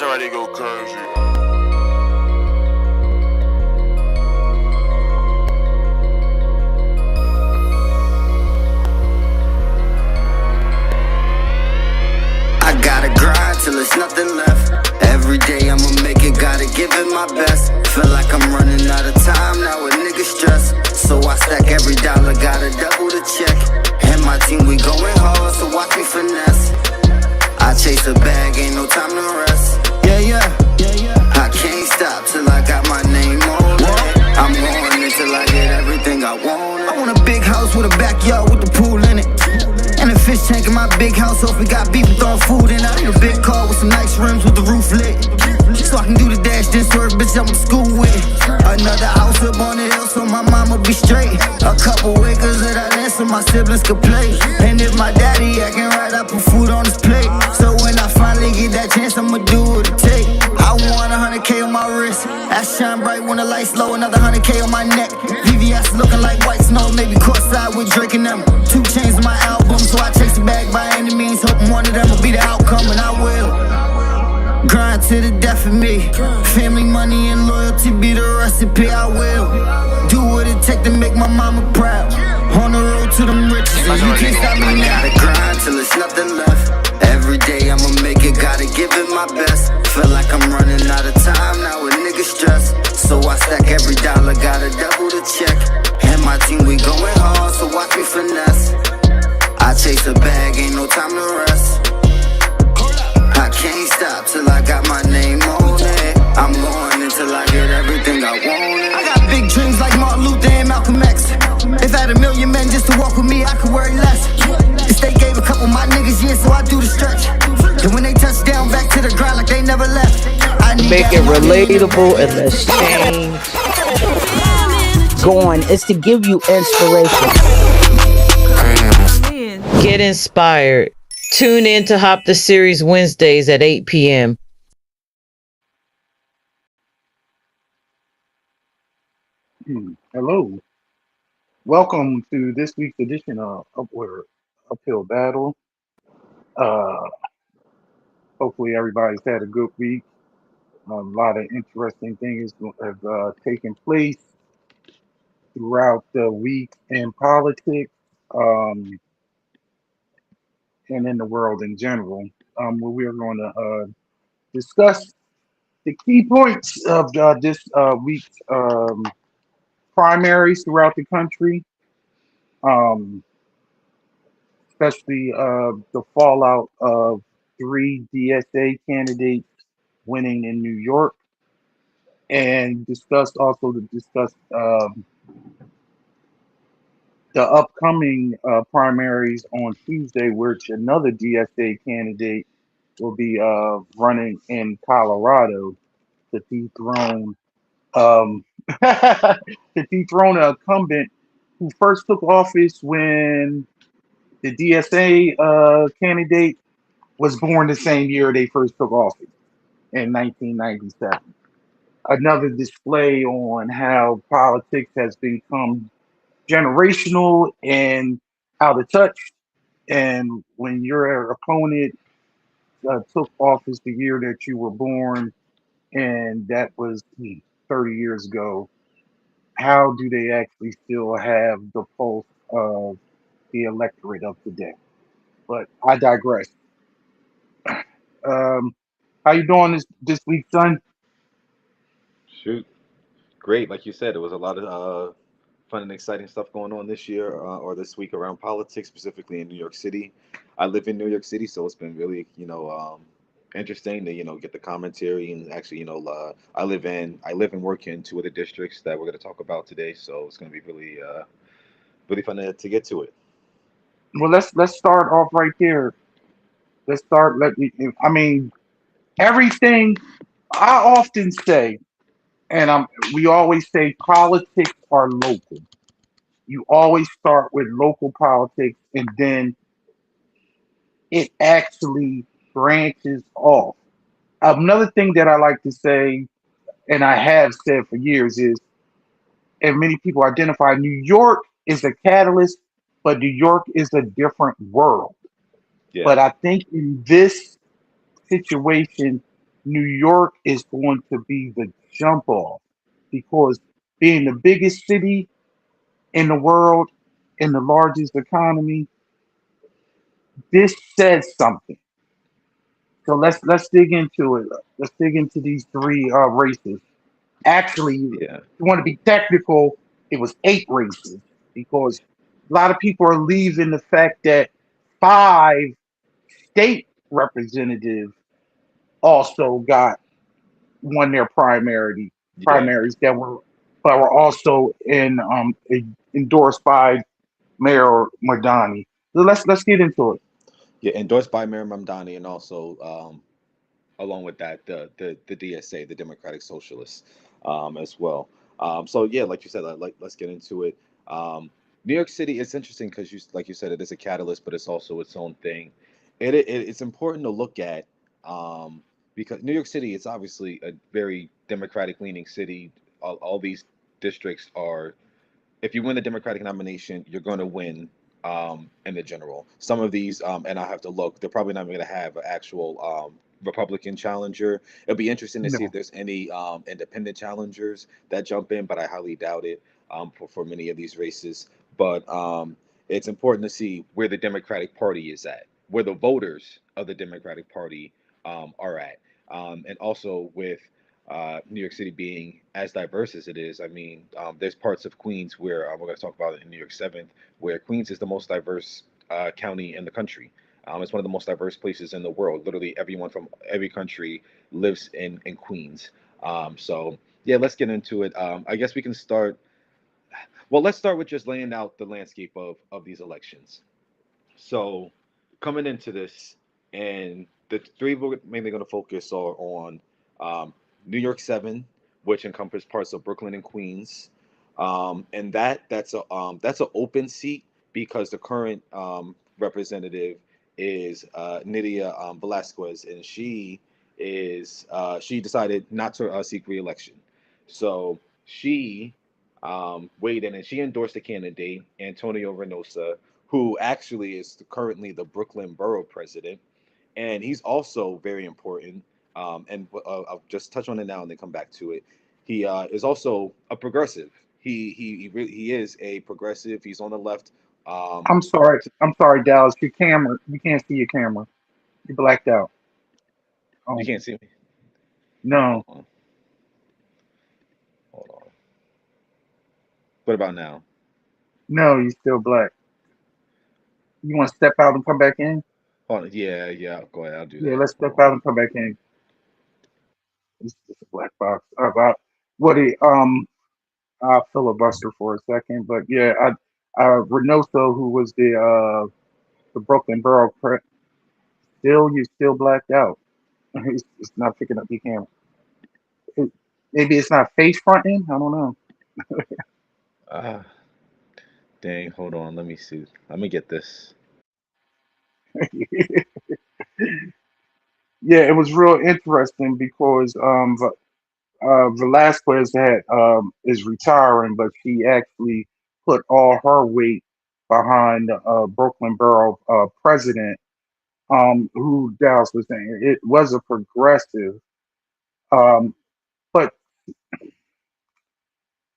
Maserati go crazy. I gotta grind till there's nothing left. Every day I'ma make it, gotta give it my best. Feel like I'm running out of time now, a nigga stress. So I stack every dollar, gotta double the check. And my team, we going hard, so watch me finesse. I chase a bag, ain't no time to rest. I can't stop till I got my name on it. I'm going until I get everything I want. I want a big house with a backyard with the pool in it. And a fish tank in my big house, so if we got beef, we throwing food in. I need a big car with some nice rims with the roof lit, so I can do the dash, then swerve, bitch, I went to school with. Another house up on the hill, so my mama be straight. A couple acres of that land, so my siblings could play. And if my daddy acting right, I put food on his plate. So when I finally get that chance, I'ma do what it take. I want 100K on my wrist, that shine bright when the lights low. Another 100K on my neck, VVS looking like white snow. Maybe courtside with Drake and them. 2 chains in my album, so I chase the bag by any means. Hoping one of them will be the outcome, and I will. Grind to the death of me. Family, money, and loyalty be the recipe. I will do what it take to make my mama proud. On the road to them riches, and you can't stop me now. I gotta grind till there's nothing left. Every day I'ma make it, gotta give it my best. Feel like I'm running out of time now, a nigga stress. So I stack every dollar, gotta double the check. And my team, we going hard, so watch me finesse. I chase a bag, ain't no time to rest. I can't stop till I got my name on it. I'm going until I get everything I want. I got big dreams like Martin Luther and Malcolm X. If I had 1 million men just to walk with me, I could worry less. The state gave a couple of my niggas years, so I do the stretch. And when they touch down, back to the grind like they never left. I need Make it relatable and let's change going. It's to give you inspiration. Get inspired. Tune in to Hop the Series Wednesdays at 8 p.m. Hello. Welcome to this week's edition of Uphill Battle. Hopefully everybody's had a good week. A lot of interesting things have taken place throughout the week in politics and in the world in general. Where we're going to discuss the key points of this week's primaries throughout the country, especially the fallout of 3 DSA candidates winning in New York, and discuss the upcoming primaries on Tuesday, which another DSA candidate will be running in Colorado to dethrone to dethrone an incumbent who first took office when the DSA candidate was born the same year they first took office in 1997. Another display on how politics has become generational and out of touch. And when your opponent took office the year that you were born, and that was 30 years ago, how do they actually still have the pulse of the electorate of today? But I digress. How you doing this week, son? Shoot, great. Like you said, there was a lot of fun and exciting stuff going on this year or this week around politics, specifically in New York City. I live in New York City, so it's been really, interesting to get the commentary and actually, I live and work in 2 of the districts that we're going to talk about today. So it's going to be really, really fun to get to it. Well, let's start off right there. Let's start. I mean, everything. I often say, we always say politics are local. You always start with local politics, and then it actually branches off. Another thing that I like to say, and I have said for years, is, and many people identify, New York is a catalyst, but New York is a different world. Yeah. But I think in this situation, New York is going to be the jump off because being the biggest city in the world and the largest economy, this says something. So let's dig into it. Let's dig into these three races. Actually, Yeah. if you want to be technical, it was eight races because a lot of people are leaving the fact that five state representatives also got won their Yeah. primaries that were but were also endorsed by Mayor Madani. So let's get into it. Yeah. Endorsed by Mayor Mamdani, and also along with that, the DSA, the Democratic Socialists, as well. So yeah, like you said, let's get into it. New York City, it's interesting because like you said, it is a catalyst, but it's also its own thing. It's important to look at, um, because New York City is obviously a very Democratic leaning city. All these districts are, if you win the Democratic nomination, you're going to win in the general. Some of these, and I have to look, they're probably not going to have an actual Republican challenger. It'll be interesting to see if No, there's any independent challengers that jump in, but I highly doubt it for many of these races. But it's important to see where the Democratic Party is at, where the voters of the Democratic Party are at. And also with New York City being as diverse as it is, I mean, there's parts of Queens where we're going to talk about it in New York 7th, where Queens is the most diverse county in the country. It's one of the most diverse places in the world. Literally, everyone from every country lives in Queens. So, yeah, let's get into it. I guess we can start. Well, let's start with just laying out the landscape of these elections. So, coming into this, and the three we're mainly going to focus are on um, New York 7, which encompasses parts of Brooklyn and Queens, and that's an open seat because the current representative is Nydia Velasquez, and she decided not to seek re-election, so she weighed in and she endorsed the candidate Antonio Reynosa, who actually is currently the Brooklyn Borough president, and he's also very important. And I'll just touch on it now and then come back to it. He is also a progressive. He is a progressive. He's on the left. Um, I'm sorry. I'm sorry, Dallas. Your camera. You can't see your camera. You blacked out. you Oh can't see me. Hold no, on. Hold on. What about now? no, you still black. You want to step out and come back in? Hold on. Yeah, yeah. Go ahead. I'll do Yeah, that. let's step Hold out on. and come back in. It's just a black box. About what it I'll filibuster for a second, but yeah, Reynoso, who was the Brooklyn Borough still you still blacked out. It's not picking up your camera. It, maybe it's not face fronting. I don't know. Ah, dang. Hold on. Let me see. Let me get this. Yeah, it was real interesting because Velasquez had is retiring, but she actually put all her weight behind Brooklyn Borough president, who Dallas was saying it was a progressive. Um, but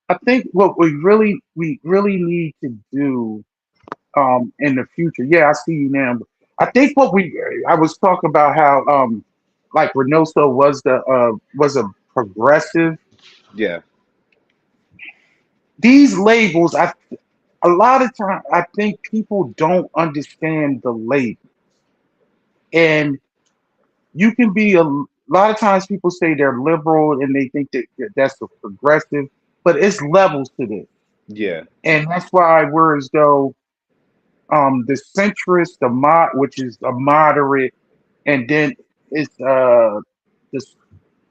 I think what we really need to do in the future. Yeah, I see you now. I think what we I was talking about how like Reynoso was a progressive. Yeah. These labels, a lot of time I think people don't understand the label, and you can be a lot of times people say they're liberal and they think that that's a progressive, but it's levels to this, Yeah. and that's why we're as though the centrist, which is a moderate, and then it's the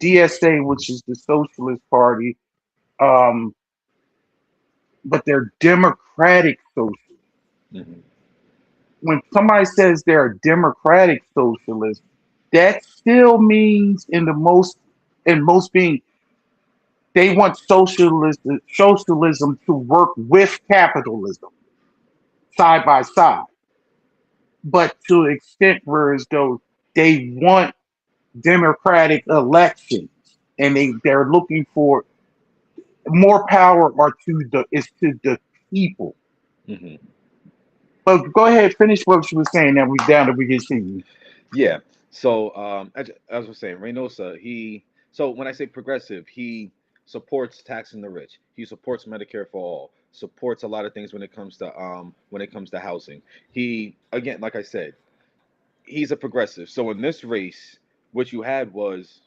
DSA, which is the Socialist Party, um, but they're democratic socialists. Hmm. When somebody says they're a democratic socialist, that still means in most being they want socialism to work with capitalism side by side, but to an extent where as though they want democratic elections, and they're looking for more power or to the people. Hmm. But go ahead, finish what you were saying. That we down that we can see you. Yeah. So as I was saying, Reynosa, so when I say progressive, he supports taxing the rich. He supports Medicare for all. Supports a lot of things when it comes to housing. He, again, like I said, he's a progressive. So in this race, what you had was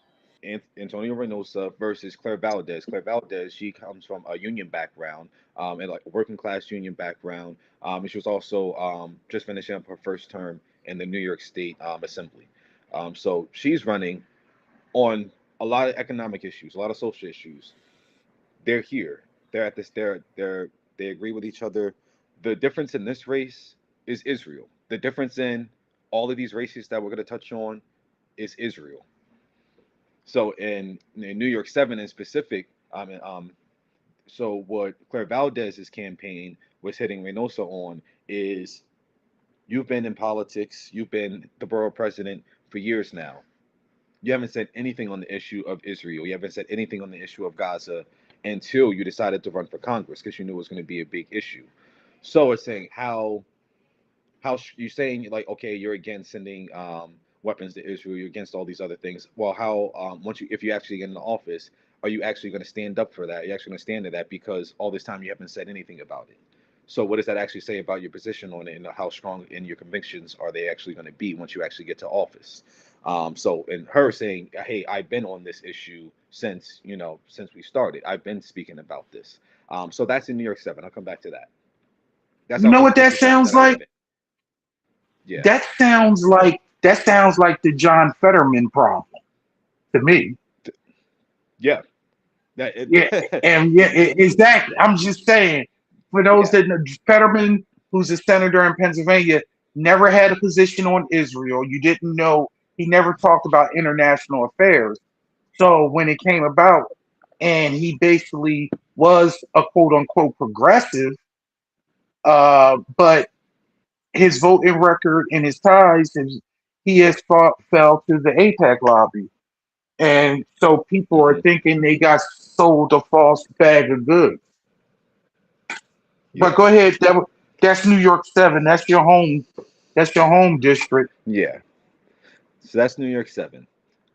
Antonio Reynosa versus Claire Valdez. Claire Valdez, she comes from a union background, and like a working class union background. And she was also just finishing up her first term in the New York State Assembly. So she's running on a lot of economic issues, a lot of social issues. They're here. They're at this. They agree with each other. The difference in this race is Israel. The difference in all of these races that we're going to touch on is Israel. So in New York Seven in specific, so what Claire Valdez's campaign was hitting Reynosa on is you've been in politics, you've been the borough president for years now. You haven't said anything on the issue of Israel. You haven't said anything on the issue of Gaza until you decided to run for Congress because you knew it was going to be a big issue. So it's saying you saying like, okay, you're against sending weapons to Israel, you're against all these other things. Well, how once you if you actually get in the office, are you actually going to stand up for that? Are you actually going to stand to that because all this time you haven't said anything about it? So what does that actually say about your position on it, and how strong in your convictions are they actually going to be once you actually get to office? So in her saying, hey, I've been on this issue since we started. I've been speaking about this. So that's in New York Seven. I'll come back to that. That's You our know first what that district sounds that I like? live in. Yeah. That sounds like the John Fetterman problem to me. Yeah. That Yeah, it, and yeah, exactly. I'm just saying, for those yeah. that know, Fetterman, who's a senator in Pennsylvania, never had a position on Israel. You didn't know he never talked about international affairs. So when it came about, and he basically was a quote unquote progressive, but his voting record and his ties, he has fell to the APAC lobby. And so people are Hmm. thinking they got sold a false bag of goods. But Yeah. go ahead. That's New York Seven. That's your home. That's your home district. Yeah. So that's New York Seven.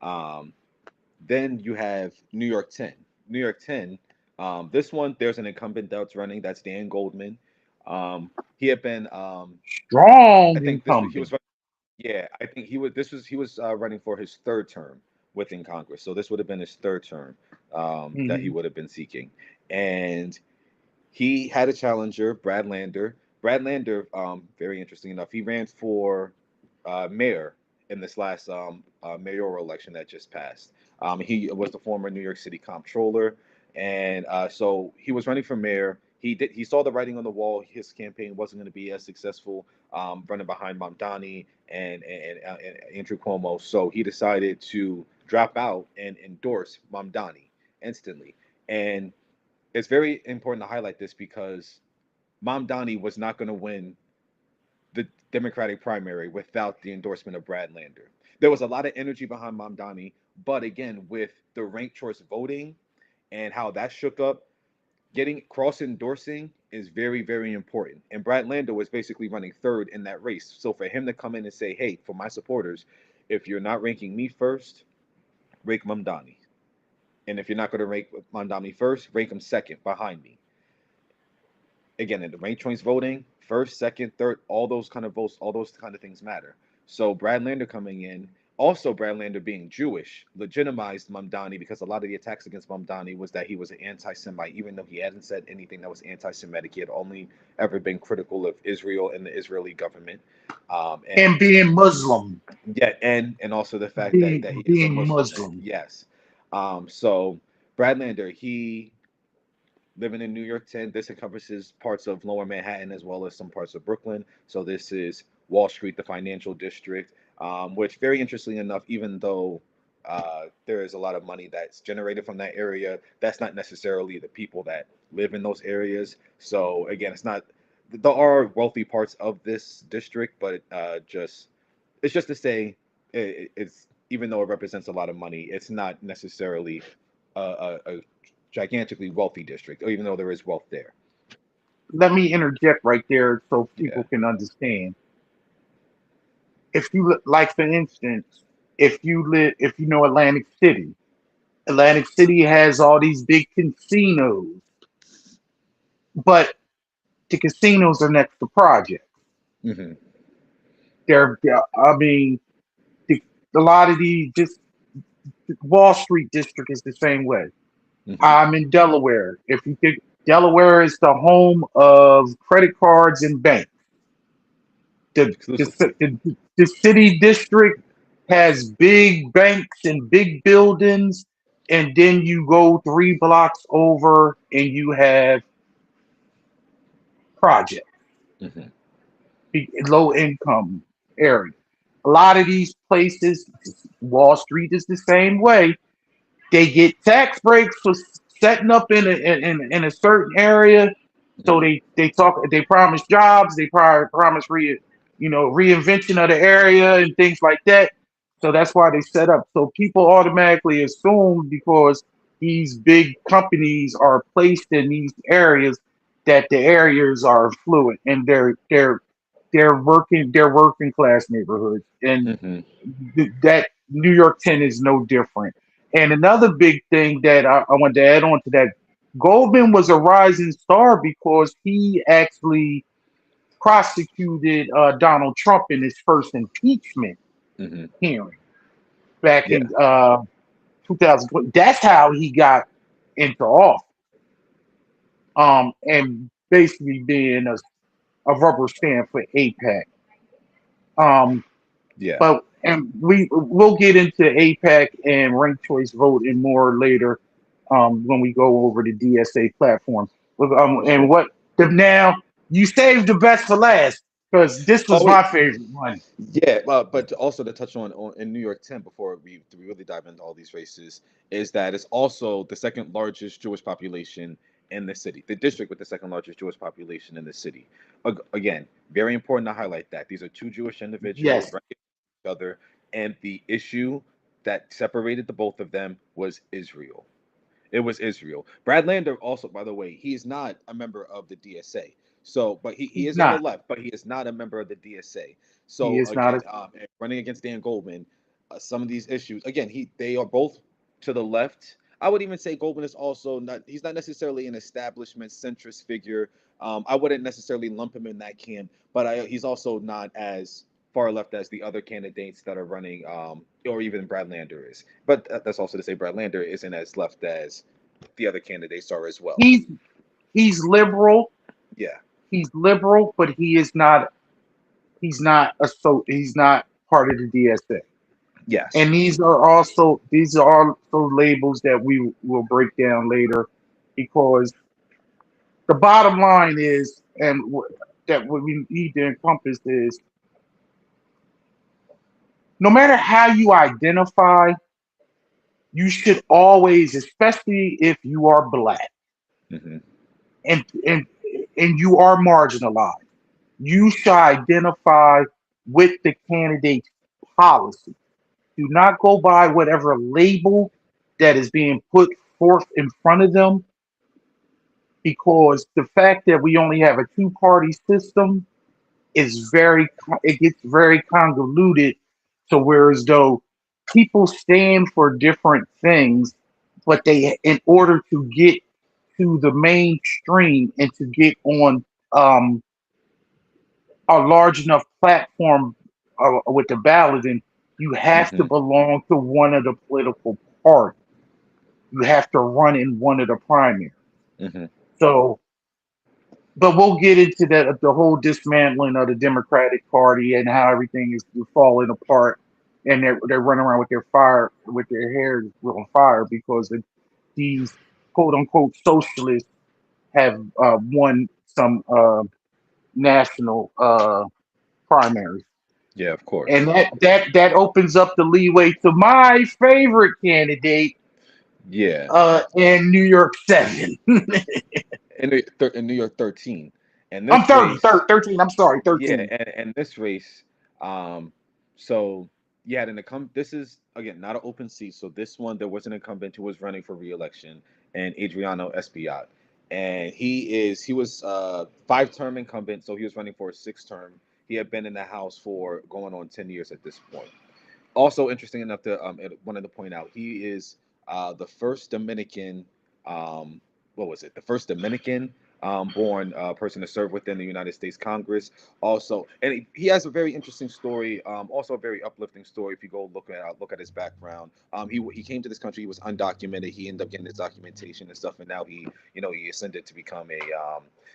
Um, then you have New York 10. New York 10. This one, there's an incumbent that's running. That's Dan Goldman. He had been. I Strong think this was he incumbent. was. Yeah, I think he was. This was he was running for his third term within Congress. So this would have been his third term that he Hmm. would have been seeking, and he had a challenger, Brad Lander. Brad Lander, very interesting enough, he ran for mayor in this last mayoral election that just passed. He was the former New York City comptroller, and so he was running for mayor. He saw the writing on the wall. His campaign wasn't going to be as successful running behind Mamdani and Andrew Cuomo. So he decided to drop out and endorse Mamdani instantly. And it's very important to highlight this because Mamdani was not going to win the Democratic primary without the endorsement of Brad Lander. There was a lot of energy behind Mamdani, but again, with the ranked choice voting and how that shook up, getting cross endorsing is very, very important. And Brad Lander was basically running third in that race. So for him to come in and say, hey, for my supporters, if you're not ranking me first, rank Mamdani. And if you're not going to rank Mamdani first, rank him second behind me. Again, in the ranked choice voting, first, second, third, all those kind of votes, all those kind of things matter. So Brad Lander coming in, also Brad Lander being Jewish, legitimized Mamdani because a lot of the attacks against Mamdani was that he was an anti-Semite, even though he hadn't said anything that was anti-Semitic. He had only ever been critical of Israel and the Israeli government, And and being Muslim. yeah, and also the fact that he Being is a being Muslim. Muslim. Yes. So Brad Lander, he living in New York 10. This encompasses parts of Lower Manhattan as well as some parts of Brooklyn. So this is Wall Street, the financial district, which, very interestingly enough, even though there is a lot of money that's generated from that area, that's not necessarily the people that live in those areas. So again, it's not. There are wealthy parts of this district, but it's just to say it's even though it represents a lot of money, it's not necessarily a gigantically wealthy district, even though there is wealth there. Let me interject right there so Yeah. people can understand. If you like, for instance, if you know Atlantic City has all these big casinos, but the casinos are next to projects. Hmm. I mean, the, a lot of the just Wall Street district is the same way. Hmm. I'm in Delaware. If you think Delaware is the home of credit cards and banks, the Exclusively. the city district has big banks and big buildings, and then you go 3 blocks over and you have projects, Hmm. low income area. A lot of these places, Wall Street is the same way. They get tax breaks for setting up in a certain area. So Hmm. they promise jobs, they promise reinvention of the area and things like that. So that's why they set up. So people automatically assume because these big companies are placed in these areas that the areas are affluent and they're working class neighborhoods, and Hmm. that New York 10 is no different. And another big thing that I wanted to add on to that, Goldman was a rising star because he actually prosecuted Donald Trump in his first impeachment Hmm. hearing back Yeah. in 2020. That's how he got into office, and basically being a rubber stamp for APAC. Um, Yeah. But we'll get into APAC and ranked choice voting more later, when we go over the DSA platform. And Okay. what now you saved the best for last because this was Oh my wait. favorite one. Yeah, but also to touch on in New York 10 before we really dive into all these races is that it's also the second largest Jewish population in the city, the district with the second largest Jewish population in the city. Again, very important to highlight that these are two Jewish individuals Yes, right next to each other, and the issue that separated the both of them was Israel. It was Israel. Brad Lander also, by the way, he is not a member of the DSA. So, but he he's is on the not. left, but he is not a member of the DSA. He So is not again, a. running against Dan Goldman, some of these issues, again, they are both to the left. I would even say Goldman is also not. He's not necessarily an establishment centrist figure. I wouldn't necessarily lump him in that camp, but he's also not as far left as the other candidates that are running, or even Brad Lander is. But that's also to say Brad Lander isn't as left as the other candidates are as well. He's he's liberal. Yeah. He's liberal, but he is not. He's not part of the DSA. Yes. And these are also labels that we will break down later, because the bottom line is, that what we need to encompass is, no matter how you identify, you should always, especially if you are black Hmm. and and and you are marginalized, you should identify with the candidate's policy. Do not go by whatever label that is being put forth in front of them, because the fact that we only have a two-party system is it gets very convoluted, to where as though people stand for different things, but they, in order to get to the mainstream and to get on um, a large enough platform with the balloting, you have to Hmm. belong to one of the political parties. You have to run in one of the primaries. Hmm. So, but we'll get into that, the whole dismantling of the Democratic Party and how everything is falling apart, and they're running around with their hair on fire because these quote unquote socialists have won some national primaries. Yeah, of And course. that opens up the leeway to my favorite candidate Yeah. in New York 7. In New York 13. And I'm this race, 13. I'm sorry, yeah, 13. and this race, um, so you had an incumbent. This is again not an open seat, so this one there was an incumbent who was running for re-election, and Adriano Espaillat, and he was 5-term incumbent, so he was running for a 6th term. He had been in the House for going on 10 years at this point. Also interesting enough to wanted to point out, he is the first Dominican, um, what was it? The first Dominican born person to serve within the United States Congress. Also, and he has a very interesting story. Also a very uplifting story. If you go look at his background, he came to this country. He was undocumented. He ended up getting his documentation and stuff, and now he ascended to become a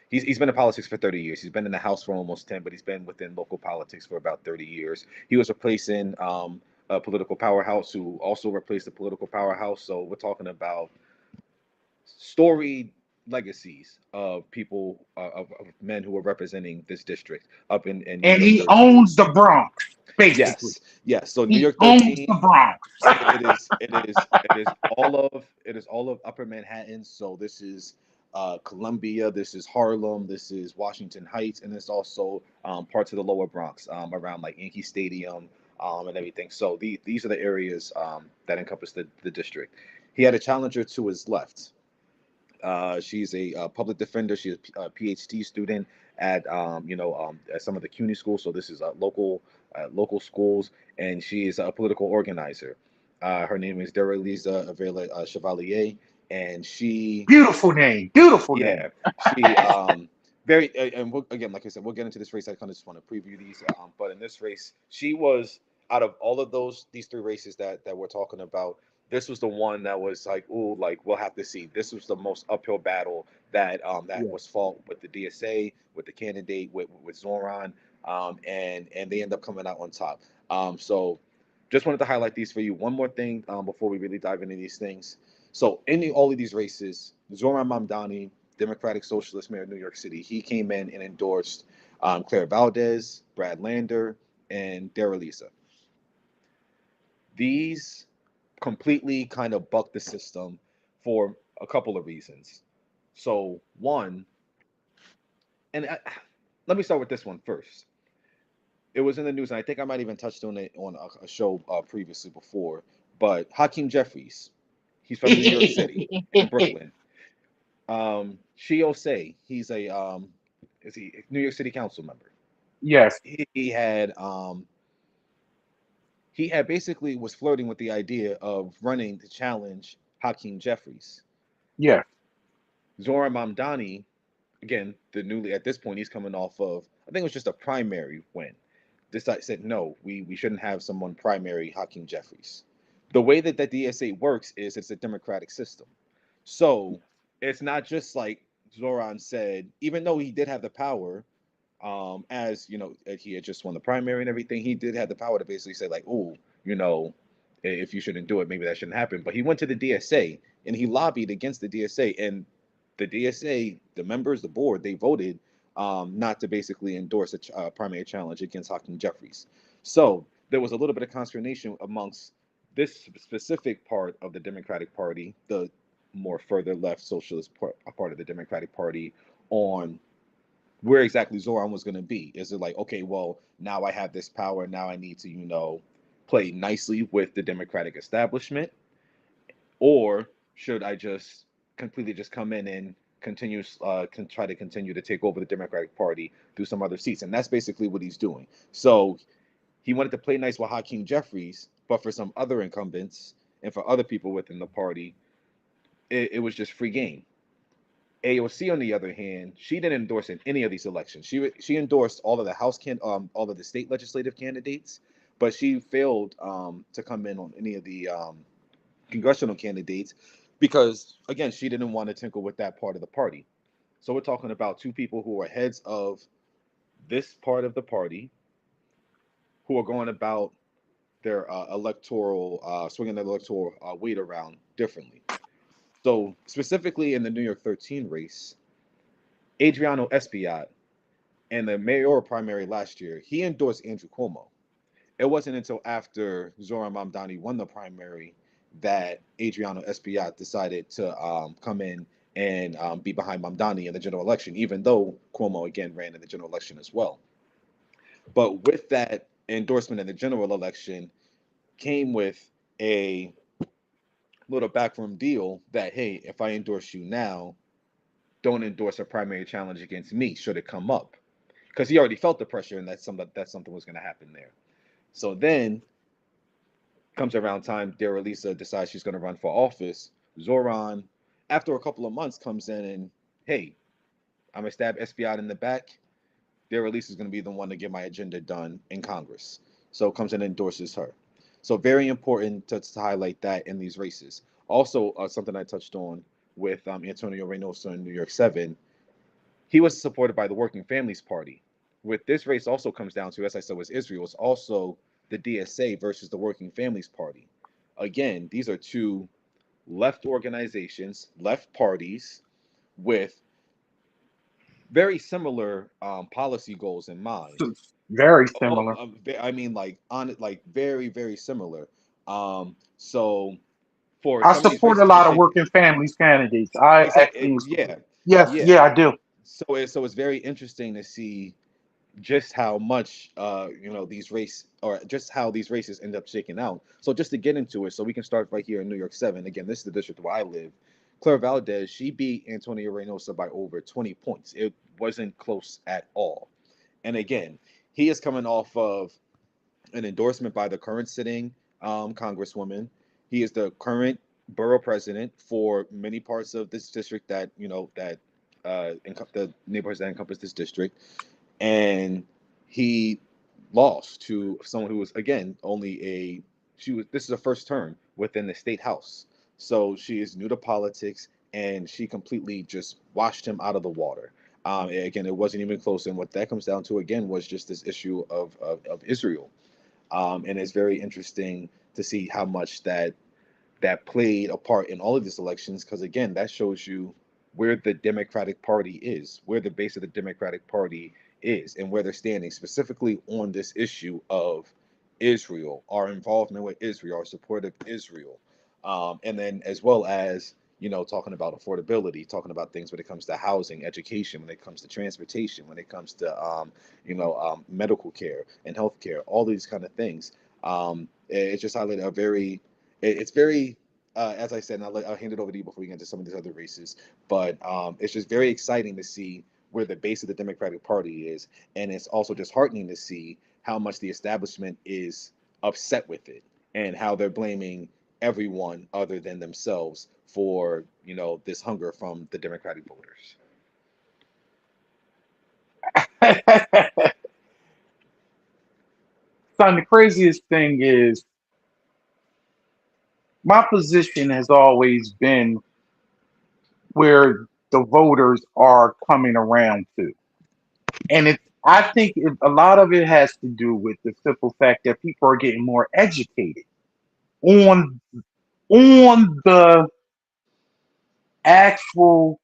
he's been in politics for 30 years. He's been in the House for almost 10, but he's been within local politics for about 30 years. He was replacing a political powerhouse who also replaced the political powerhouse. So we're talking about storied legacies of people of men who are representing this district up in New And York he 13. owns the Bronx, basically. Yes. So New He York owns 13, the Bronx. it is all of Upper Manhattan. So this is Columbia, this is Harlem, this is Washington Heights, and it's also parts of the Lower Bronx around like Yankee Stadium and everything. So these are the areas that encompass the district. He had a challenger to his left. She's a public defender. She's a PhD student at some of the CUNY schools. So this is local schools, and she is a political organizer. Her name is Dereliza Avila Chevalier, and she, Beautiful name. Beautiful name. yeah, she very and again, like I said, we'll get into this race. I kind of just want to preview these, but in this race, she was out of all of these 3 races that we're talking about. This was the one that was like, ooh, like we'll have to see. This was the most uphill battle that Yeah. was fought with the DSA, with the candidate, with Zoran, and they end up coming out on top. So just wanted to highlight these for you. One more thing before we really dive into these things. So in all of these races, Zoran Mamdani, Democratic Socialist Mayor of New York City, he came in and endorsed Claire Valdez, Brad Lander, and Dara Lisa. These completely kind of bucked the system for a couple of reasons. So one, and let me start with this one first. It was in the news, and I think I might even touched on it on a show previously before. But Hakeem Jeffries, he's from New York City in Brooklyn. Shio Say, he's a is he New York City Council member. Yes. He had basically was flirting with the idea of running to challenge Hakeem Jeffries. Yes. Zoran Mamdani, again, the newly at this point he's coming off of, I think it was just a primary win. Decided said no, we shouldn't have someone primary Hakeem Jeffries. The way that the DSA works is it's a democratic system. So it's not just like Zoran said, even though he did have the power, as you know, he had just won the primary and everything, he did have the power to basically say, like, oh, you know, if you shouldn't do it, maybe that shouldn't happen. But he went to the DSA and he lobbied against the DSA, and the DSA, the members, the board, they voted not to basically endorse a primary challenge against Hakeem Jeffries. So there was a little bit of consternation amongst this specific part of the Democratic Party, the more further left socialist part of the Democratic Party, on where exactly Zoran was going to be. Is it like, okay, well, now I have this power, now I need to, play nicely with the Democratic establishment, or should I just completely just come in and try to continue to take over the Democratic Party through some other seats? And that's basically what he's doing. So he wanted to play nice with Hakeem Jeffries, but for some other incumbents and for other people within the party, it was just free game. AOC, on the other hand, she didn't endorse in any of these elections. She endorsed all of the all of the state legislative candidates, but she failed to come in on any of the congressional candidates because, again, she didn't want to tinkle with that part of the party. So we're talking about 2 people who are heads of this part of the party who are going about their swinging their electoral weight around differently. So specifically in the New York 13 race, Adriano Espaillat in the mayoral primary last year, he endorsed Andrew Cuomo. It wasn't until after Zoran Mamdani won the primary that Adriano Espaillat decided to come in and be behind Mamdani in the general election, even though Cuomo again ran in the general election as well. But with that endorsement in the general election, came with a little backroom deal that, hey, if I endorse you now, don't endorse a primary challenge against me should it come up, because he already felt the pressure and that something was going to happen there. So then comes around time, Dara Lisa decides she's going to run for office. Zoran, after a couple of months, comes in and, hey, I'm gonna stab SBI in the back. Dara Lisa is going to be the one to get my agenda done in Congress. So comes and endorses her. So very important to highlight that in these races. Also, something I touched on with Antonio Reynoso in New York 7, he was supported by the Working Families Party. With this race also comes down to, as I said, was Israel. It's also the DSA versus the Working Families Party. Again, these are two left organizations, left parties with very similar policy goals in mind. Very similar. I mean, like on it, like very, very similar. So for I some of these support a races to lot of shake, working families candidates. I exactly, actually, yeah, yes, yeah. yeah, I do. So it's very interesting to see just how much these race or just how these races end up shaking out. So just to get into it, so we can start right here in New York 7. Again, this is the district where I live. Claire Valdez, she beat Antonio Reynosa by over 20 points. It wasn't close at all. And again, he is coming off of an endorsement by the current sitting congresswoman. He is the current borough president for many parts of this district that the neighborhoods that encompass this district, and he lost to someone who was, again, only a she was this is a first term within the state house. So she is new to politics, and she completely just washed him out of the water. Again, it wasn't even close, and what that comes down to again was just this issue of Israel. And it's very interesting to see how much that played a part in all of these elections, because again, that shows you where the Democratic Party is, where the base of the Democratic Party is, and where they're standing specifically on this issue of Israel, our involvement with Israel, our support of Israel, and then as well as talking about affordability, talking about things when it comes to housing, education, when it comes to transportation, when it comes to medical care and health care, all these kind of things. It just highlighted a very it's very as I said, and I'll hand it over to you before we get into some of these other races. But it's just very exciting to see where the base of the Democratic Party is, and it's also disheartening to see how much the establishment is upset with it, and how they're blaming everyone other than themselves for this hunger from the Democratic voters. Son, the craziest thing is my position has always been where the voters are coming around to. And I think a lot of it has to do with the simple fact that people are getting more educated on the actual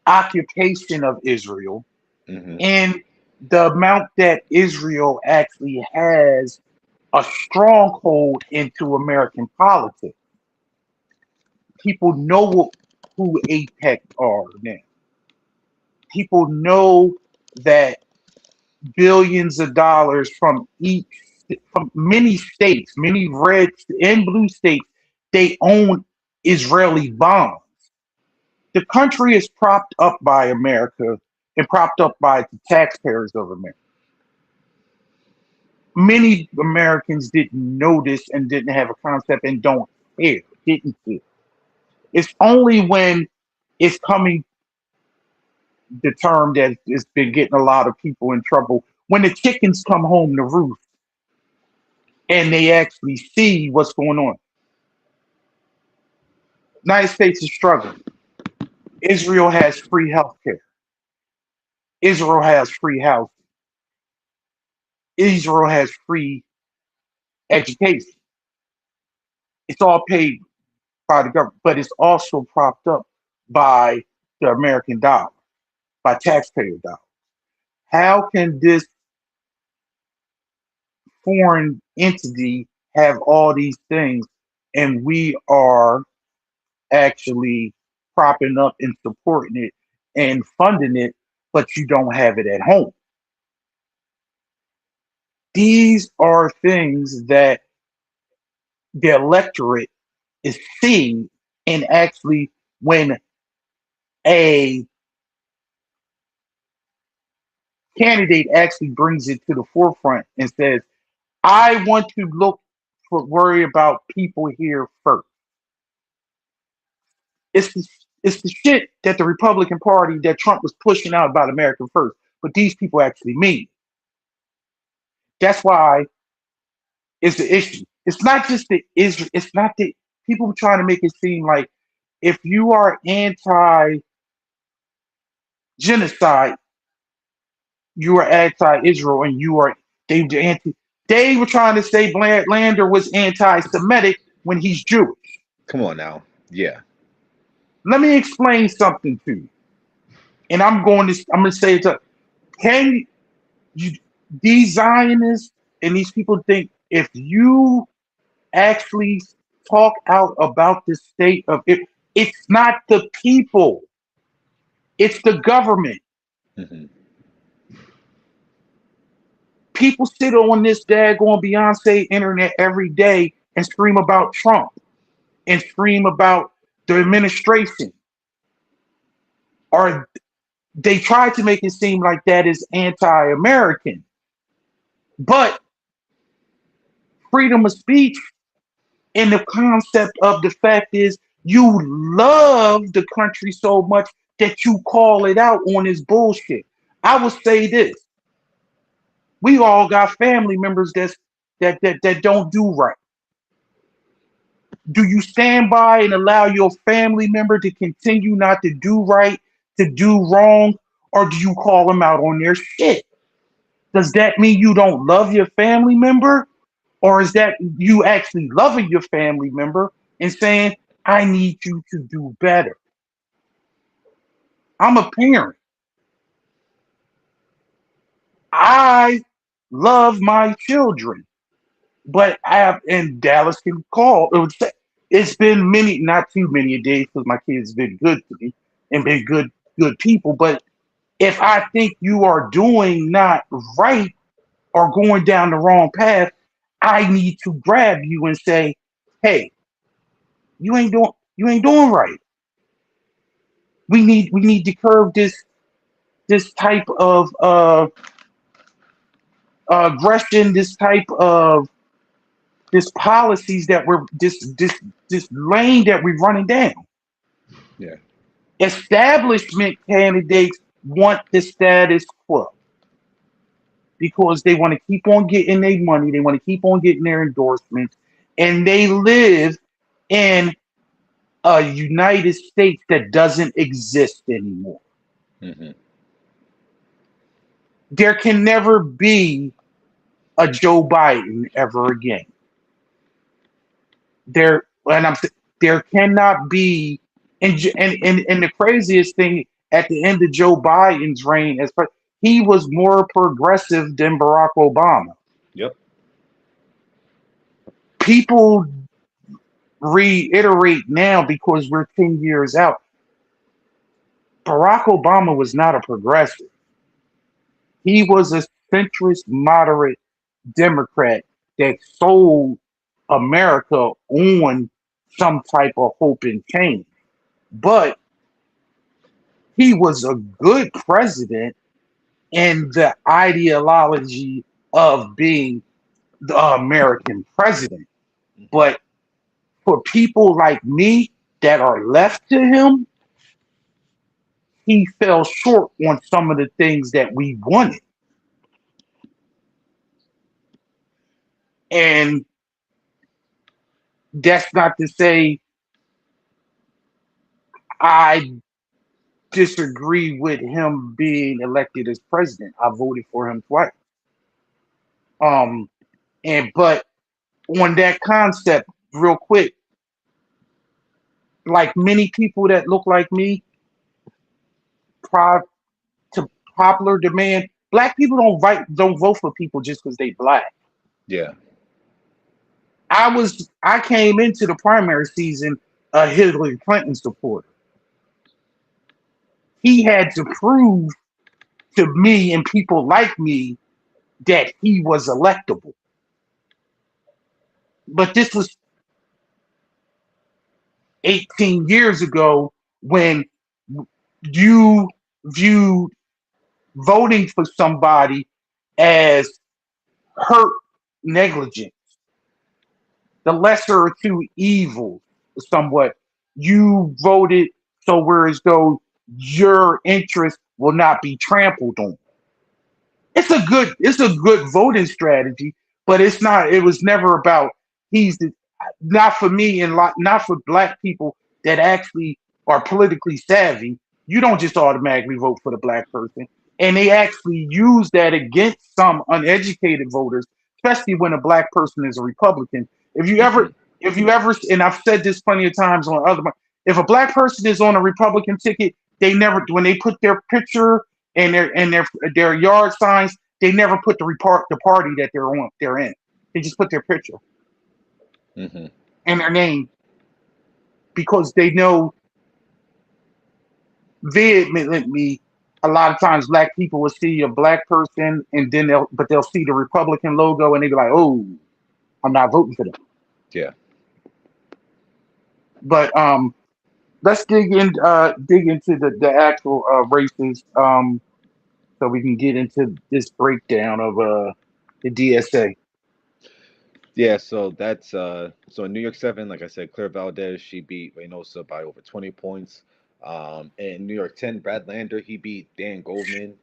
occupation of Israel Hmm. and the amount that Israel actually has a stronghold into American politics. People know who APEC are now. People know that billions of dollars from many states, many red and blue states, they own Israeli bonds. The country is propped up by America and propped up by the taxpayers of America. Many Americans didn't know this and didn't have a concept and don't care, didn't care. It's only when it's coming the term that it's been getting a lot of people in trouble when the chickens come home to roost and they actually see what's going on. United States is struggling. Israel has free health care. Israel has free housing. Israel has free education. It's all paid by the government, but it's also propped up by the American dollar, by taxpayer dollars. How can this foreign entity have all these things and we are actually propping up and supporting it and funding it, but you don't have it at home? These are things that the electorate is seeing, and actually when a candidate actually brings it to the forefront and says, I want to worry about people here first. It's the, it's the shit that the Republican Party that Trump was pushing out about America first, but these people actually mean it. That's why it's the issue. It's not just the Israel. It's not the people trying to make it seem like if you are anti-genocide, you are anti-Israel, and you are they anti. They were trying to say Lander was anti-Semitic when he's Jewish. Come on now. Yeah. Let me explain something to you, and I'm going to say it. Can you, these Zionists and these people think if you actually talk out about the state of it, it's not the people, it's the government. Mm-hmm. People sit on this daggone Beyonce internet every day and scream about Trump and scream about the administration. Or they try to make it seem like that is anti-American. But freedom of speech and the concept of the fact is you love the country so much that you call it out on this bullshit. I will say this. We all got family members that don't do right. Do you stand by and allow your family member to continue not to do right, to do wrong, or do you call them out on their shit? Does that mean you don't love your family member? Or is that you actually loving your family member and saying, I need you to do better? I'm a parent. I love my children. But and Dallas can call. It's been not too many days because my kids have been good to me and been good people. But if I think you are doing not right or going down the wrong path, I need to grab you and say, "Hey, you ain't doing right. We need to curb this type of aggression, this type of this policies that we're this lane that we're running down." Yeah. Establishment candidates want the status quo because they want to keep on getting their money, they want to keep on getting their endorsements, and they live in a United States that doesn't exist anymore. Mm-hmm. There can never be a Joe Biden ever again. There cannot be, and the craziest thing at the end of Joe Biden's reign, he was more progressive than Barack Obama. Yep. People reiterate now because we're 10 years out. Barack Obama was not a progressive. He was a centrist, moderate Democrat that sold America on some type of hope and change. But he was a good president in the ideology of being the American president. But for people like me that are left to him, he fell short on some of the things that we wanted. And that's not to say I disagree with him being elected as president. I voted for him twice. But on that concept, real quick, like many people that look like me, to popular demand, black people don't vote for people just because they black. Yeah. I came into the primary season a Hillary Clinton supporter. He had to prove to me and people like me that he was electable. But this was 18 years ago when you viewed voting for somebody as hurt negligence, the lesser of two evils, somewhat. You voted so whereas though your interest will not be trampled on. It's a good voting strategy, but it's not. It was never about he's the, not for me and not for black people that actually are politically savvy. You don't just automatically vote for the black person, and they actually use that against some uneducated voters, especially when a black person is a Republican. If you Hmm. ever, if you ever, and I've said this plenty of times on other, if a black person is on a Republican ticket, they never when they put their picture and their yard signs, they never put the party that they're in. They just put their picture Hmm. and their name because they know vehemently. A lot of times, black people will see a black person and then they'll see the Republican logo and they be like, "Oh, I'm not voting for them." Yeah. But let's dig into the actual races so we can get into this breakdown of the DSA. Yeah, so that's so in New York 7, like I said, Claire Valdez, she beat Reynosa by over 20 points. In New York 10, Brad Lander, he beat Dan Goldman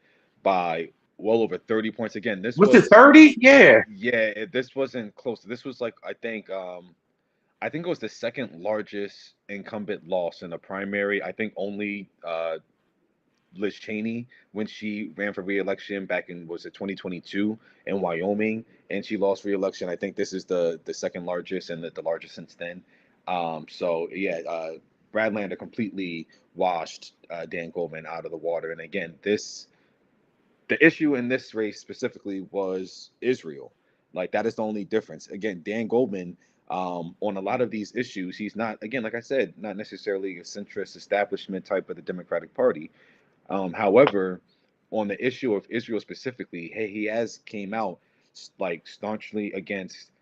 by well over 30 points. Again, this Was it was 30? Yeah. yeah, this wasn't close. This was like I think it was the second largest incumbent loss in the primary. I think only Liz Cheney when she ran for re-election back in was it 2022 in Wyoming, and she lost re-election. I think this is the second largest and the largest since then. So yeah, Brad Lander completely washed Dan Goldman out of the water. And again, the issue in this race specifically was Israel. Like that is the only difference. Again, Dan Goldman, on a lot of these issues, he's not again, like I said, not necessarily a centrist establishment type of the Democratic Party. However, on the issue of Israel specifically, hey, he has came out like staunchly against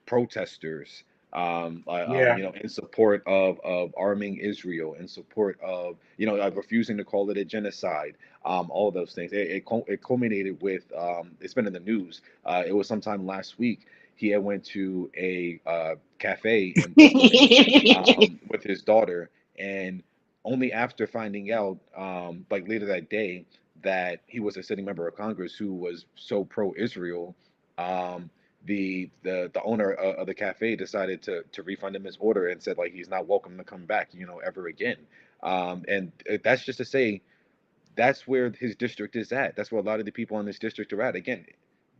protesters, Yeah. in support of arming Israel, in support of refusing to call it a genocide. All of those things. It culminated with it's been in the news. It was sometime last week. He had went to a cafe in Brooklyn with his daughter, and only after finding out, like later that day, that he was a sitting member of Congress who was so pro-Israel, um, the owner of the cafe decided to refund him his order and said like he's not welcome to come back, ever again. And that's just to say that's where his district is at. That's where a lot of the people in this district are at. Again,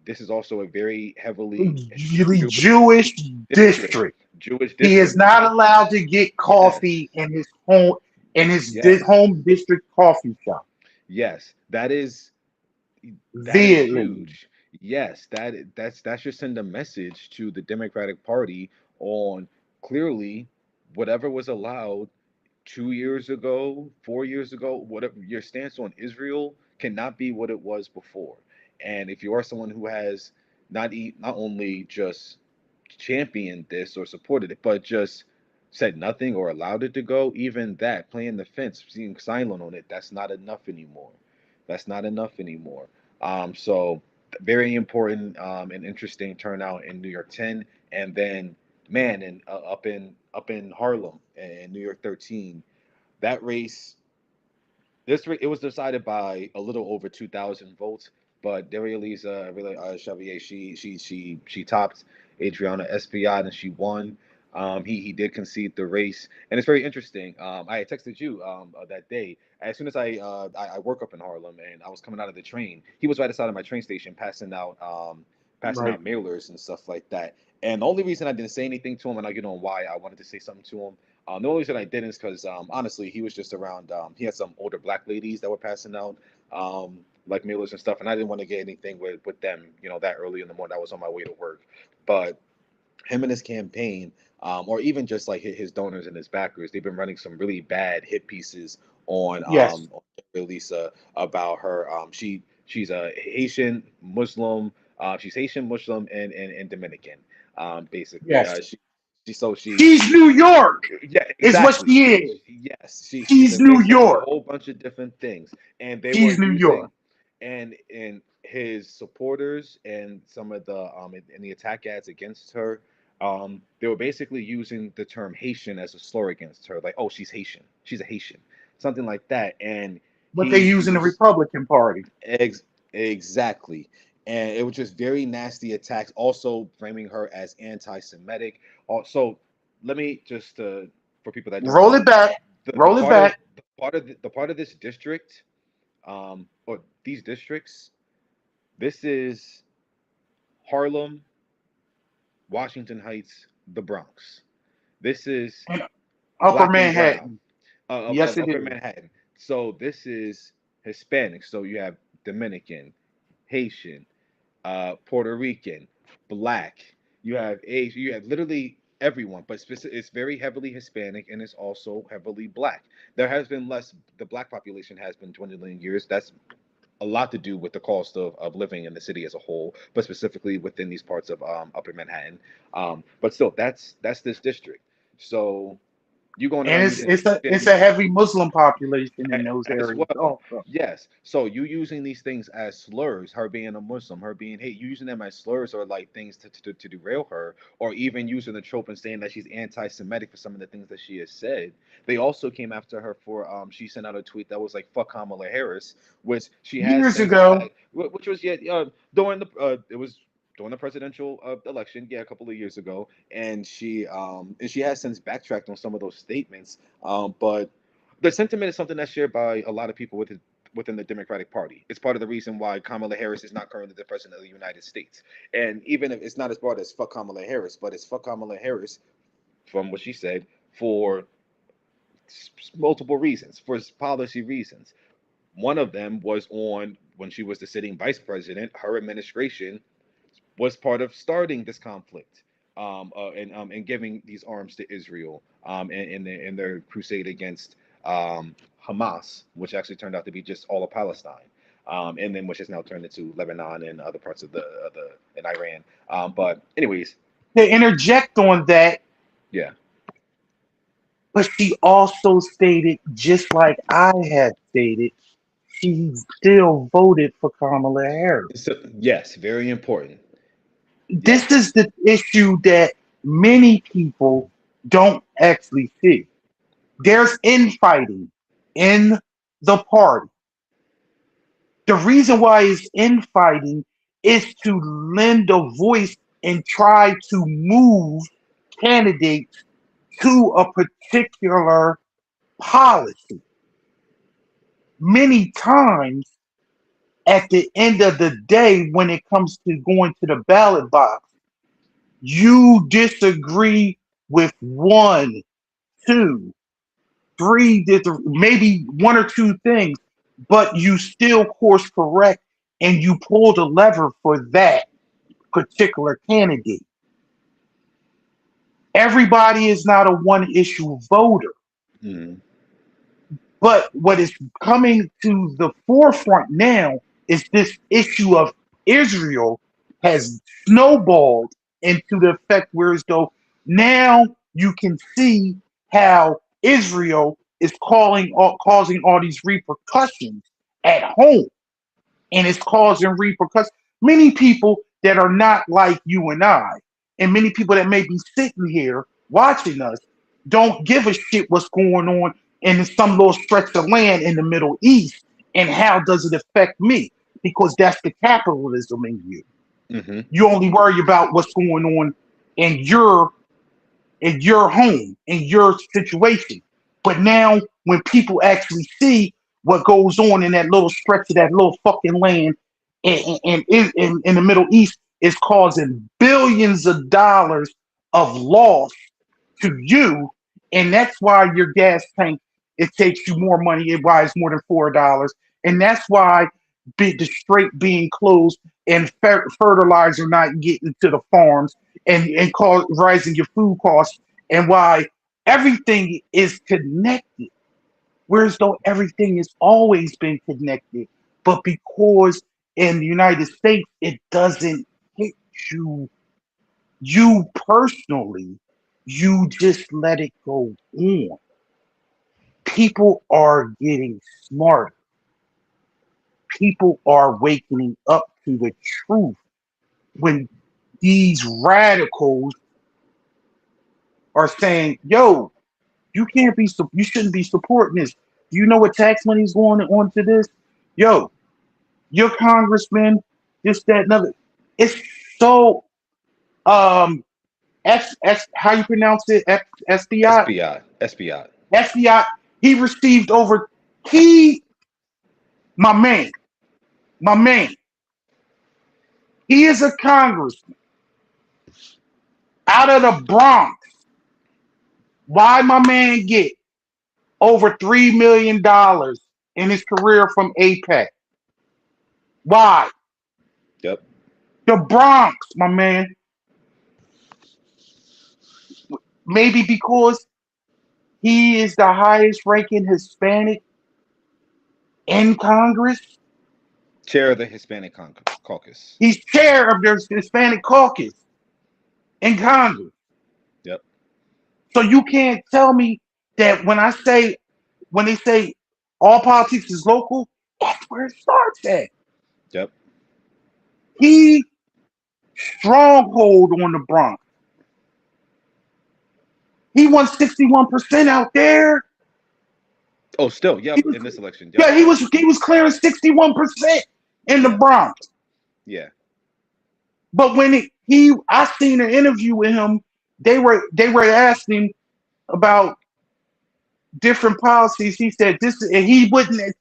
this is also a very heavily Really Jewish Jewish district. district. Jewish He is district. not allowed to get Yes. coffee in his home Yes. home district coffee shop. Yes. That is Vehemently. huge. Yes, that should send a message to the Democratic Party on clearly whatever was allowed 2 years ago, 4 years ago, whatever your stance on Israel cannot be what it was before. And if you are someone who has not only just championed this or supported it, but just said nothing or allowed it to go, even that, playing the fence, being silent on it, that's not enough anymore. That's not enough anymore. So very important and interesting turnout in New York 10, and then man, and up in Harlem and New York 13. That race, it was decided by a little over 2,000 votes, but Daria really Xavier, she topped Adriana Espiat and she won. He did concede the race, and it's very interesting. I had texted you that day as soon as I work up in Harlem and I was coming out of the train. He was right outside of my train station passing Right. out mailers and stuff like that. And the only reason I didn't say anything to him, and I get on why I wanted to say something to him, the only reason I didn't is because honestly, he was just around. He had some older black ladies that were passing out like mailers and stuff, and I didn't want to get anything with them, that early in the morning. I was on my way to work, but him and his campaign, or even just like his donors and his backers, they've been running some really bad hit pieces Yes. on Lisa about her. She's a Haitian Muslim. She's Haitian Muslim and Dominican, basically. Yes. She's New York, yeah, is what exactly. she is. Yes, she's She's a New mix of a York. whole bunch of different things, and they were She's New using, York. and his supporters and some of the in the attack ads against her, they were basically using the term Haitian as a slur against her, like, oh, she's Haitian, she's a Haitian, something like that, and What they he use in the used Republican Party. Ex- exactly. And it was just very nasty attacks, also framing her as anti-Semitic. Also, let me just for people that don't Roll know, it back. the Roll it part of back. the part of this district, or these districts, this is Harlem, Washington Heights, the Bronx. This is In Upper Black and Brown Manhattan. of Yes, it Upper is. Manhattan. So this is Hispanic. So you have Dominican, Haitian, Puerto Rican, Black. You have Asian. You have literally everyone, but it's very heavily Hispanic and it's also heavily Black. There has been less. The Black population has been dwindling in years. That's a lot to do with the cost of living in the city as a whole, but specifically within these parts of Upper Manhattan. But still, that's this district. So you going And around it's using it's a these it's a heavy Muslim population in those as areas well. also. Yes. So you using these things as slurs, her being a Muslim, her being hate, you using them as slurs or like things to derail her, or even using the trope and saying that she's anti-Semitic for some of the things that she has said. They also came after her for she sent out a tweet that was like "fuck Kamala Harris," which she has Years since ago, attacked, which was yet during the it was during the presidential election, yeah, a couple of years ago, and she has since backtracked on some of those statements, but the sentiment is something that's shared by a lot of people within the Democratic Party. It's part of the reason why Kamala Harris is not currently the president of the United States. And even if it's not as broad as fuck Kamala Harris, but it's fuck Kamala Harris from what she said for multiple reasons, for policy reasons. One of them was on when she was the sitting vice president, her administration was part of starting this conflict, and giving these arms to Israel, in their crusade against Hamas, which actually turned out to be just all of Palestine, and then which has now turned into Lebanon and other parts of the in Iran. But anyways, to interject on that, yeah. but she also stated, just like I had stated, she still voted for Kamala Harris. So yes, very important. This Yes. is the issue that many people don't actually see. There's infighting in the party. The reason why it's infighting is to lend a voice and try to move candidates to a particular policy. Many times, at the end of the day, when it comes to going to the ballot box, you disagree with one, two, three, maybe one or two things, but you still course correct and you pull the lever for that particular candidate. Everybody is not a one issue voter, Mhm. but what is coming to the forefront now is this issue of Israel has snowballed into the effect where as though now you can see how Israel is causing all these repercussions at home, and it's causing repercussions. Many people that are not like you and I, and many people that may be sitting here watching us, don't give a shit what's going on in some little stretch of land in the Middle East, and how does it affect me? Because that's the capitalism in you. Mhm. You only worry about what's going on in your home, in your situation. But now, when people actually see what goes on in that little stretch of that little fucking land in the Middle East, is causing billions of dollars of loss to you, and that's why your gas tank, it takes you more money. It buys more than $4, and that's why the strait being closed and fertilizer not getting to the farms, and cause rising your food costs, and why everything is connected. Whereas though everything has always been connected, but because in the United States it doesn't hit you personally, You just let it go on. People are getting smarter. People are waking up to the truth. When these radicals are saying, "Yo, you can't be, you shouldn't be supporting this. Do you know what tax money is going on to this? Yo, your congressman, this, that, and other." It's so how you pronounce it? FBI? SBI. FBI. He received over he my man, my man. He is a congressman out of the Bronx. Why my man get over $3 million in his career from APEC? Why? Yep. The Bronx, my man. Maybe because he is the highest ranking Hispanic in Congress. Chair of the Hispanic Caucus. He's chair of the Hispanic caucus in Congress. Yep. So you can't tell me that when they say all politics is local, that's where it starts at. Yep. He stronghold on the Bronx. He won 61% out there. Oh, still, yep. He was, In this election, yep. yeah, he was clearing 61% in the Yeah. Bronx. Yeah. But when I seen an interview with him, they were asking about different policies. He said this, and he wouldn't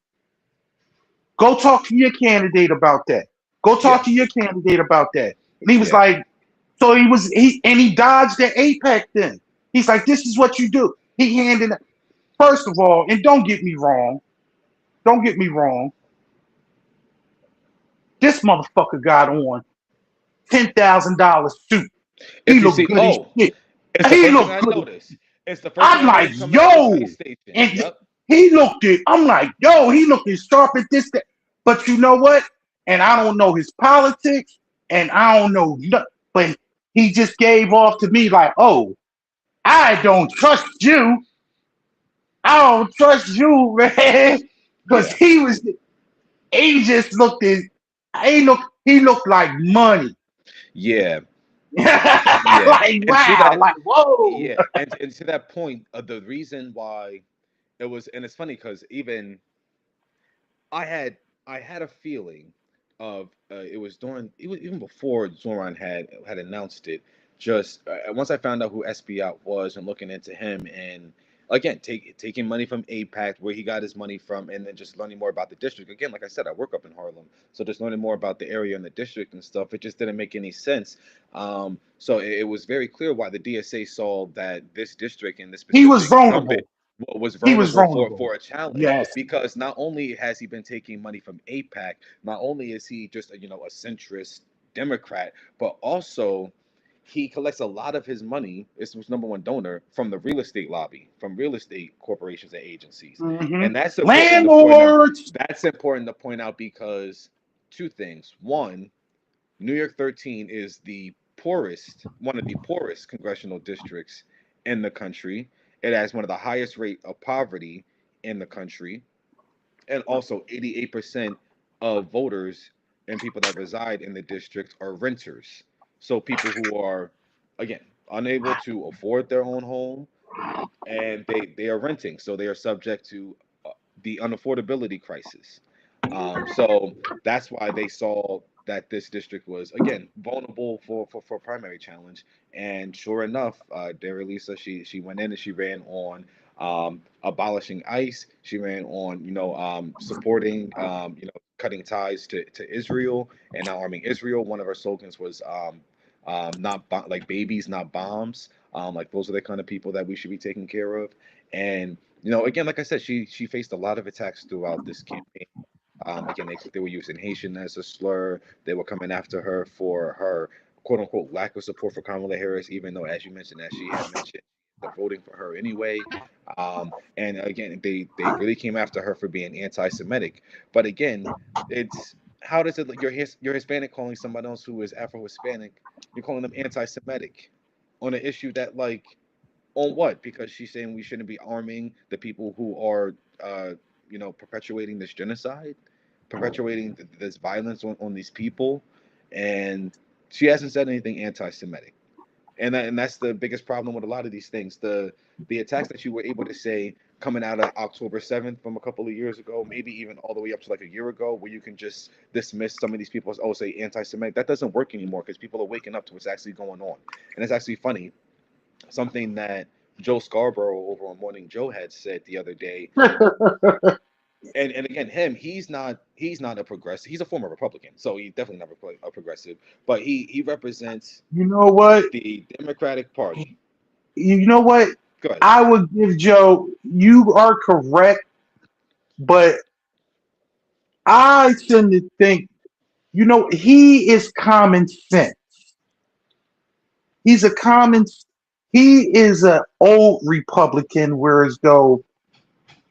go talk to your candidate about that. Go Yeah. talk to your candidate about that. And he was Yeah. like, so he dodged the APEC then. He's like, this is what you do. He handed first of all, and don't get me wrong, this motherfucker got on $10,000 suit. He If you looked see, good as oh, shit. it's the He first thing looked I good. noticed. It's the first thing I'm I like, noticed coming out of the yo, police station. and Yep. he looked it. I'm like, yo, he looking sharp at this. That. But you know what? And I don't know his politics, and I don't know, but he just gave off to me like, oh, I don't trust you. I don't trust you, man, because Yeah. he just looked at, he looked like money. Yeah. Yeah. Like And to wow, that, like whoa. yeah. And to that point, the reason why it was, and it's funny because I had I had a feeling of it was during it was even before Zoran had announced it. Just once I found out who SBI was and looking into him and again taking money from APAC where he got his money from and then just learning more about the district. Again, like I said, I work up in Harlem, so just learning more about the area and the district and stuff. It just didn't make any sense. So it was very clear why the DSA saw that this district and this He was specific incumbent vulnerable. was He was vulnerable vulnerable. for a challenge Yes. because not only has he been taking money from APAC, not only is he just a centrist Democrat, but also he collects a lot of his money. It's his number one donor from the real estate lobby, from real estate corporations and agencies, Hmm. and that's important to point out. Landlords. That's important to point out because two things. One, New York 13 is one of the poorest congressional districts in the country. It has one of the highest rate of poverty in the country, and also 88% of voters and people that reside in the district are renters. So people who are, again, unable to afford their own home and they are renting, so they are subject to the unaffordability crisis. So that's why they saw that this district was again vulnerable for primary challenge. And sure enough, Dara Lisa she went in and she ran on abolishing ICE. She ran on supporting cutting ties to Israel and not arming Israel. One of her slogans was not like babies, not bombs. Like those are the kind of people that we should be taking care of. And again, like I said, she faced a lot of attacks throughout this campaign. Again, they were using Haitian as a slur. They were coming after her for her quote unquote lack of support for Kamala Harris, even though, as you mentioned, as she had mentioned, they're voting for her anyway. And again, they really came after her for being anti-Semitic. But again, it's how does it look? You're Hispanic calling somebody else who is Afro-Hispanic, you're calling them anti-Semitic on an issue that like On what? Because she's saying we shouldn't be arming the people who are, perpetuating this genocide, perpetuating this violence on these people, and she hasn't said anything anti-Semitic. And that's the biggest problem with a lot of these things. The attacks that you were able to say coming out of October 7th from a couple of years ago, maybe even all the way up to like a year ago, where you can just dismiss some of these people as, oh, say anti-Semitic. That doesn't work anymore because people are waking up to what's actually going on. And it's actually funny. Something that Joe Scarborough over on Morning Joe had said the other day, and again, he's not a progressive. He's a former Republican, so he's definitely not a progressive. But he represents You know what? the Democratic Party. You know what? Go ahead. I would give Joe. You are correct, but I tend to think. He is common sense. He's a common. He is an old Republican, whereas though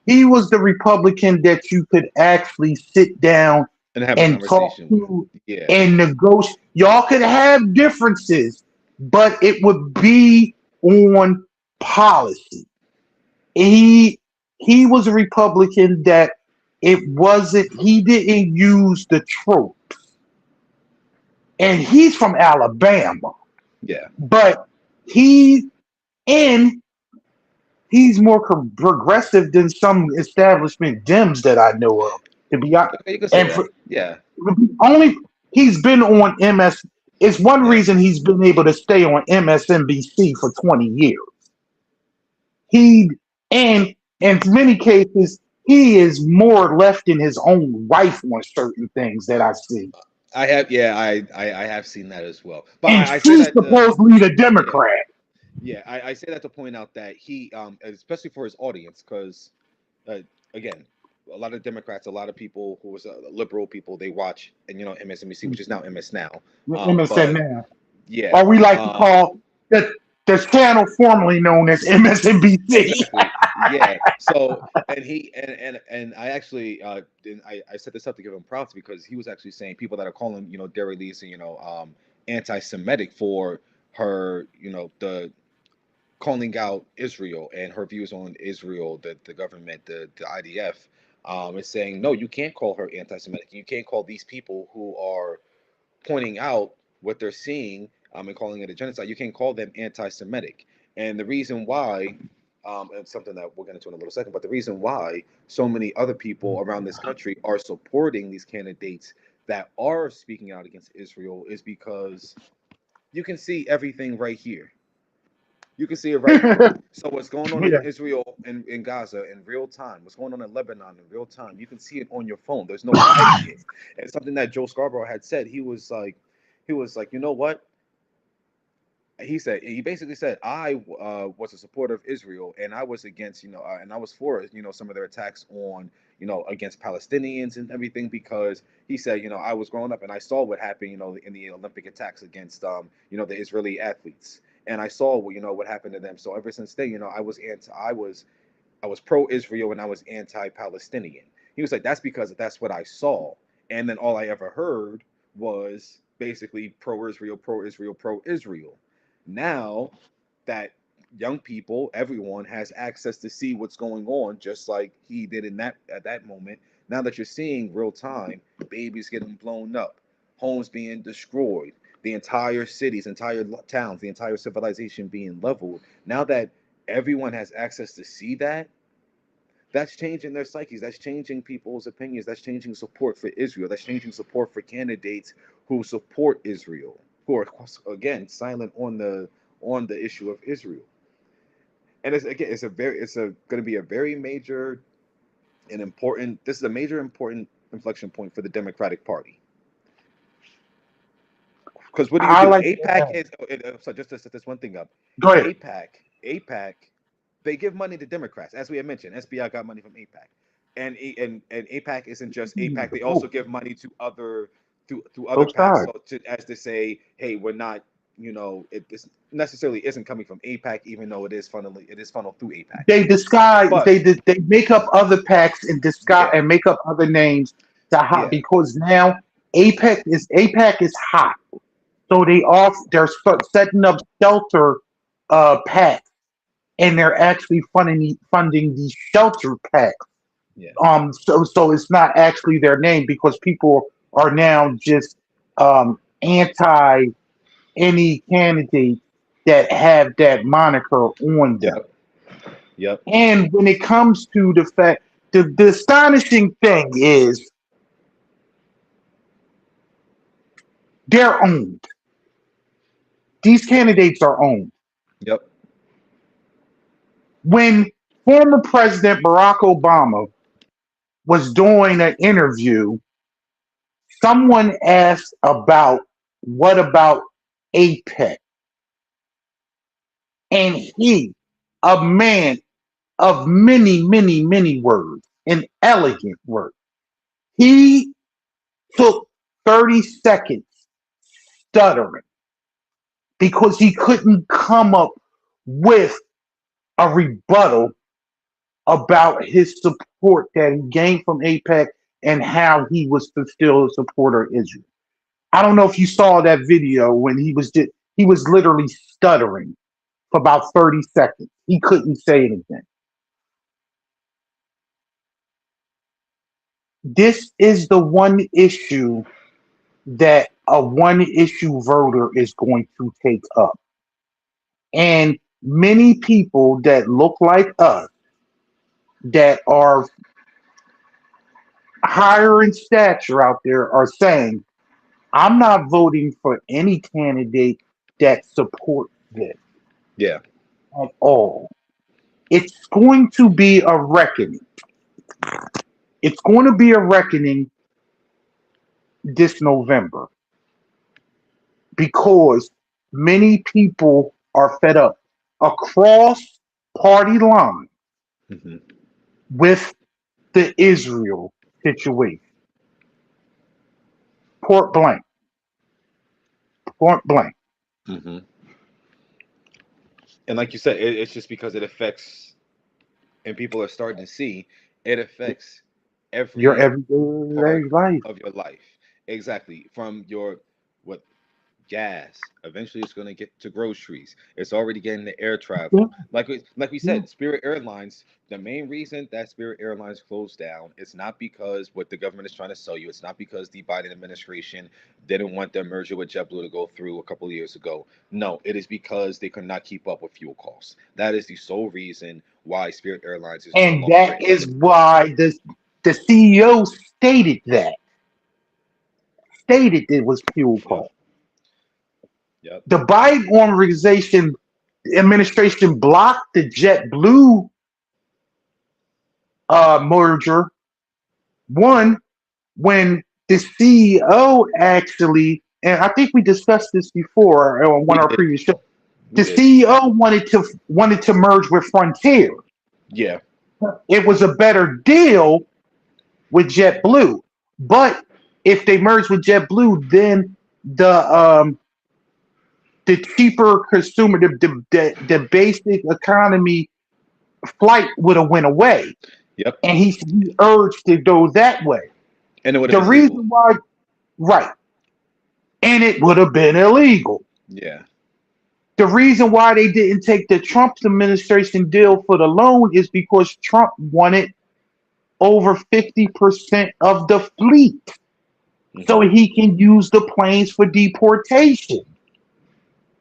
he was the Republican that you could actually sit down And have a and talk conversation to with. Yeah. and negotiate. Y'all could have differences, but it would be on policy. He was a Republican that it wasn't. He didn't use the troops, and he's from Alabama, Yeah. but he and he's more progressive than some establishment Dems that I know of. To be honest, Okay, you can say and that. for, Yeah. only he's been on MS. It's one Yeah. reason he's been able to stay on MSNBC for 20 years. He and in many cases he is more left in his own wife on certain things that I see. I have. Yeah. I have seen that as well. But And I say she's that. supposedly the Yeah. Democrat. Yeah. I say that to point out that he, especially for his audience, because again, a lot of Democrats, a lot of people who was liberal people, they watch and MSNBC, which is now MS Now. MSN But now. yeah. Or we like to call the channel formerly known as MSNBC. Exactly. Yeah. So and he and I actually I set this up to give him props because he was actually saying people that are calling Derry Lisa anti-Semitic for her the calling out Israel and her views on Israel, the government, the IDF, is saying no, you can't call her anti-Semitic. You can't call these people who are pointing out what they're seeing and calling it a genocide. You can't call them anti-Semitic. And the reason why, and something that we'll get into in a little second, but the reason why so many other people around this country are supporting these candidates that are speaking out against Israel is because you can see everything right here. You can see it right here. So what's going on Yeah. in Israel and in Gaza in real time, what's going on in Lebanon in real time, you can see it on your phone. There's no hiding it. And something that Joe Scarborough had said, he was like, you know what? He basically said, I was a supporter of Israel, and I was against, and I was for, some of their attacks on, against Palestinians and everything, because he said, I was growing up and I saw what happened, in the Olympic attacks against, the Israeli athletes, and I saw, what happened to them. So ever since then, I was pro-Israel and I was anti-Palestinian. He was like, that's because that's what I saw, and then all I ever heard was basically pro-Israel, pro-Israel, pro-Israel. Now that young people, everyone has access to see what's going on, just like he did at that moment. Now that you're seeing real time, babies getting blown up, homes being destroyed, the entire cities, entire towns, the entire civilization being leveled. Now that everyone has access to see that, that's changing their psyches. That's changing people's opinions. That's changing support for Israel. That's changing support for candidates who support Israel, who are again silent on the issue of Israel. And it's going to be a very major and important. This is a major important inflection point for the Democratic Party. Because what do you I do? like APAC that. is so just to set this one thing up. Go ahead. APAC, they give money to Democrats, as we had mentioned. SBI got money from APAC, and APAC isn't just APAC. They also give money to other other Both PACs, sides. so as to say, hey, we're not, this necessarily isn't coming from APAC, even though it is funneled through APAC. They disguise. But They make up other packs and disguise yeah, and make up other names to hot yeah, because now APAC is hot. So they're setting up shelter packs and they're actually funding these shelter packs. Yeah. So it's not actually their name because people are now just anti any candidate that have that moniker on them. Yep. Yep. And when it comes to the fact, the astonishing thing is they're owned. These candidates are owned. Yep. When former President Barack Obama was doing an interview, someone asked about what about APEC? And he, a man of many, many, many words, an elegant word, he took 30 seconds stuttering because he couldn't come up with a rebuttal about his support that he gained from APEC and how he was still a supporter of Israel. I don't know if you saw that video when he was literally stuttering for about 30 seconds. He couldn't say anything. This is the one issue that a one issue voter is going to take up. And many people that look like us, that are higher in stature out there, are saying, I'm not voting for any candidate that supports this Yeah. at all. It's going to be a reckoning. It's going to be a reckoning this November because many people are fed up across party line Hmm. with the Israel situation. Point blank. Point blank. Hmm. And like you said, it's just because it affects, and people are starting to see it affects Your every part everyday life. of your life. Exactly. From your what gas. Eventually, it's going to get to groceries. It's already getting to air Yeah, travel. Like we yeah. said, Spirit Airlines. The main reason that Spirit Airlines closed down is not because what the government is trying to sell you. It's not because the Biden administration didn't want the merger with JetBlue to go through a couple of years ago. No, it is because they could not keep up with fuel costs. That is the sole reason why Spirit Airlines is no And longer that in is business. why the CEO stated it was fuel Yep. cost. Yep. The Biden administration blocked the JetBlue merger. One, when the CEO actually, and I think we discussed this before on one We of our did. previous shows, We the did. CEO wanted to merge with Frontier. Yeah. It was a better deal with JetBlue, but if they merged with JetBlue, then the the cheaper consumer, the basic economy flight would have went away, Yep. and he urged to go that way. And it would have The been legal. reason why, right, and it would have been illegal. Yeah. The reason why they didn't take the Trump administration deal for the loan is because Trump wanted over 50% of the fleet so Hmm. he can use the planes for deportation.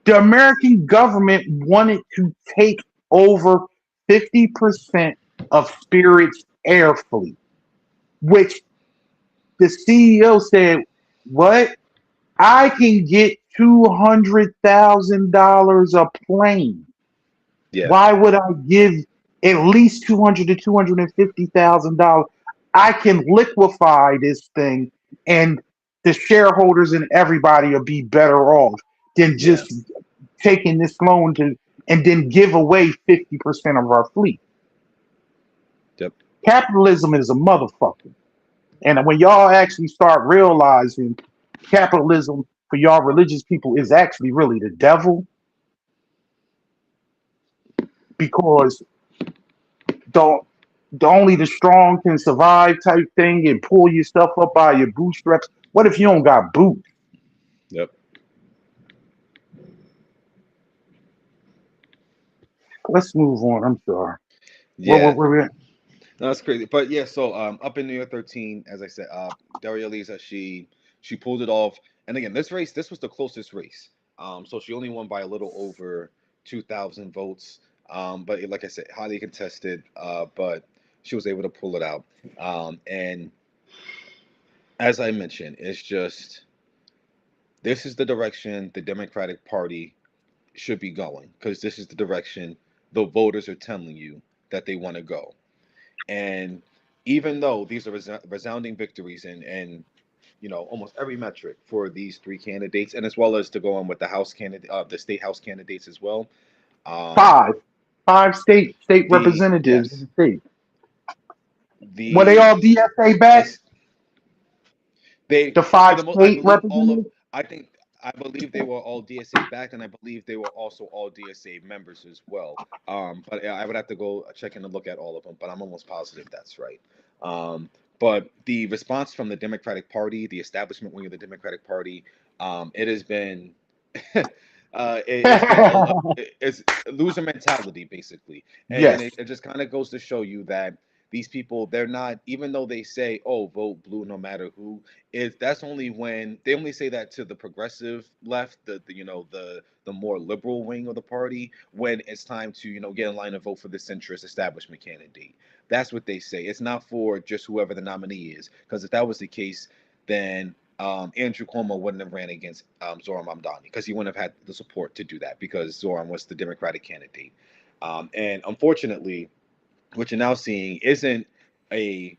The American government wanted to take over 50% of Spirit's air fleet, which the CEO said, what? I can get $200,000 a plane. Yeah. Why would I give at least $200,000 to $250,000? I can liquefy this thing, and the shareholders and everybody will be better off than Yeah. just taking this loan to and then give away 50% of our fleet. Yep. Capitalism is a motherfucker. And when y'all actually start realizing capitalism for y'all religious people is actually really the devil, because the, the only the strong can survive type thing and pull your stuff up by your bootstraps. What if you don't got boots? Yep. let's move on. I'm sorry. Yeah, Where we at? no, that's crazy. But yeah, so up in New York 13, as I said, Daria Lisa, she pulled it off. And again, this was the closest race. So she only won by a little over 2,000 votes. But like I said, highly contested. But she was able to pull it out. And as I mentioned, it's just this is the direction the Democratic Party should be going, because this is the direction the voters are telling you that they want to go. And even though these are resounding victories and almost every metric for these three candidates, and as well as to go on with the House candidate, the state House candidates as well. Um, Five, five state the representatives in yes, the state. Were they the all DSA back? this they The for five the most, I state believe all of representatives. I believe they were all DSA backed, and I believe they were also all DSA members as well. But I would have to go check in and look at all of them, but I'm almost positive that's right. Um, but the response from the Democratic Party, the establishment wing of the Democratic Party, it has been it's been it's loser mentality basically, and Yes. it just kind of goes to show you that these people, they're not, even though they say, oh, vote blue no matter who, is that's only when they only say that to the progressive left, the more liberal wing of the party, when it's time to get in line and vote for the centrist establishment candidate. That's what they say. It's not for just whoever the nominee is, because if that was the case, then Andrew Cuomo wouldn't have ran against Zoran Mamdani, because he wouldn't have had the support to do that, because Zoran was the Democratic candidate. And unfortunately, what you're now seeing isn't a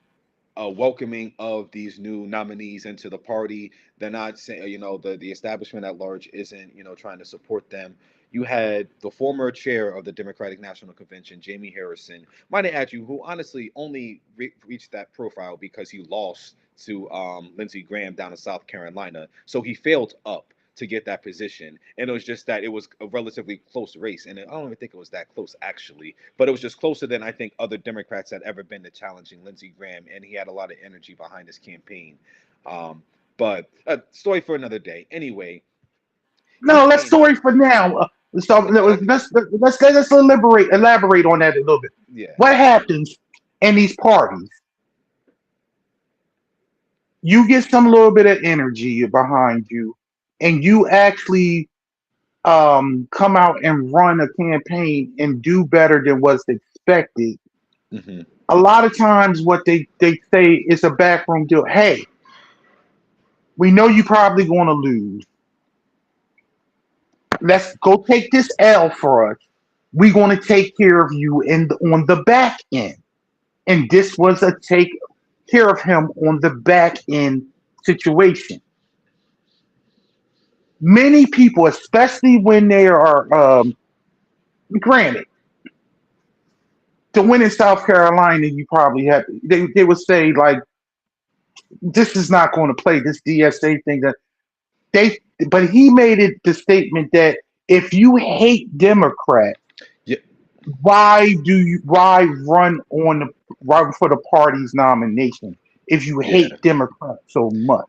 welcoming of these new nominees into the party. They're not saying, the establishment at large isn't, trying to support them. You had the former chair of the Democratic National Convention, Jamie Harrison, might I add you, who honestly only reached that profile because he lost to Lindsey Graham down in South Carolina. So he failed up to get that position. And it was just that it was a relatively close race. And I don't even think it was that close, actually. But it was just closer than I think other Democrats had ever been to challenging Lindsey Graham. And he had a lot of energy behind his campaign. But a story for another day. Anyway, he No, let's came story out. for now. So Okay. let's elaborate on that a little bit. Yeah. What happens in these parties? You get some little bit of energy behind you, and you actually come out and run a campaign and do better than what's expected. Hmm. A lot of times, what they say is a backroom deal. Hey, we know you probably going to lose. Let's go take this L for us. We're going to take care of you on the back end. And this was a take care of him on the back end situation. Many people, especially when they are, granted, to win in South Carolina, you probably have, they would say, like, this is not going to play this DSA thing. That they, but he made it the statement that if you hate Democrats, Yeah. why run for the party's nomination if you Yeah. hate Democrats so much?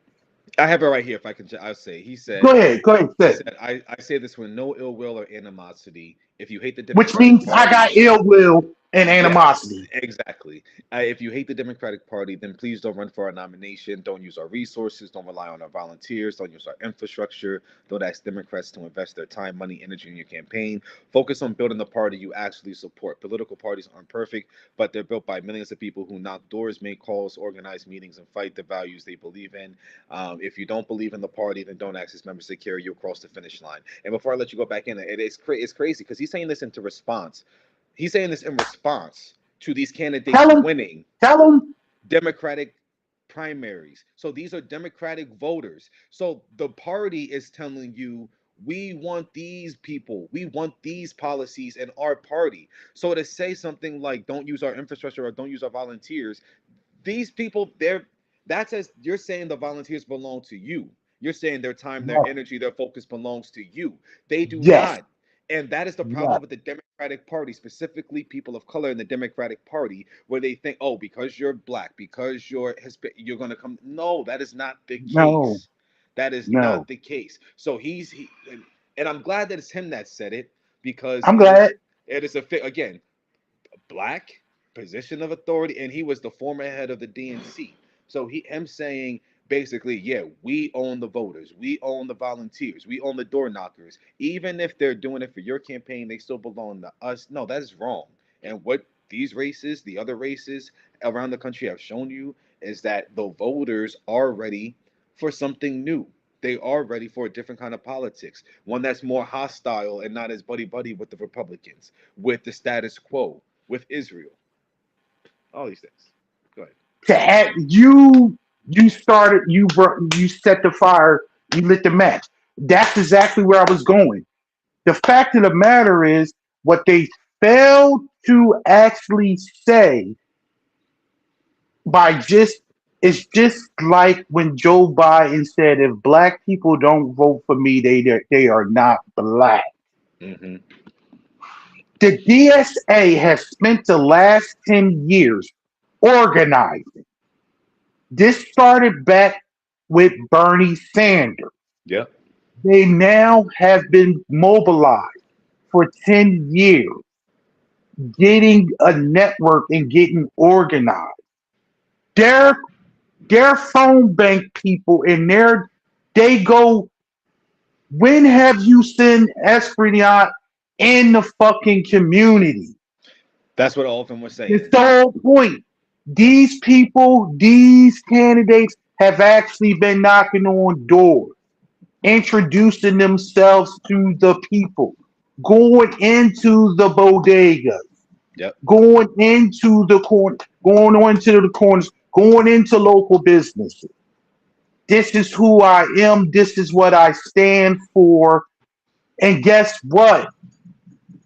I have it right here. If I can, I'll say. Go ahead, He say it. said, I say this with no ill will or animosity. If you hate the Which Democratic means I got Party, ill will and yes, animosity. exactly. If you hate the Democratic Party, then please don't run for our nomination. Don't use our resources. Don't rely on our volunteers. Don't use our infrastructure. Don't ask Democrats to invest their time, money, energy in your campaign. Focus on building the party you actually support. Political parties aren't perfect, but they're built by millions of people who knock doors, make calls, organize meetings, and fight the values they believe in. If you don't believe in the party, then don't ask its members to carry you across the finish line. And before I let you go back in, it's crazy because he's saying this into response. He's saying this in response to these candidates Tell him, winning tell him, Democratic primaries. So these are Democratic voters. So the party is telling you, we want these people, we want these policies in our party. So to say something like, don't use our infrastructure or don't use our volunteers, these people, that's as you're saying the volunteers belong to you. You're saying their time, their no, energy, their focus belongs to you. They do yes, not. And that is the yes, problem with the Democratic Party, specifically people of color in the Democratic Party, where they think, oh, because you're black, because you're Hispanic, you're going to come. No, that is not the no, case. That is no. not the case. So and I'm glad that it's him that said it, because I'm glad. It is again, black position of authority, and he was the former head of the DNC. So him saying basically, yeah, we own the voters, we own the volunteers, we own the door knockers. Even if they're doing it for your campaign, they still belong to us. No, that is wrong. And what these races, the other races around the country have shown you is that the voters are ready for something new. They are ready for a different kind of politics, one that's more hostile and not as buddy buddy with the Republicans, with the status quo, with Israel, all these things. Go ahead. To add, you started, you set the fire, you lit the match. That's exactly where I was going. The fact of the matter is, what they failed to actually say by just it's just like when Joe Biden said, if black people don't vote for me, they are not black. Mm-hmm. The DSA has spent the last 10 years organizing. This started back with Bernie Sanders. Yeah. They now have been mobilized for 10 years, getting a network and getting organized. Their phone bank people and they go, when have you seen Esprit in the fucking community? That's what all of them were saying. It's the whole point. These people, these candidates have actually been knocking on doors, introducing themselves to the people, going into the bodegas, Yep. going into the corners, going into local businesses. This is who I am. This is what I stand for. And guess what?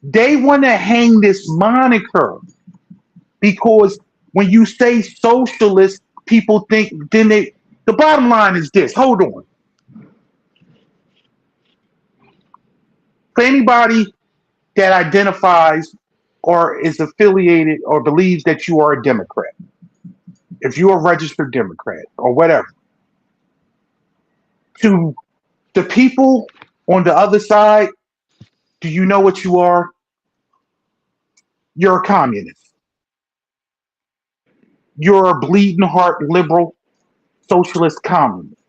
They want to hang this moniker because when you say socialist, people think the bottom line is this. Hold on. For anybody that identifies or is affiliated or believes that you are a Democrat, if you're a registered Democrat or whatever, to the people on the other side, do you know what you are? You're a communist. You're a bleeding heart liberal socialist communist.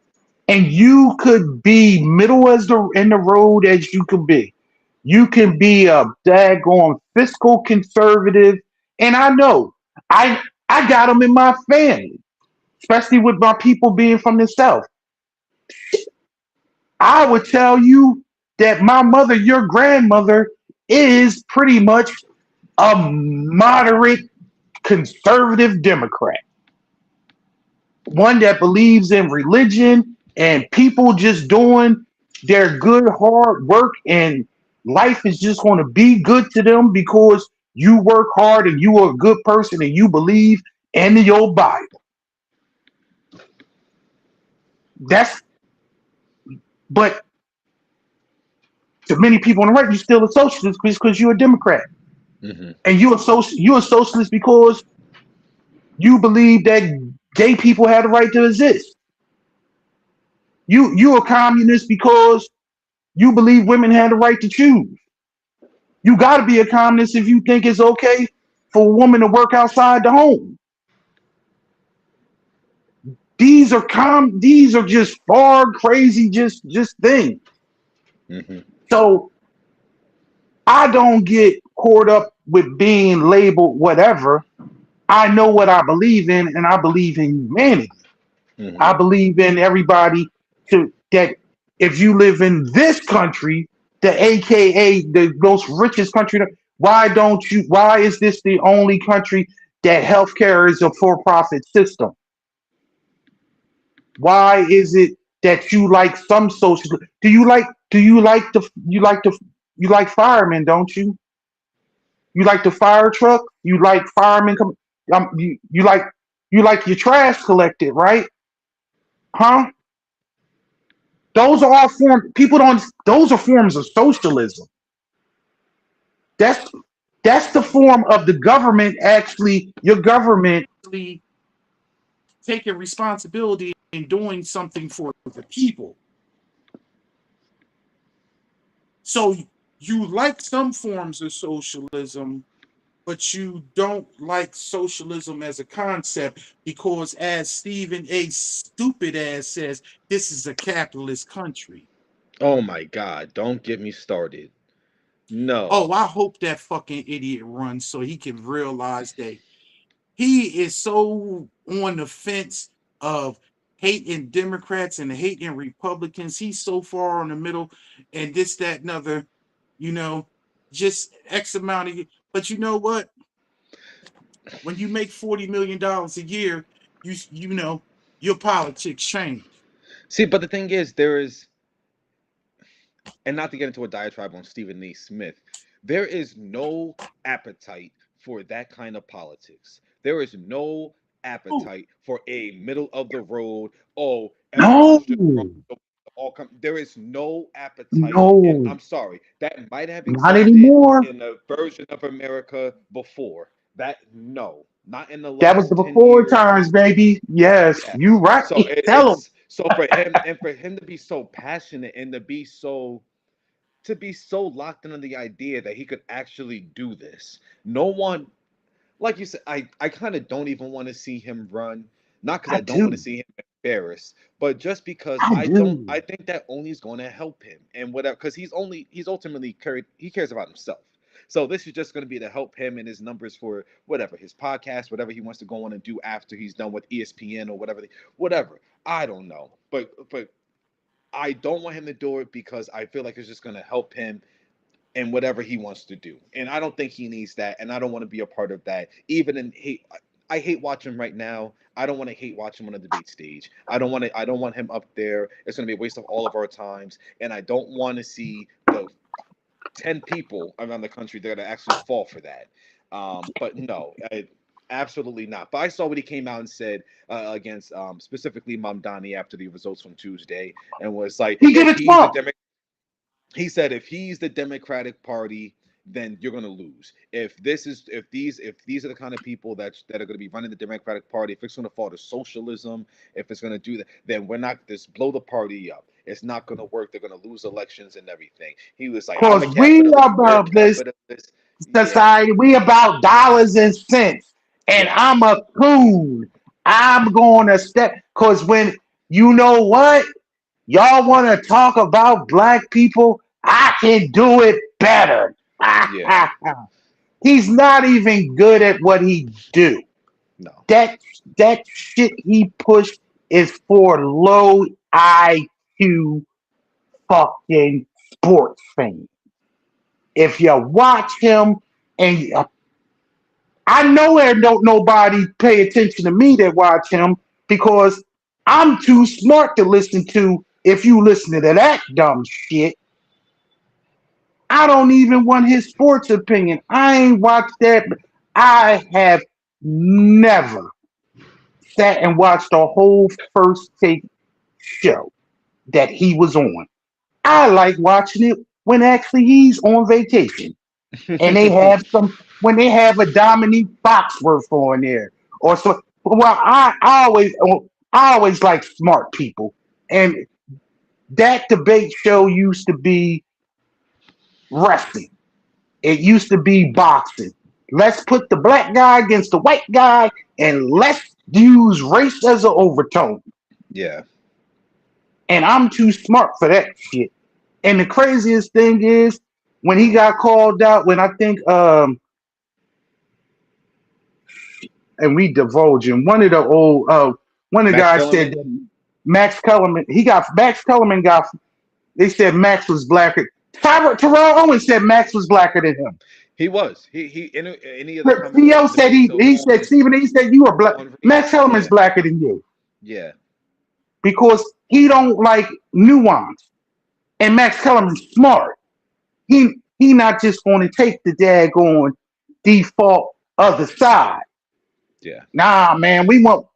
And you could be middle in the road as you could be. You can be a daggone fiscal conservative. And I know I got them in my family, especially with my people being from the South. I would tell you that my mother, your grandmother, is pretty much a moderate conservative Democrat. One that believes in religion and people just doing their good hard work, and life is just going to be good to them because you work hard and you are a good person and you believe in your Bible. But to many people on the right, you're still a socialist because you're a Democrat. Mm-hmm. And you're a socialist because you believe that gay people have the right to exist. You're a communist because you believe women have the right to choose. You got to be a communist if you think it's okay for a woman to work outside the home. These are just far crazy just things. Mm-hmm. So I don't get caught up with being labeled whatever. I know what I believe in, and I believe in humanity. Mm-hmm. I believe in everybody that if you live in this country, the AKA the most richest country, why is this the only country that healthcare is a for-profit system? Why is it that you like some social? Do you like firemen? Don't you? You like the fire truck? You like firemen come? You like your trash collected, right? Huh? Those are all those are forms of socialism. That's the form of the government your government taking responsibility and doing something for the people. So you like some forms of socialism, but you don't like socialism as a concept because, as Stephen A. Stupid ass says, this is a capitalist country. Oh my God! Don't get me started. No. Oh, I hope that fucking idiot runs so he can realize that he is so on the fence of hating Democrats and hating Republicans. He's so far in the middle, and this, that, and other, you know, just X amount of. But you know what? When you make $40 million a year, you know your politics change. See, but the thing is, there is, and not to get into a diatribe on Stephen A. Smith, there is no appetite for that kind of politics. There is no Oh, appetite for a middle of the road. Oh, No, everyone should run. All come. There is no appetite, and no, I'm sorry, that might have not existed anymore. in a version of America before. That no, not in the That was last the 10 years. before times, baby. Yes, Yeah. you right. So Tell him. it's so for him and for him to be so passionate and to be so locked into the idea that he could actually do this. No one, like you said, I kind of don't even want to see him run. Not because I I don't want to do. see him embarrassed, but just because I I do. think that only is going to help him and whatever, because he's ultimately he cares about himself. So this is just going to be to help him and his numbers for whatever his podcast, whatever he wants to go on and do after he's done with ESPN or whatever, whatever. I don't know, but I don't want him to do it because I feel like it's just going to help him in whatever he wants to do. And I don't think he needs that. And I don't want to be a part of that. Even in hate, I hate watching him right now. I don't want to hate watch him on a debate stage. I don't want him up there. It's going to be a waste of all of our times. And I don't want to see the 10 people around the country that are going to actually fall for that. But no, absolutely not. But I saw what he came out and said against specifically Mamdani after the results from Tuesday, and was like, He did if it he's the Trump. he said if he's the Democratic Party, then you're going to lose. If these are the kind of people that are going to be running the Democratic Party, if it's going to fall to socialism, if it's going to do that, then we're not just blow the party up. It's not going to work. They're going to lose elections and everything. He was like, I'm Cause a we capitalist. We're about this capitalists. Yeah, society. We about dollars and cents. And yeah, I'm a coon. I'm going to step. Cause when you know what y'all want to talk about black people, I can do it better. yeah. He's not even good at what he do. No. That that shit he pushed is for low IQ fucking sports fans. If you watch him, and I know there don't nobody pay attention to me that watch him because I'm too smart to listen to. If you listen to that dumb shit, I don't even want his sports opinion. I ain't watched that. I have never sat and watched the whole first take show that he was on. I like watching it when actually he's on vacation and they have some when they have a Dominique Foxworth on there or so. Well, I always like smart people, and that debate show used to be wrestling. It used to be boxing. Let's put the black guy against the white guy, and let's use race as an overtone. Yeah. And I'm too smart for that shit. And the craziest thing is when he got called out, when I think and we divulging one of the Max guys said Kellerman. that Max Kellerman got they said Max was blacker. Terrell Owens said Max was blacker than him. He was. He any of the Theo said debate he said on Stephen he said you are black. on Max Reed. Kellerman's Yeah. blacker than you Yeah. because he don't like nuance. And Max Kellerman's smart. He not just going to take the daggone default other side. Yeah. Nah, man, we want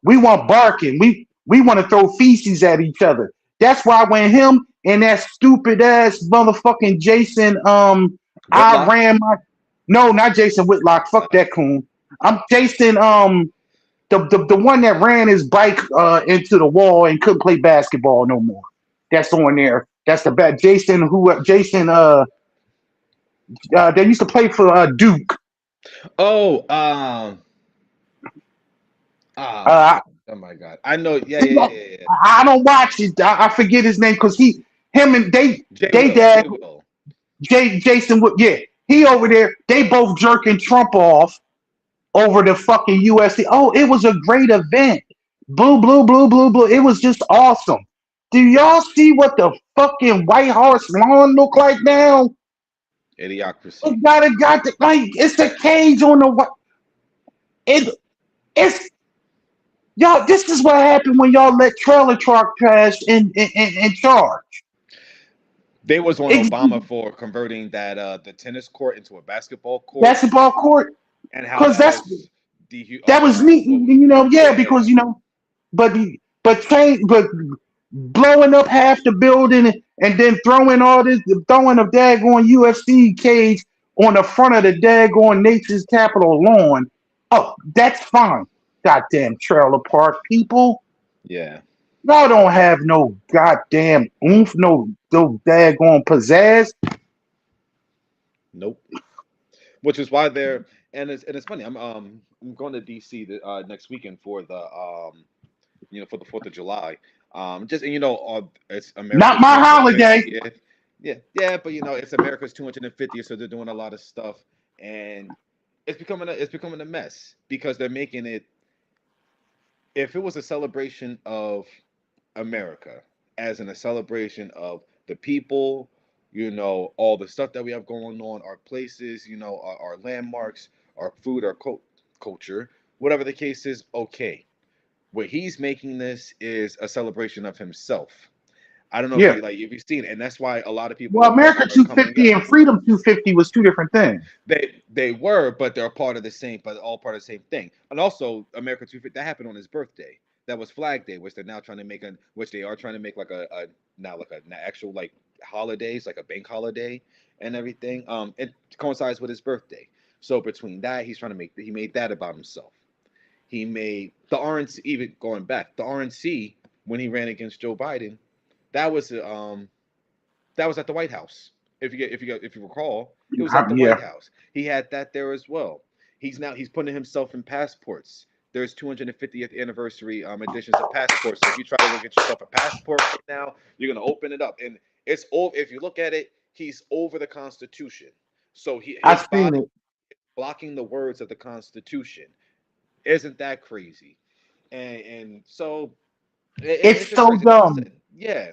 barking. We want to throw feces at each other. That's why when him and that stupid ass motherfucking Jason I Whitlock. ran my no, not Jason Whitlock. Fuck that coon. I'm Jason the one that ran his bike into the wall and couldn't play basketball no more. That's on there. That's the bad Jason They used to play for Duke. Oh, Uh, oh my God. I know. Yeah, yeah, yeah, yeah. I don't watch it. I forget his name because him and Jay they Will. dad Jay Will. Jason Wood. Yeah, he over there. They both jerking Trump off over the fucking USC. Oh, it was a great event. Blue, blue, blue, blue, blue. It was just awesome. Do y'all see what the fucking White Horse lawn look like now? Idiocracy. It got the, like it's a cage on the what? It's y'all. This is what happened when y'all let trailer truck trash in charge. They was on Ex- Obama for converting that the tennis court into a basketball court, Basketball court, and how because that that's has that was neat. Yeah, yeah, because but but blowing up half the building and then throwing a daggone UFC cage on the front of the daggone Nature's Capital lawn. Oh, that's fine. Goddamn trailer park people. yeah. Y'all don't have no goddamn oomph, no daggone pizzazz. Nope. Which is why they're and it's funny. I'm going to DC next weekend for the for the 4th of July. Just and it's Not America's my holiday. 250th. Yeah, but it's America's 250th, so they're doing a lot of stuff, and it's becoming a mess because they're making it. If it was a celebration of America, as in a celebration of the people, all the stuff that we have going on, our places, our landmarks, our food, our culture, whatever the case is, okay. What he's making this is a celebration of himself. I don't know Yeah. if you've seen it, and that's why a lot of people Well, America are coming 250 up. and Freedom 250 was two different things. They were, but they're part of the same, but all part of the same thing. And also, America 250 that happened on his birthday. That was Flag Day, which they're now trying to make which they are trying to make like a now like an actual like holidays, like a bank holiday and everything. It coincides with his birthday. So between that, he made that about himself. He made the RNC, even going back, the RNC when he ran against Joe Biden, that was at the White House. If you recall, it was at the Yeah. White House. He had that there as well. He's putting himself in passports. There's 250th anniversary editions of passports. So if you try to go get yourself a passport right now, you're gonna open it up, and it's over. If you look at it, he's over the Constitution. So his I've seen body it. blocking the words of the Constitution. Isn't that crazy? And so it's It's just so crazy. Like you dumb. said, yeah,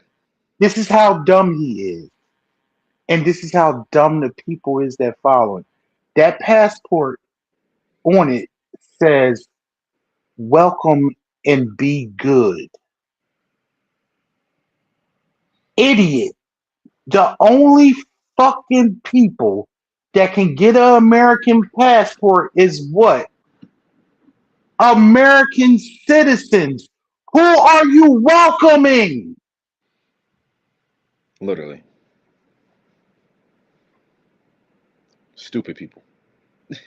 This is how dumb he is. And this is how dumb the people is that follow him. That passport on it says welcome and be good. Idiot. The only fucking people that can get an American passport is what? American citizens. Who are you welcoming? literally stupid people.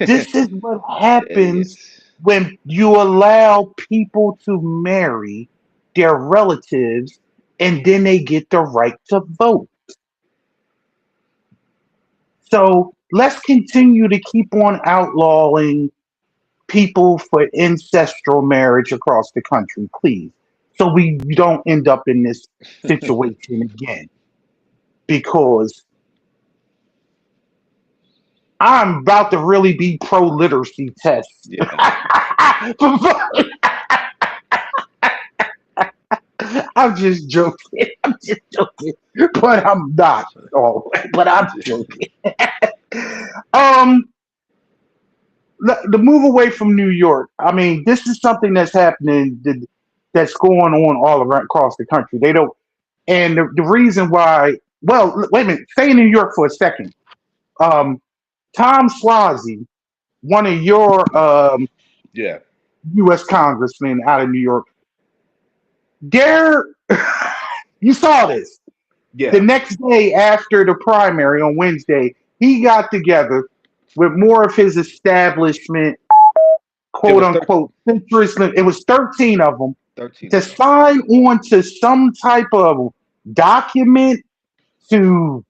This is what happens Idiots. when you allow people to marry their relatives and then they get the right to vote. So let's continue to keep on outlawing people for ancestral marriage across the country, please. So we don't end up in this situation again. Because I'm about to really be pro literacy test. Yeah. I'm just joking. I'm just joking. But I'm not. Oh, but I'm joking. um the move away from New York. I mean, this is something that's happening that's going on all around across the country. They don't and the reason why well, wait a minute, stay in New York for a second. Um Tom Suozzi, one of your Yeah. US congressmen out of New York, there you saw this. The Yeah. next day after the primary on Wednesday, he got together with more of his establishment, It quote was unquote, centrist. It was 13 of them 13 to of them. sign on to some type of document to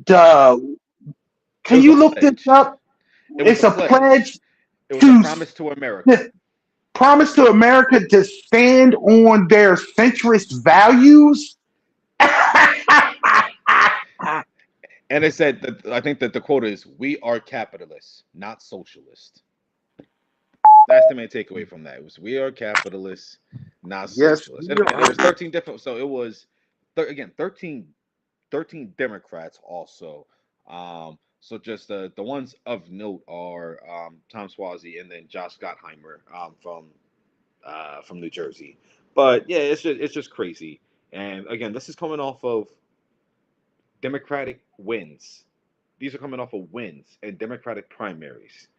the It Can was a you look this pledge. up? It was It's a a pledge. pledge It was a to promise to America. promise to America to stand on their centrist values. And it said that I think that the quote is, "We are capitalists, not socialists." That's the main takeaway from that. It was, "We are capitalists, not Yes, socialists." we And it are. was 13 different. So it was, again, 13 Democrats also. So just the ones of note are Tom Swazi and then Josh Gottheimer from New Jersey. But yeah, it's just crazy. And again, this is coming off of Democratic wins. These are coming off of wins and Democratic primaries.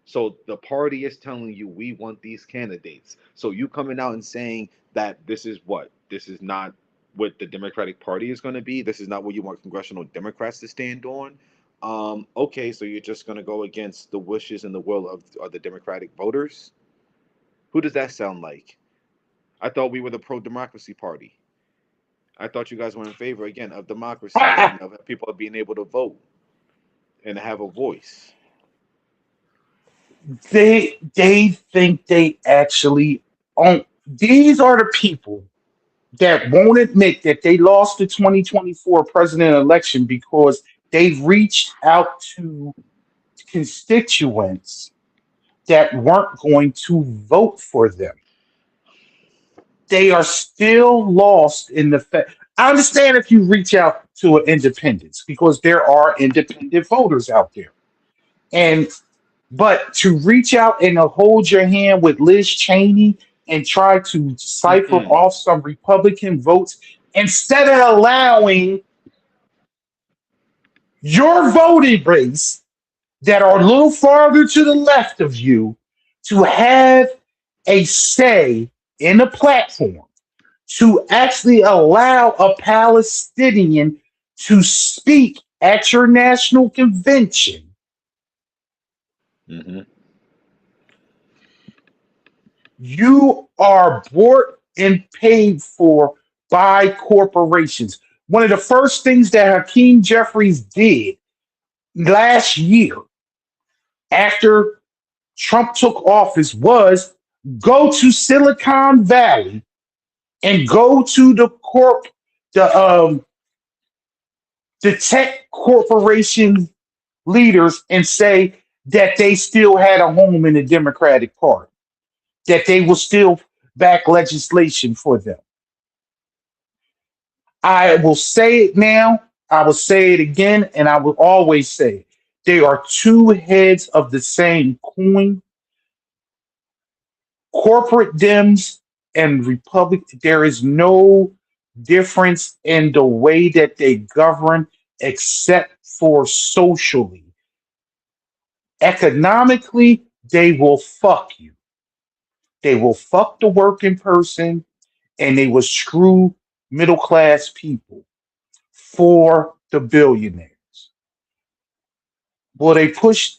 So the party is telling you we want these candidates. So you coming out and saying that this is not what the Democratic Party is going to be. This is not what you want congressional Democrats to stand on. Okay, so you're just going to go against the wishes and the will of the Democratic voters. Who does that sound like? I thought we were the pro-democracy party. I thought you guys were in favor again of democracy and of people being able to vote and have a voice. They think they actually own. These are the people that won't admit that they lost the 2024 president election because they reached out to constituents that weren't going to vote for them. They are still lost in the fact. I understand if you reach out to an independents because there are independent voters out there. And but to reach out and hold your hand with Liz Cheney and try to cipher Mm-mm. off some Republican votes instead of allowing your voting base that are a little farther to the left of you to have a say in the platform, to actually allow a Palestinian to speak at your national convention. Hmm. You are bought and paid for by corporations. One of the first things that Hakeem Jeffries did last year after Trump took office was go to Silicon Valley and go to the the tech corporation leaders and say that they still had a home in the Democratic Party, that they will still back legislation for them. I will say it now, I will say it again, and I will always say it. They are two heads of the same coin. Corporate Dems and Republic, there is no difference in the way that they govern except for socially. Economically, they will fuck you. They will fuck the working person and they will screw middle class people for the billionaires. Will they push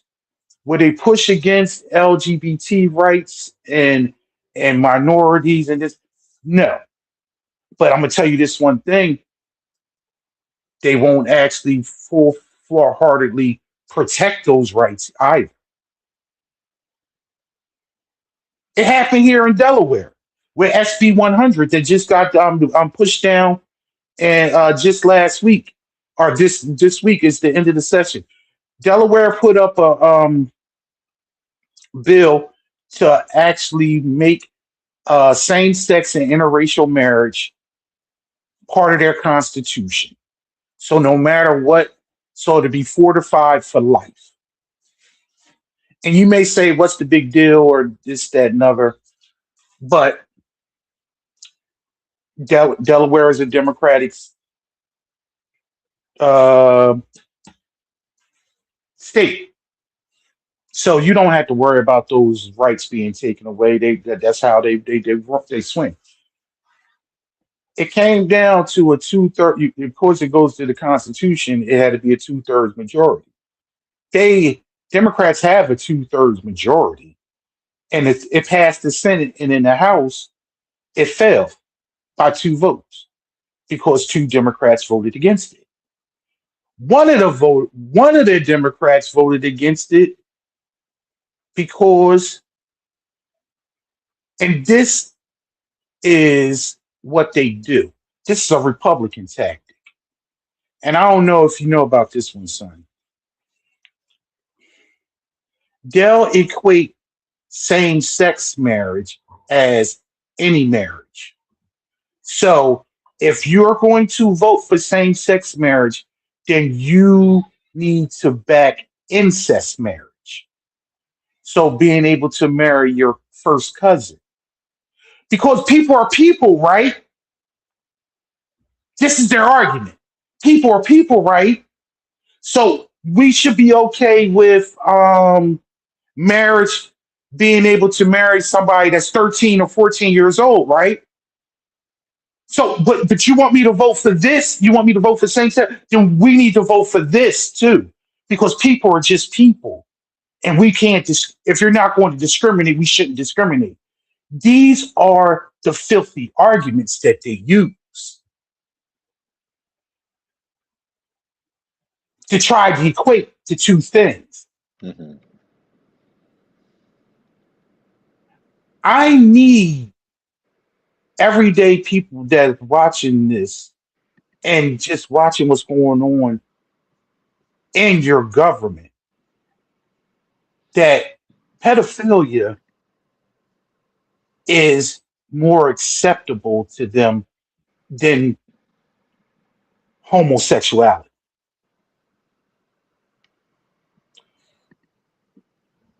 will they push against LGBT rights and minorities and this? No. But I'm gonna tell you this one thing: they won't actually full heartedly protect those rights either. It happened here in Delaware with SB 100 that just got pushed down, and just last week or this week is the end of the session. Delaware put up a bill to actually make same-sex and interracial marriage part of their constitution. So no matter what, so to be fortified for life. And you may say, "What's the big deal?" or this, that, and other. But Delaware is a Democratic uh, state, so you don't have to worry about those rights being taken away. That's how they swing. It came down to a two-third. Of course, it goes to the Constitution. It had to be a two-thirds majority. They Democrats have a two-thirds majority, and it passed the Senate, and in the House, it fell by two votes because two Democrats voted against it. One of the Democrats voted against it because, and this is what they do. This is a Republican tactic, and I don't know if you know about this one, son. They'll equate same-sex marriage as any marriage. So if you're going to vote for same-sex marriage, then you need to back incest marriage. So being able to marry your first cousin. Because people are people, right? This is their argument. People are people, right? So we should be okay with marriage being able to marry somebody that's 13 or 14 years old, right? So, but you want me to vote for this? You want me to vote for same sex? Then we need to vote for this too, because people are just people, and we can't. If you're not going to discriminate, we shouldn't discriminate. These are the filthy arguments that they use to try to equate the two things. Mhm. I need everyday people that are watching this and just watching what's going on in your government that pedophilia is more acceptable to them than homosexuality.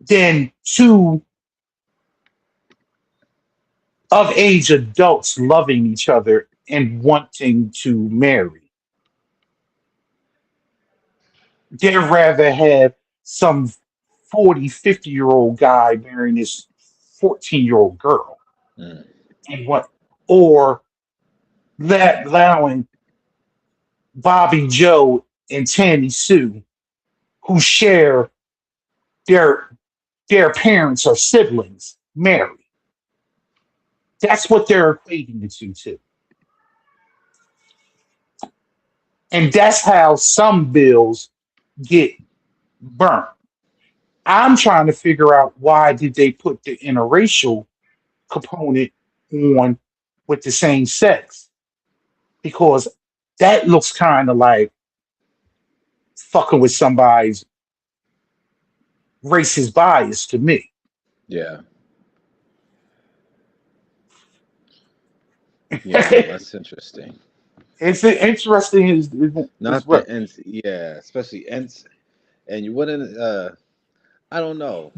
Than two of age adults loving each other and wanting to marry. They'd rather have some 40, 50-year-old guy marrying this 14-year-old girl. Mm. And what, or allowing Bobby Joe and Tammy Sue, who share their parents or siblings, marry. That's what they're equating it to too. And that's how some bills get burnt. I'm trying to figure out why did they put the interracial component on with the same sex? Because that looks kind of like fucking with somebody's racist bias to me. Yeah. Yeah, no, that's interesting. It's interesting is Not what the ends, yeah, especially ends, and you wouldn't. I don't know.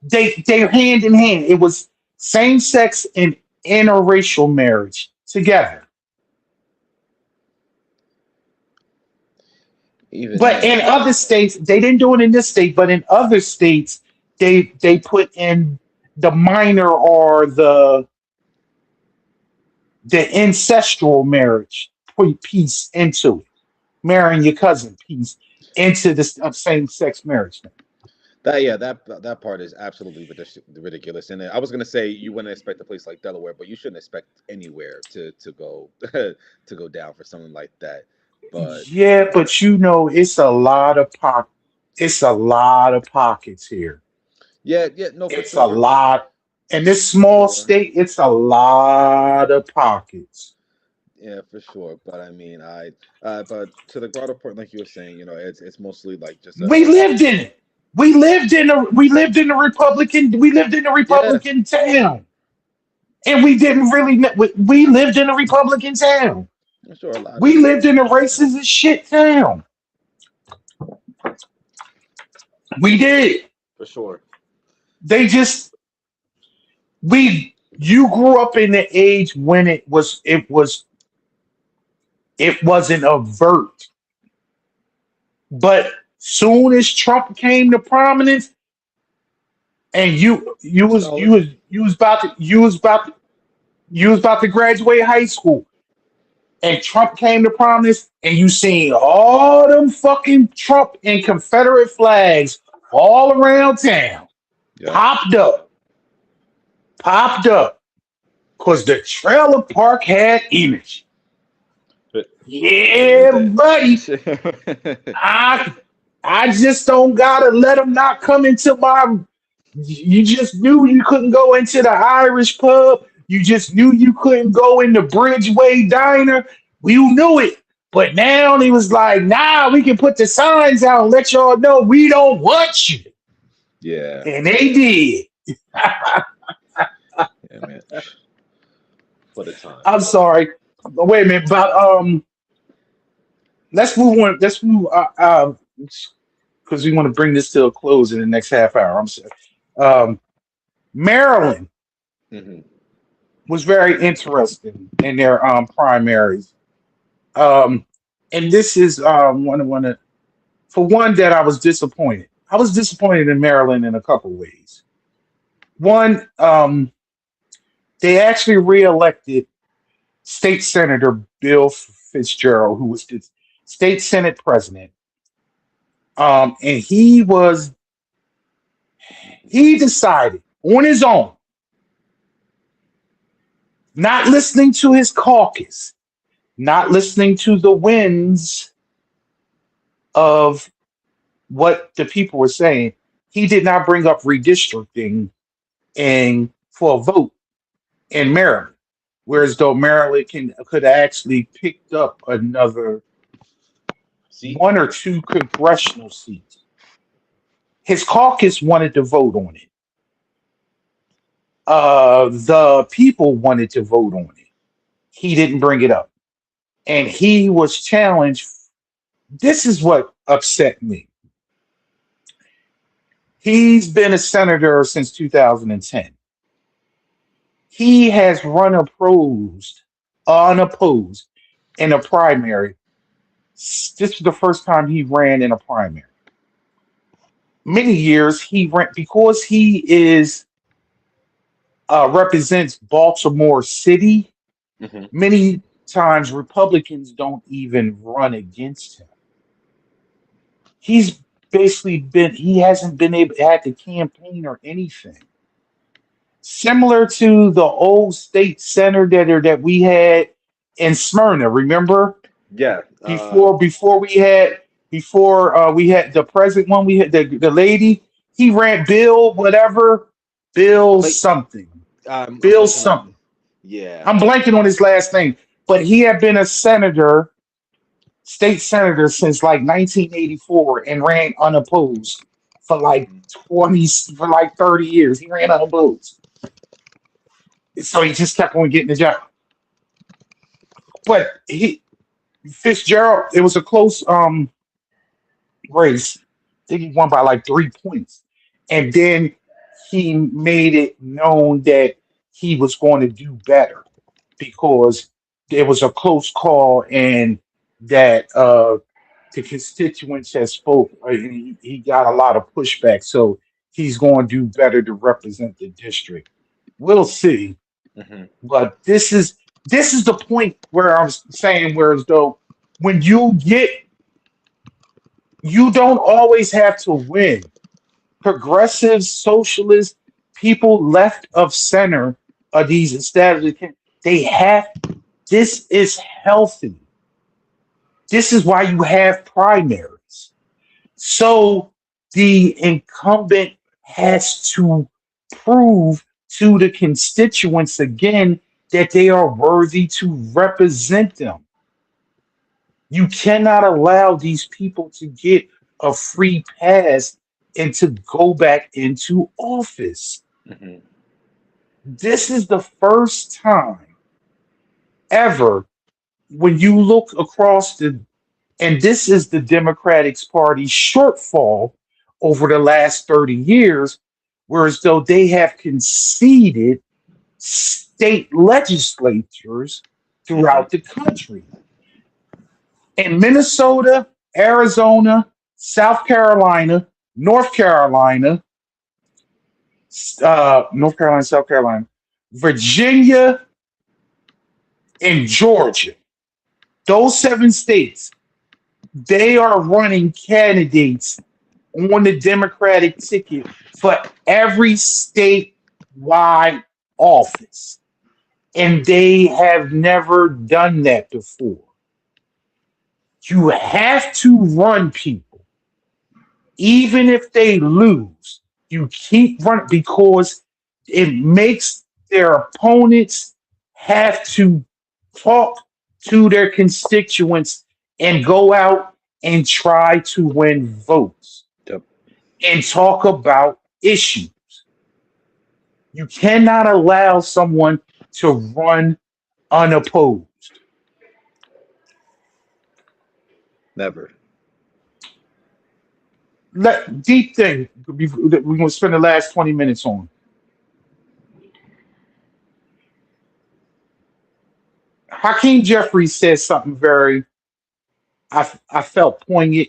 they're hand in hand. It was same sex and interracial marriage together. Even But in then, other states, they didn't do it in this state, but in other states, they put in the minor or the ancestral marriage piece into it, marrying your cousin piece into this same sex marriage. that part is absolutely ridiculous. And I was gonna say you wouldn't expect a place like Delaware, but you shouldn't expect anywhere to go to go down for something like that. But Yeah, but you know, it's a lot of pockets here. yeah, yeah, no, for It's a sure, lot. In this for small sure. state, it's a lot of pockets. Yeah, for sure. But I mean, but to the broader point, like you were saying, it's mostly like just We lived in it. We lived in a yeah, Republican town. And we didn't really we lived in a Republican town. I'm sure a lot We of lived in a racist as shit town. We did. for sure. They just you grew up in the age when it wasn't overt. But soon as Trump came to prominence and So you was about to graduate high school and Trump came to prominence and you seen all them fucking Trump and Confederate flags all around town yeah, popped up because the trailer park had image. Yeah, buddy. I just don't gotta let them not come into my. You just knew you couldn't go into the Irish pub. You just knew you couldn't go in the Bridgeway Diner. We knew it. But now he was like, nah, we can put the signs out and let y'all know we don't want you. Yeah, And they did. yeah, man. For the time. I'm sorry. Wait a minute, but let's move on. Let's move because we want to bring this to a close in the next half hour. I'm sorry. Maryland Hmm. was very interesting in their primaries. Um, and this is one of for one that I was disappointed. I was disappointed in Maryland in a couple ways. One, they actually reelected State Senator Bill Fitzgerald, who was the state Senate president. And he decided on his own, not listening to his caucus, not listening to the winds of what the people were saying. He did not bring up redistricting and for a vote in Maryland, whereas though Maryland could actually picked up another See? one or two congressional seats. His caucus wanted to vote on it. The people wanted to vote on it. He didn't bring it up, and he was challenged. This is what upset me. He's been a senator since 2010. He has run unopposed in a primary. This is the first time he ran in a primary. Many years he ran because he is represents Baltimore City. Hmm. Many times Republicans don't even run against him. He's he hasn't been able had to campaign or anything. Similar to the old state senator that we had in Smyrna, remember? Yeah. Before we had the present one, we had the lady, he ran Bill Like, something. I'm Bill blanking something. on. Yeah. I'm blanking on his last name, but he had been a state senator since like 1984 and ran unopposed for like Mhm. 20 for like 30 years. He ran unopposed. So he just kept on getting the job. But Fitzgerald, it was a close race. I think he won by like 3 points. And then he made it known that he was going to do better because it was a close call and that the constituents had spoke. And he got a lot of pushback. So he's going to do better to represent the district. We'll see. Hmm. But this is the point where I was saying, whereas though when you don't always have to win. Progressive socialist people left of center of these establishments, they have this is healthy. This is why you have primaries. So the incumbent has to prove to the constituents again that they are worthy to represent them. You cannot allow these people to get a free pass and to go back into office. Hmm. This is the first time ever when you look across and this is the Democratic Party shortfall over the last 30 years, whereas though they have conceded state legislatures Hmm. throughout the country. In Minnesota, Arizona, South Carolina, North Carolina, South Carolina, Virginia, and Georgia. Those 7 states, they are running candidates on the Democratic ticket for every statewide office. And they have never done that before. You have to run people, even if they lose. You keep running because it makes their opponents have to talk to their constituents and go out and try to win votes Yep. and talk about issues. You cannot allow someone to run unopposed. Never. Deep thing we're going to spend the last 20 minutes on. Hakeem Jeffries says something very, I felt poignant.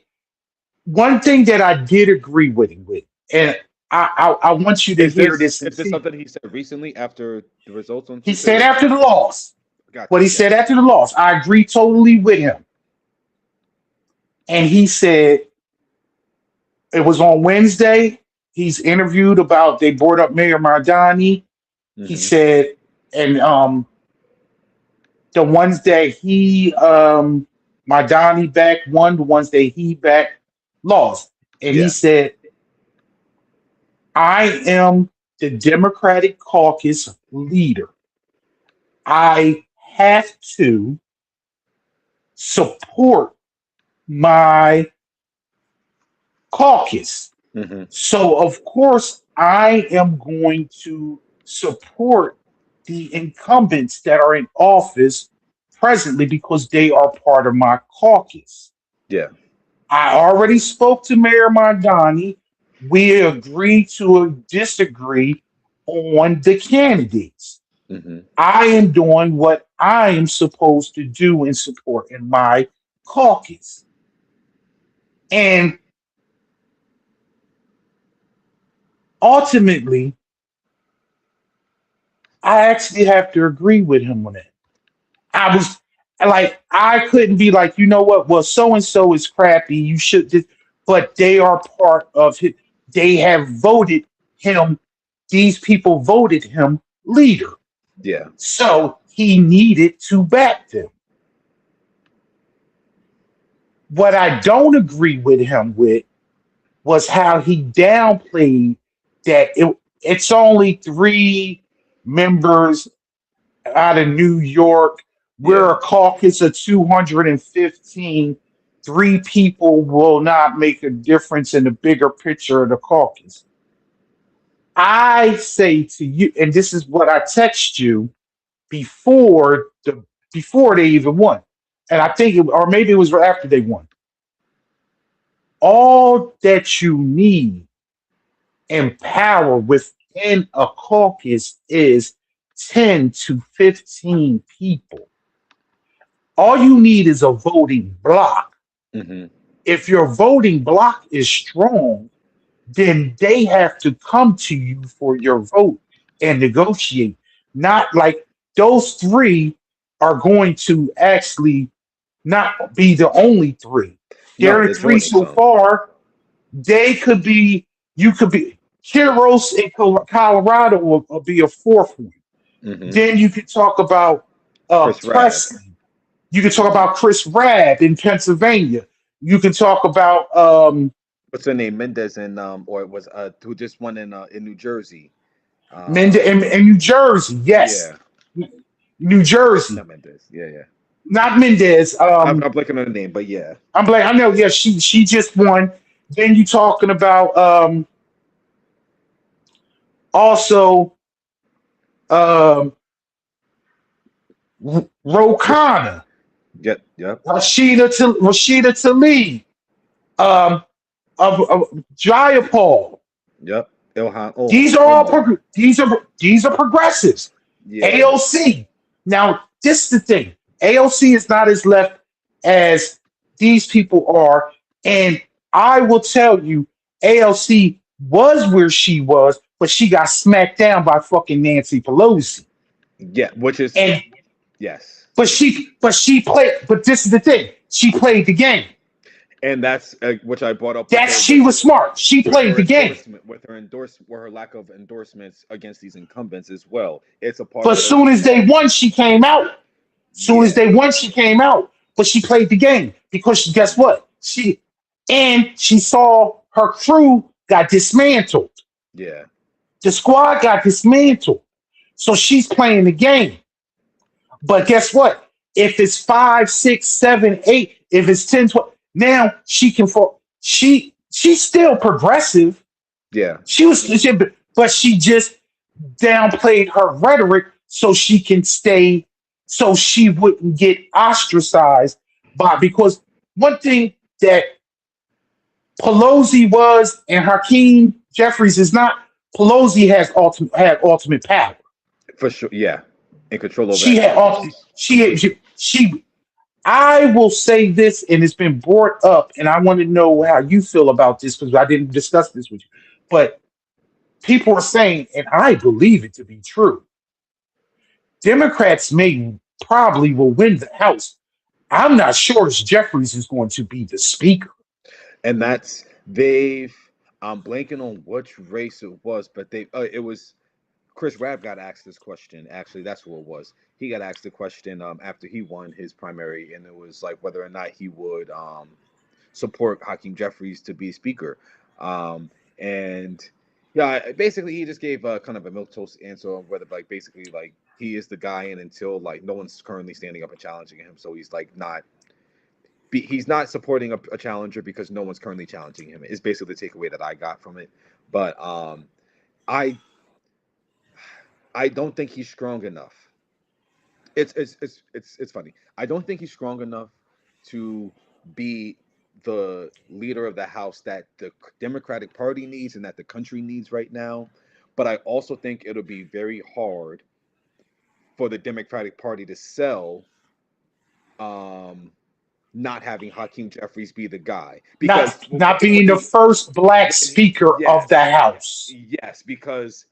One thing that I did agree with him with, and I want you to hear this. Is this something he said recently after the results on He Tuesday? said after the loss. Gotcha. What he said after the loss, I agree totally with him. And he said it was on Wednesday. He's interviewed about, they brought up Mayor Mardani. He Mhm. said, and the ones that he Mardani back won, the ones that he back lost. And Yeah. he said, I am the Democratic caucus leader. I have to support my caucus. Mhm. So, of course, I am going to support the incumbents that are in office presently because they are part of my caucus. Yeah. I already spoke to Mayor Mondani. We agreed to disagree on the candidates. Mhm. I am doing what I am supposed to do in supporting my caucus. And ultimately, I actually have to agree with him on that. I was like, I couldn't be like, you know what? Well, so and so is crappy. You should just, but they are part of it. They have voted him. These people voted him leader. Yeah. So he needed to back them. What I don't agree with him with was how he downplayed that it's only 3 members out of New York. We're Yeah. a caucus of 215. 3 people will not make a difference in the bigger picture of the caucus. I say to you, and this is what I text you before they even won, and I think, or maybe it was after they won. All that you need in power within a caucus is 10 to 15 people. All you need is a voting block. Mhm. If your voting block is strong, then they have to come to you for your vote and negotiate. Not like those 3 are going to actually not be the only 3. No, There are they're 3 joining so some. far. They could be, you could be, Kiros in Colorado will be a 4th one. Mhm. Then you could talk about Chris Rabb. Presley. You can talk about Chris Rabb in Pennsylvania. You can talk about What's her name? Mendez and or it was who just won in New Jersey. Mendez in New Jersey. Yes, Yeah. New Jersey. Not Mendez. Yeah, yeah. Not Mendez. I'm blanking on the name, but yeah. I'm like, I know. Yeah, she just won. Then you talking about also Ro Khanna, Yep. Yep. Rashida Tlaib, Jayapal. Yep. Ilhan. Oh, These are all Omar. these are progressives. Yeah. AOC. Now, this is the thing. AOC is not as left as these people are. And I will tell you, AOC was where she was, but she got smacked down by fucking Nancy Pelosi. Yeah. Which is And yes. but she played, but this is the thing. She played the game. And that's which I brought up. She was smart. She with played her the game. with her lack of endorsements against these incumbents as well. It's a part. But of as soon as they won, she came out. But she played the game because guess what? She saw her crew got dismantled. Yeah. The squad got dismantled. So she's playing the game. But guess what? If it's 5, 6, 7, 8, if it's 10, 12, now she can she's still progressive. Yeah. But she just downplayed her rhetoric so she can stay, so she wouldn't get ostracized because one thing that Pelosi was and Hakeem Jeffries is not. Pelosi had ultimate power. For sure. Yeah. And control over She had she. I will say this, and it's been brought up, and I want to know how you feel about this because I didn't discuss this with you. But people are saying, and I believe it to be true, Democrats probably will win the House. I'm not sure if Jeffries is going to be the speaker. And I'm blanking on which race it was, but it was Chris Rabb got asked this question. Actually, that's what it was. He got asked the question after he won his primary, and it was like whether or not he would support Hakeem Jeffries to be speaker. And yeah, basically he just gave kind of a milquetoast answer on whether basically he is the guy, and until no one's currently standing up and challenging him, so he's he's not supporting a challenger because no one's currently challenging him. Is basically the takeaway that I got from it. But I don't think he's strong enough. It's funny. I don't think he's strong enough to be the leader of the House that the Democratic Party needs and that the country needs right now. But I also think it'll be very hard for the Democratic Party to sell not having Hakeem Jeffries be the guy, because not being the first black speaker of the House. Yes, because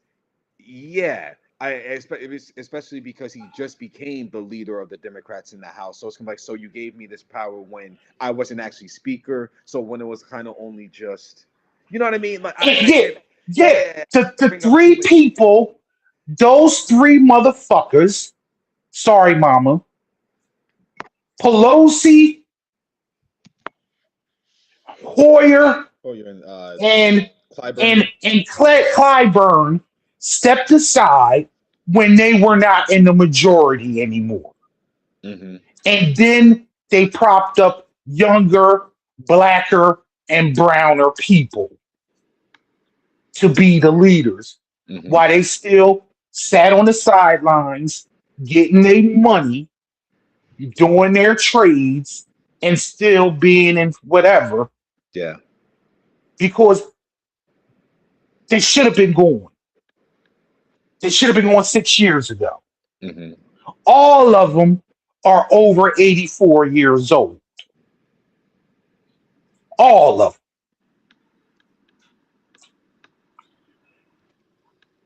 especially because he just became the leader of the Democrats in the House. So it's kind of so you gave me this power when I wasn't actually speaker. So when it was kind of only just, you know what I mean? The three people, those three motherfuckers. Sorry, Mama. Pelosi, Hoyer, and Clyburn stepped aside when they were not in the majority anymore. Mm-hmm. And then they propped up younger, blacker, and browner people to be the leaders, while they still sat on the sidelines getting their money, doing their trades, and still being in whatever. Yeah. Because they should have been going. They should have been going 6 years ago. Mm-hmm. All of them are over 84 years old. All of them.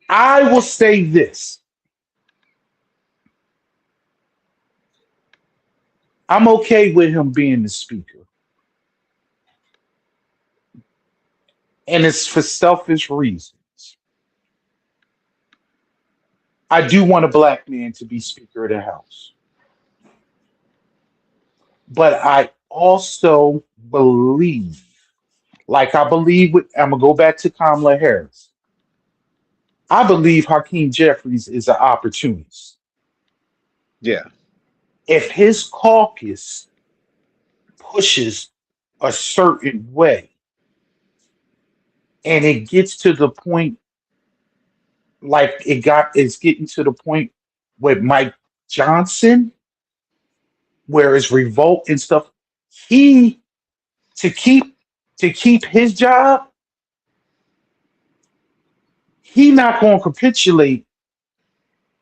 I will say this. I'm okay with him being the speaker. And it's for selfish reasons. I do want a black man to be Speaker of the House. But I also believe, I'm going to go back to Kamala Harris. I believe Hakeem Jeffries is an opportunist. Yeah. If his caucus pushes a certain way and it gets to the point it's getting to the point with Mike Johnson, where it's revolt and stuff, to keep his job, he not going to capitulate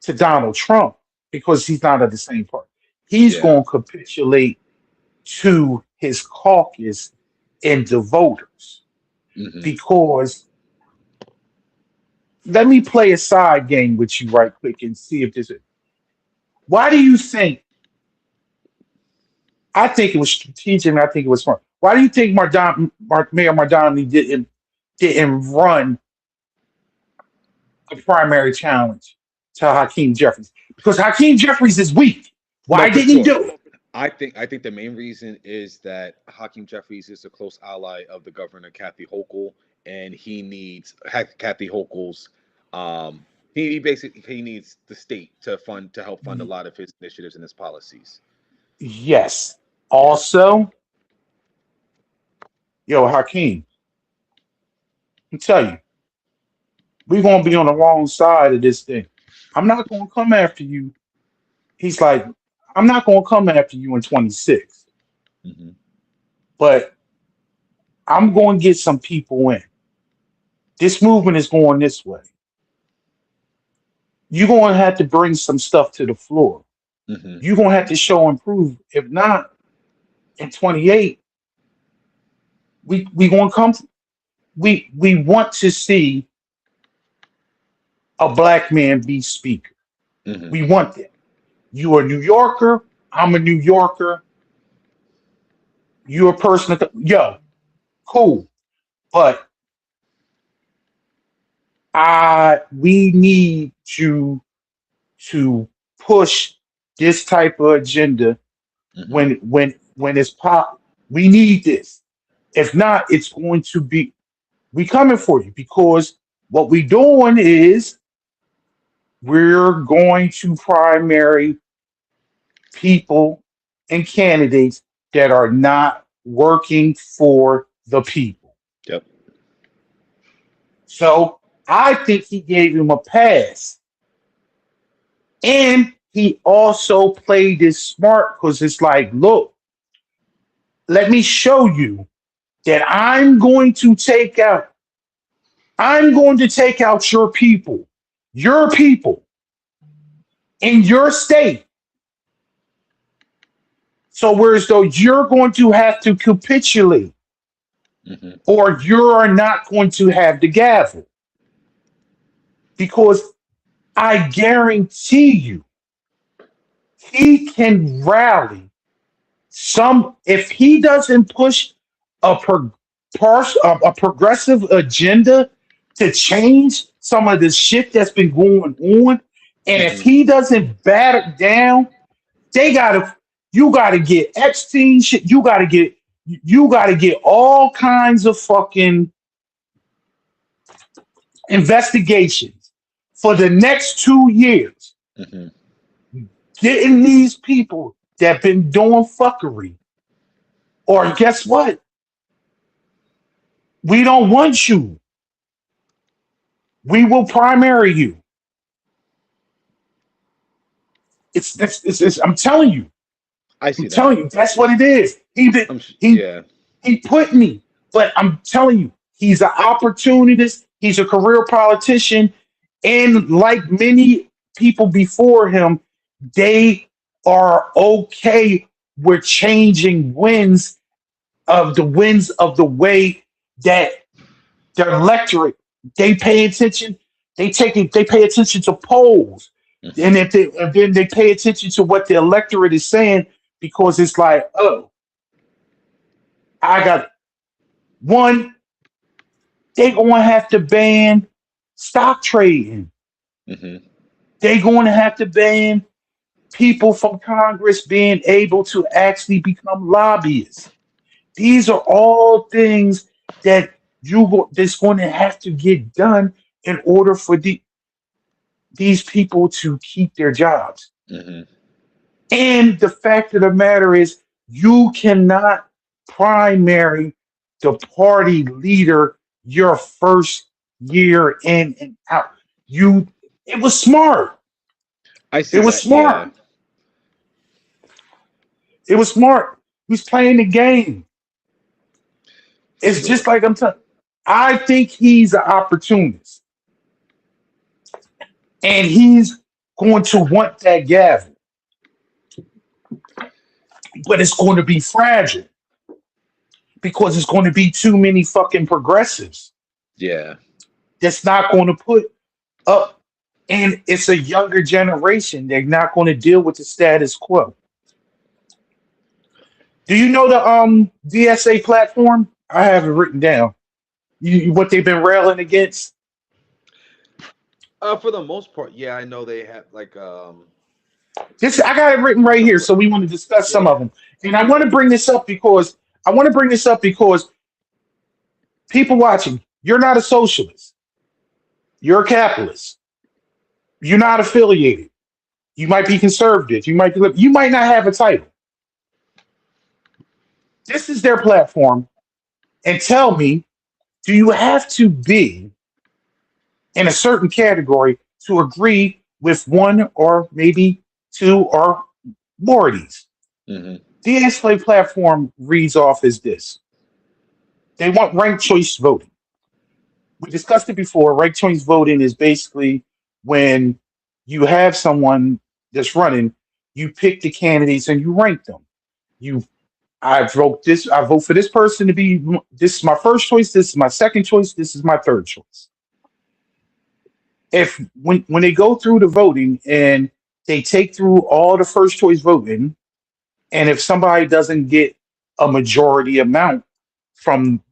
to Donald Trump because he's not of the same party. He's going to capitulate to his caucus and the voters. Mm-hmm. Because let me play a side game with you right quick and see if this is. Why do you think? I think it was strategic and I think it was smart. Why do you think Mayor Mardani didn't run a primary challenge to Hakeem Jeffries? Because Hakeem Jeffries is weak. Why didn't he do it? I think the main reason is that Hakeem Jeffries is a close ally of the governor Kathy Hochul, and he needs Kathy Hochul's. Um, he basically he needs the state to help fund a lot of his initiatives and his policies. Yes. Yeah. Also, yo, Hakeem, I tell you, we're gonna be on the wrong side of this thing. I'm not gonna come after you. He's like, I'm not gonna come after you in 26, Hmm. but I'm going to get some people in. This movement is going this way. You're going to have to bring some stuff to the floor. Hmm. You're going to have to show and prove. If not, in 28, we going to come. We want to see a black man be speaker. Hmm. We want that. You are a New Yorker. I'm a New Yorker. You're a person. Yo, cool. But we need to push this type of agenda Hmm. when it's pop. We need this. If not, it's going to be we coming for you because what we doing is we're going to primary people and candidates that are not working for the people. Yep. So I think he gave him a pass. And he also played this smart because it's like, look, let me show you that I'm going to take out your people in your state. So whereas though you're going to have to capitulate Hmm. or you're not going to have the gavel because I guarantee you he can rally some if he doesn't push a a progressive agenda to change some of the shit that's been going on, and if Hmm. he doesn't bat it down, they gotta you gotta get Epstein shit. You gotta get all kinds of fucking investigations for the next 2 years. Hmm. Getting these people that been doing fuckery, or guess what? We don't want you. We will primary you. I'm telling you. I I'm see that. telling you. That's what it is. He Yeah. he put me, but I'm telling you, he's an opportunist. He's a career politician, and like many people before him, they are okay with changing winds of the way that their electorate they pay attention. They pay attention to polls, Hmm. and then they pay attention to what the electorate is saying because it's like, oh, I got one. They going to have to ban stock trading. Hmm. They going to have to ban people from Congress being able to actually become lobbyists. These are all things that that's going to have to get done in order for these people to keep their jobs. Hmm. And the fact of the matter is, you cannot primary the party leader your first year in and out. You, it was smart. I It see was that. Yeah. smart. It was smart. He's playing the game. It's So just like I'm telling. I think he's an opportunist, and he's going to want that gavel, but it's going to be fragile because it's going to be too many fucking progressives yeah. that's not going to put up, and it's a younger generation. They're not going to deal with the status quo. Do you know the DSA platform? I have it written down. What they've been railing against? For the most part, yeah, I know they have like This I got it written right here, so we want to discuss some of them. And I want to bring this up because people watching, you're not a socialist. You're a capitalist. You're not affiliated. You might be conservative. You might not have a title. This is their platform. And tell me, do you have to be in a certain category to agree with one or maybe two or more of these? Hmm. The anti platform reads off as this. They want ranked choice voting. We discussed it before. Ranked choice voting is basically when you have someone that's running, you pick the candidates and you rank them. You I vote for this person to be this is my first choice, this is my second choice, this is my third choice. If when they go through the voting and they take through all the first choice voting, and if somebody doesn't get a majority amount from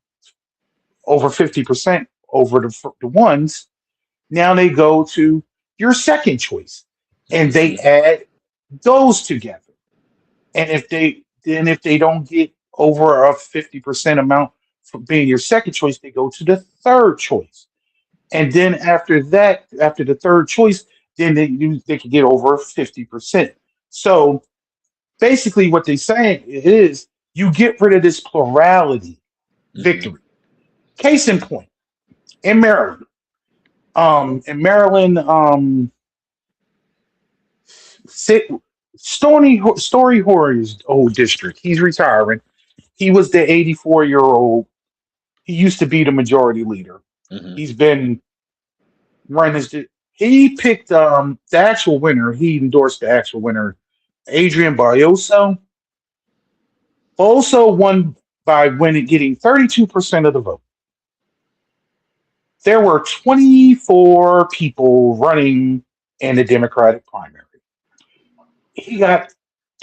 over 50% over the ones, now they go to your second choice and they add those together. And if they don't get over a 50% amount for being your second choice, they go to the third choice. And then after that, after the third choice, then they can get over 50%. So basically what they're saying is you get rid of this plurality Hmm. victory. Case in point, in Maryland. Sit, Story Horror's old district. He's retiring. He was the 84-year-old. He used to be the majority leader. Hmm. He's been running his. He picked the actual winner. He endorsed the actual winner, Adrian Barroso. Also won by winning, getting 32% of the vote. There were 24 people running in the Democratic primary. He got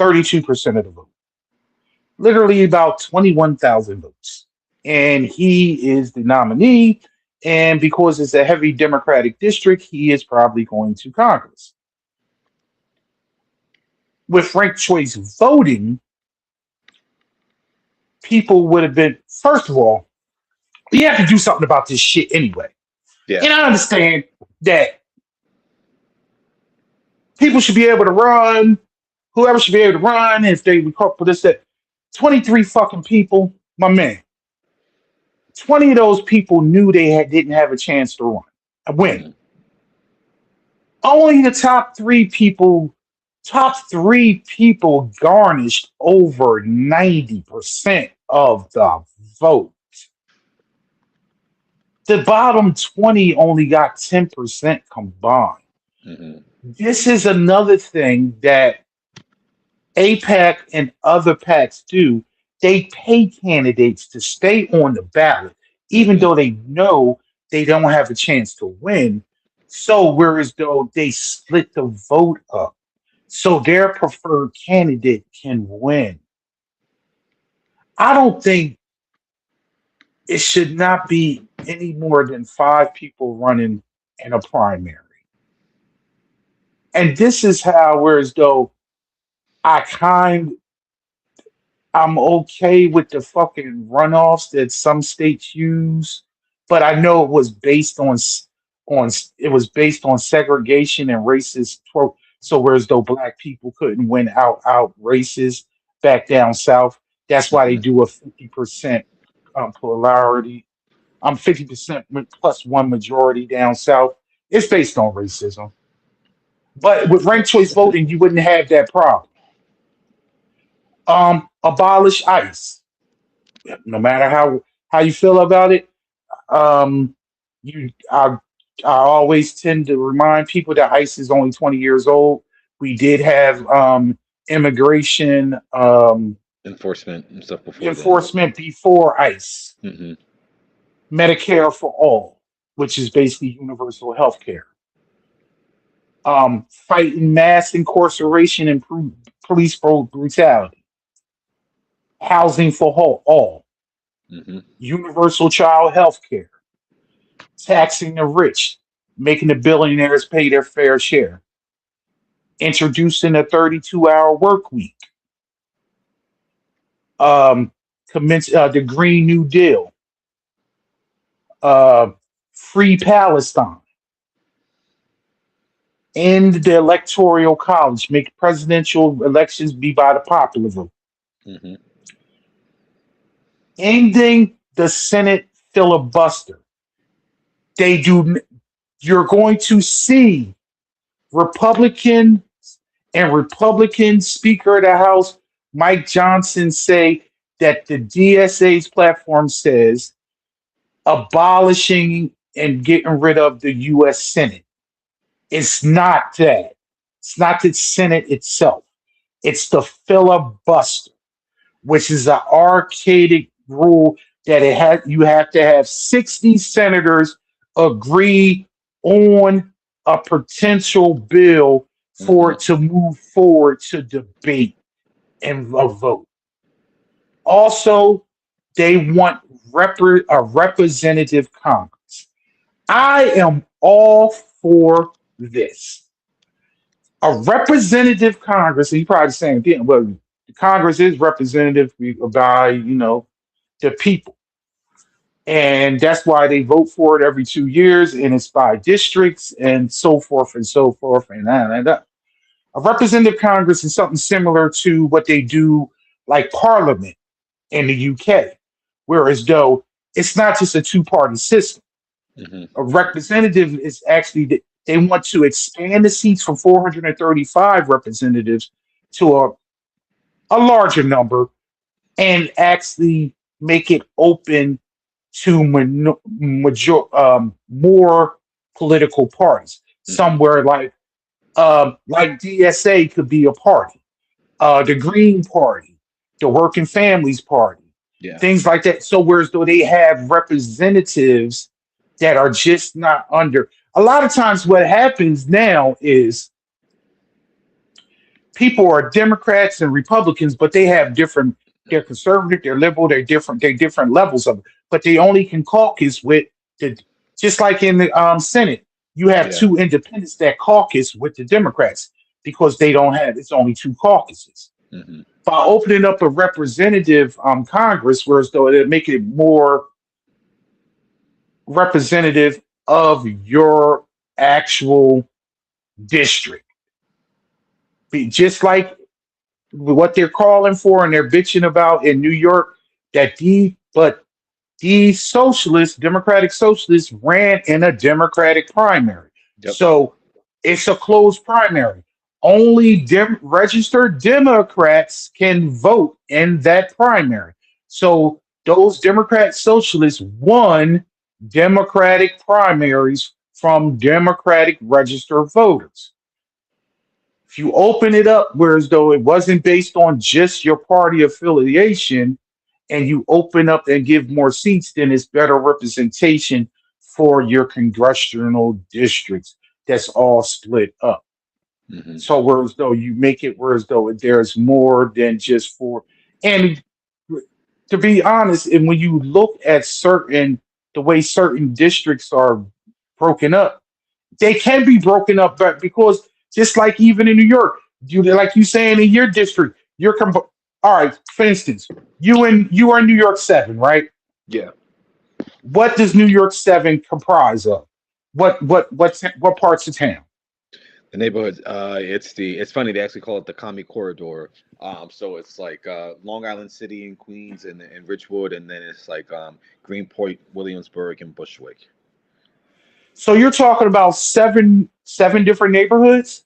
32% of the vote, literally about 21,000 votes. And he is the nominee. And because it's a heavy Democratic district, he is probably going to Congress. With ranked choice voting, people would have been, first of all, we have to do something about this shit anyway. Yeah. And I understand that people should be able to run, whoever should be able to run, if they record for this, that 23 fucking people, my man. 20 of those people knew didn't have a chance to win. Mhm. Only the top three people garnished over 90% of the vote. The bottom 20 only got 10% combined. Hmm. This is another thing that APAC and other PACs do. They pay candidates to stay on the ballot, even Hmm. though they know they don't have a chance to win. So, whereas though they split the vote up, so their preferred candidate can win. I don't think it should not be any more than 5 people running in a primary. And this is how, whereas though I kind I'm okay with the fucking runoffs that some states use, but I know it was based it was based on segregation and racist. So whereas though black people couldn't win out races back down south, that's why they Hmm. do a 50% polarity. I'm 50% plus one majority down south. It's based on racism. But with ranked choice voting, you wouldn't have that problem. Abolish ICE. No matter how you feel about it, um, you I always tend to remind people that ICE is only 20 years old. We did have immigration Enforcement and stuff before then. enforcement before ICE, Hmm. Medicare for all, which is basically universal health care. Fighting mass incarceration and police brutality, housing for all, Hmm. universal child health care, taxing the rich, making the billionaires pay their fair share. introducing a 32-hour work week, commence the Green New Deal, uh, free Palestine, end the electoral college, make presidential elections be by the popular vote, Hmm. ending the Senate filibuster. They do. You're going to see Republican and Republican Speaker of the House Mike Johnson say that the DSA's platform says abolishing and getting rid of the U.S. Senate. It's not that. It's not the Senate itself. It's the filibuster, which is an archaic rule that you have to have 60 senators agree on a potential bill for Hmm. it to move forward to debate and a vote. Also, they want a representative Congress. I am all for this. A representative Congress, and you probably saying, yeah, well, the Congress is representative by, the people. And that's why they vote for it every 2 years, and it's by districts and so forth and so forth. And a representative Congress is something similar to what they do like Parliament in the UK, whereas though it's not just a two-party system. Hmm. A representative is actually they want to expand the seats from 435 representatives to a larger number and actually make it open to more political parties. Hmm. Somewhere like DSA could be a party, the Green Party, the Working Families Party, Yeah. things like that. So whereas though they have representatives that are just not under. A lot of times, what happens now is people are Democrats and Republicans, but they have different. They're conservative, they're liberal, they're different. They're different levels of it, but they only can caucus with the. Just like in the Senate, you have Yeah. two independents that caucus with the Democrats because they don't have. It's only two caucuses. Hmm. By opening up a representative Congress, whereas though it make it more representative of your actual district. Just like what they're calling for and they're bitching about in New York, but these socialists, Democratic socialists, ran in a Democratic primary. Yep. So it's a closed primary. Only registered Democrats can vote in that primary. So those Democrat socialists won Democratic primaries from Democratic registered voters. If you open it up, whereas though it wasn't based on just your party affiliation, and you open up and give more seats, then it's better representation for your congressional districts. That's all split up. Hmm. So whereas though you make it whereas though there's more than just four. And to be honest, and when you look at the way certain districts are broken up, they can be broken up, but because just like even in New York, like you saying in your district, all right. For instance, you are in New York 7, right? Yeah. What does New York 7 comprise of? What parts of town? The neighborhood. It's funny. They actually call it the Commie Corridor. So it's like Long Island City and Queens and Ridgewood, and then it's like Greenpoint, Williamsburg, and Bushwick. So you're talking about seven different neighborhoods?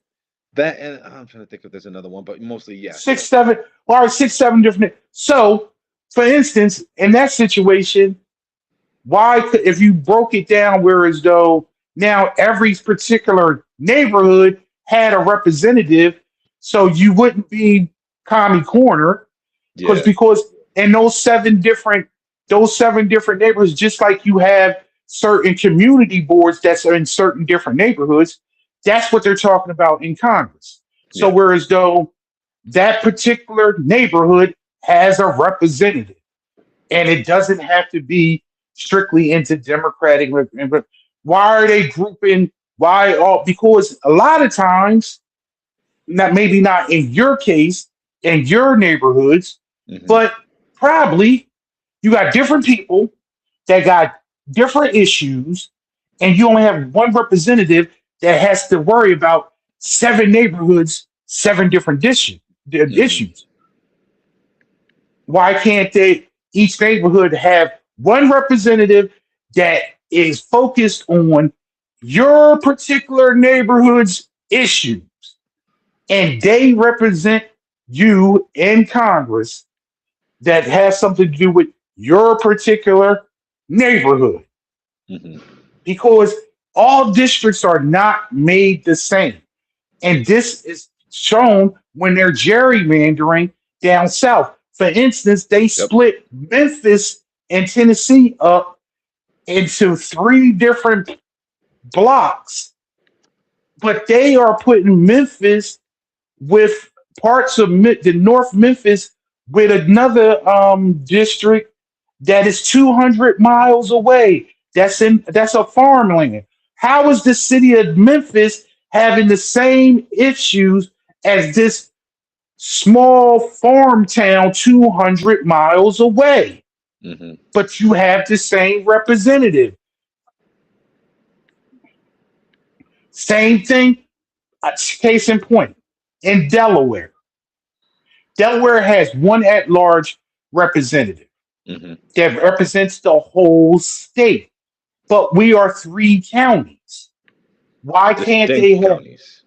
That, and I'm trying to think if there's another one, but mostly yes. Six, seven. All right, 6, 7 different. So, for instance, in that situation, if you broke it down, whereas though now every particular neighborhood had a representative, so you wouldn't be commie corner Yeah. because in those seven different neighborhoods, just like you have certain community boards that's in certain different neighborhoods, that's what they're talking about in Congress. So Yeah. whereas though that particular neighborhood has a representative, and it doesn't have to be strictly into Democratic. Why are they grouping? Why all? Because a lot of times not maybe not in your case, in your neighborhoods, Hmm. but probably you got different people that got different issues, and you only have one representative that has to worry about seven neighborhoods, seven different Hmm. issues. Why can't they each neighborhood have one representative that is focused on your particular neighborhood's issues, and they represent you in Congress that has something to do with your particular neighborhood? Hmm. Because all districts are not made the same. And this is shown when they're gerrymandering down south. For instance, they Yep. split Memphis and Tennessee up into three different blocks, but they are putting Memphis with parts of the North Memphis with another district that is 200 miles away. That's a farmland. How is the city of Memphis having the same issues as this small farm town 200 miles away? Hmm. But you have the same representative. Same thing, case in point, in Delaware. Delaware has one at large representative Hmm. that represents the whole state, but we are three counties. Why can't they Distinct have counties.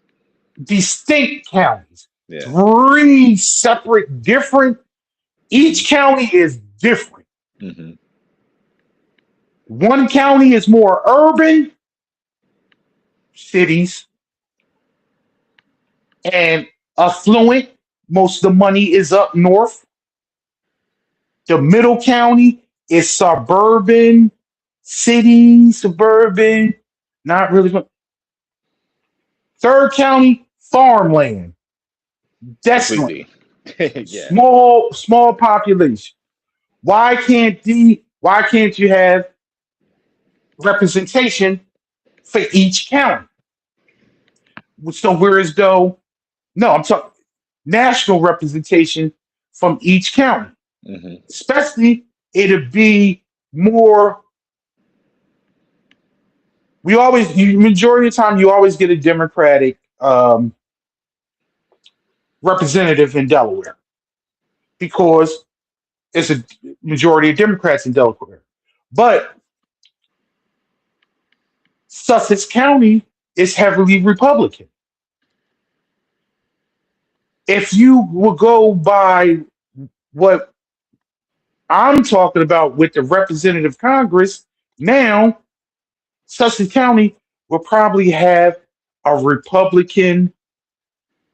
distinct counties? Yeah. Three separate, different, Hmm. each county is different. Hmm. One county is more urban, cities, and affluent. Most of the money is up north. The middle county is suburban, city, suburban, not really. Third county, farmland. Desolate, Completely. Yeah. small population. Why can't you have representation for each county? So whereas though no, I'm talking national representation from each county. Hmm. Especially it'd be more. Majority of the time you always get a Democratic representative in Delaware because it's a majority of Democrats in Delaware. But Sussex County is heavily Republican. If you will go by what I'm talking about with the representative Congress, now Sussex County will probably have a Republican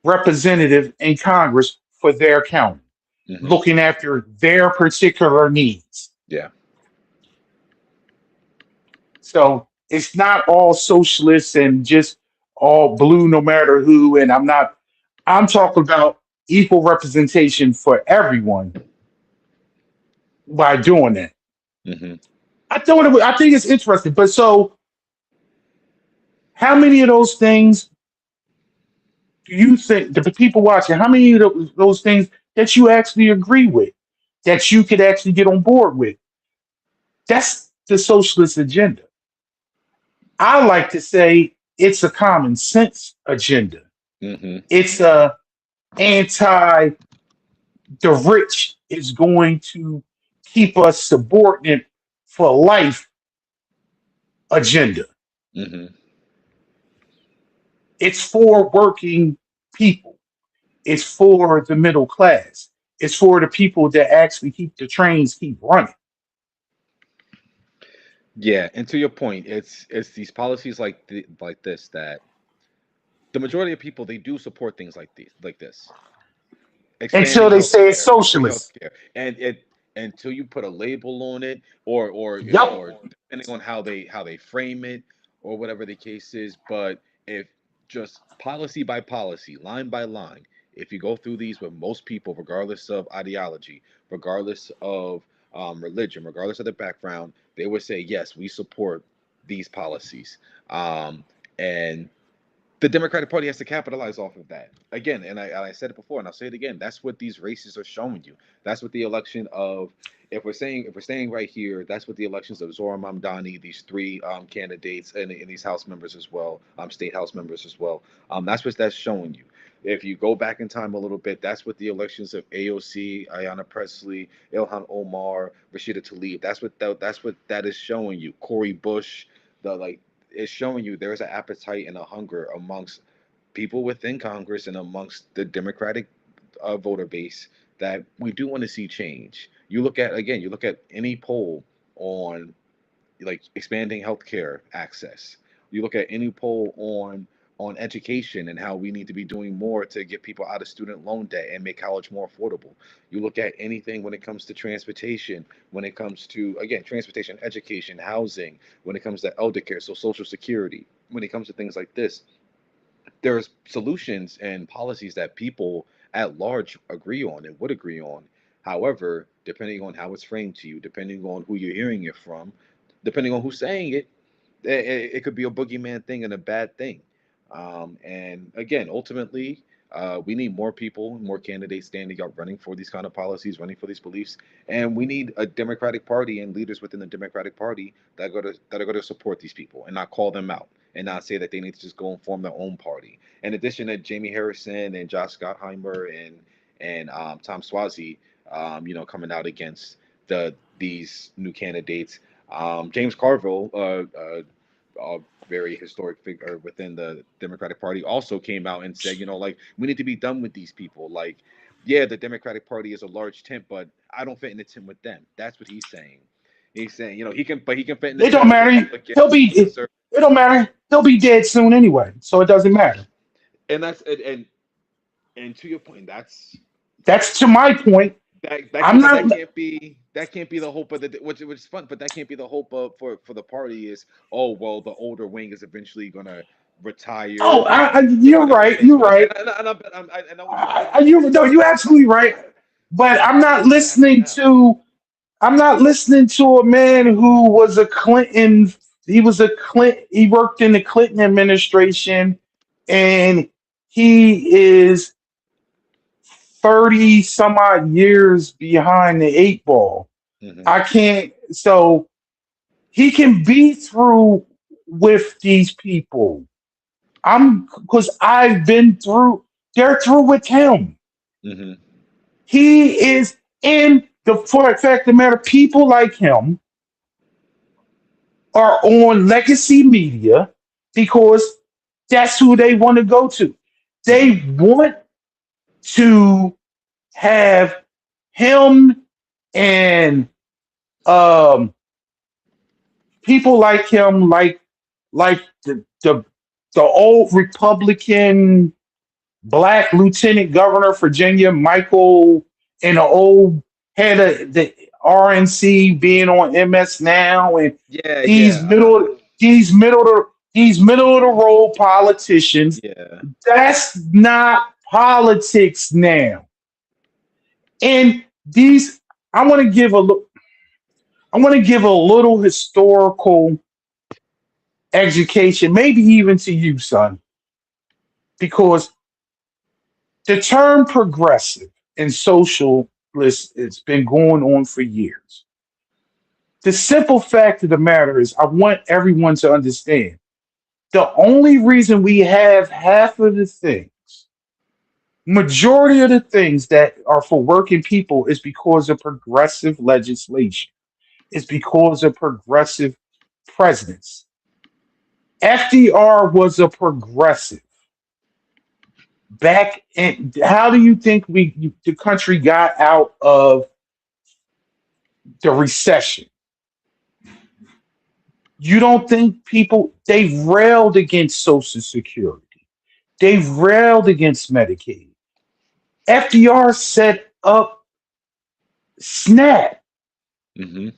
representative in Congress for their county, Hmm. looking after their particular needs. Yeah. So it's not all socialists and just all blue, no matter who. And I'm talking about equal representation for everyone by doing that. Hmm. I think it's interesting. But so, how many of those things do you think the people watching? How many of those things that you actually agree with, that you could actually get on board with? That's the socialist agenda. I like to say it's a common sense agenda. Hmm. It's a anti the rich is going to keep us subordinate for life agenda. Hmm. It's for working people. It's for the middle class. It's for the people that actually keep the trains keep running. Yeah, and to your point, it's these policies like this that the majority of people they do support things like this, Until expanding they say it's healthcare, expanding socialist. healthcare, and it until you put a label on it, Yep. or depending on how they frame it, or whatever the case is. But if just policy by policy, line by line, if you go through these with most people, regardless of ideology, regardless of religion, regardless of their background, they would say yes, we support these policies. And the Democratic Party has to capitalize off of that again. And I said it before, and I'll say it again. That's what these races are showing you. That's what the election of, if we're staying right here, that's what the elections of Zohar Mamdani, these three candidates, and these House members as well, state House members as well. That's what that's showing you. If you go back in time a little bit, that's what the elections of AOC, Ayanna Pressley, Ilhan Omar, Rashida Tlaib. That's what that is showing you. Cori Bush, the like. It's showing you there's an appetite and a hunger amongst people within Congress and amongst the Democratic voter base that we do want to see change. You look at any poll on like expanding healthcare access. You look at any poll on education and how we need to be doing more to get people out of student loan debt and make college more affordable. You look at anything when it comes to transportation, when it comes to again transportation, education, housing, when it comes to elder care, so social security, when it comes to things like this, there's solutions and policies that people at large agree on and would agree on. However, depending on how it's framed to you, depending on who you're hearing it from, depending on who's saying it, it could be a boogeyman thing and a bad thing. And again, ultimately, we need more people, more candidates standing up, running for these kind of policies, running for these beliefs, and we need a Democratic Party and leaders within the Democratic Party that are going to support these people and not call them out and not say that they need to just go and form their own party. In addition to Jamie Harrison and Josh Gottheimer and Tom Suozzi, coming out against these new candidates. James Carville, a very historic figure within the Democratic Party, also came out and said, like, we need to be done with these people. Like, yeah, the Democratic Party is a large tent, but I don't fit in the tent with them. That's what he's saying. He's saying, he can fit in the It don't matter. It don't matter. He'll be dead soon anyway, so it doesn't matter. And that's and to your point, that's to my point. That can't be the hope of which is fun, but that can't be the hope of for the party is, oh well, the older wing is eventually gonna retire. Oh, you're right. You're right. You're absolutely right. But I'm not listening to a man who was a Clinton. He worked in the Clinton administration, and he is 30 some odd years behind the 8 ball. Mhm. I can't, so he can be through with these people. Because I've been through, they're through with him. Mhm. He is for the fact of the matter, people like him are on legacy media because that's who they want to go to. They want to have him and people like him, like the old Republican black Lieutenant Governor of Virginia, Michael, and the old head of the RNC being on MS now, and Yeah, these yeah, middle of the road politicians. yeah. That's not politics now. And I want to give a little historical education, maybe even to you, son, because the term progressive and socialist, it's been going on for years. The simple fact of the matter is, I want everyone to understand the only reason we have half of the things, majority of the things that are for working people is because of progressive legislation. It's because of progressive presidents. FDR was a progressive. Back in, how do you think the country got out of the recession? You don't think they railed against Social Security. They railed against Medicaid. FDR set up SNAP. Mm-hmm.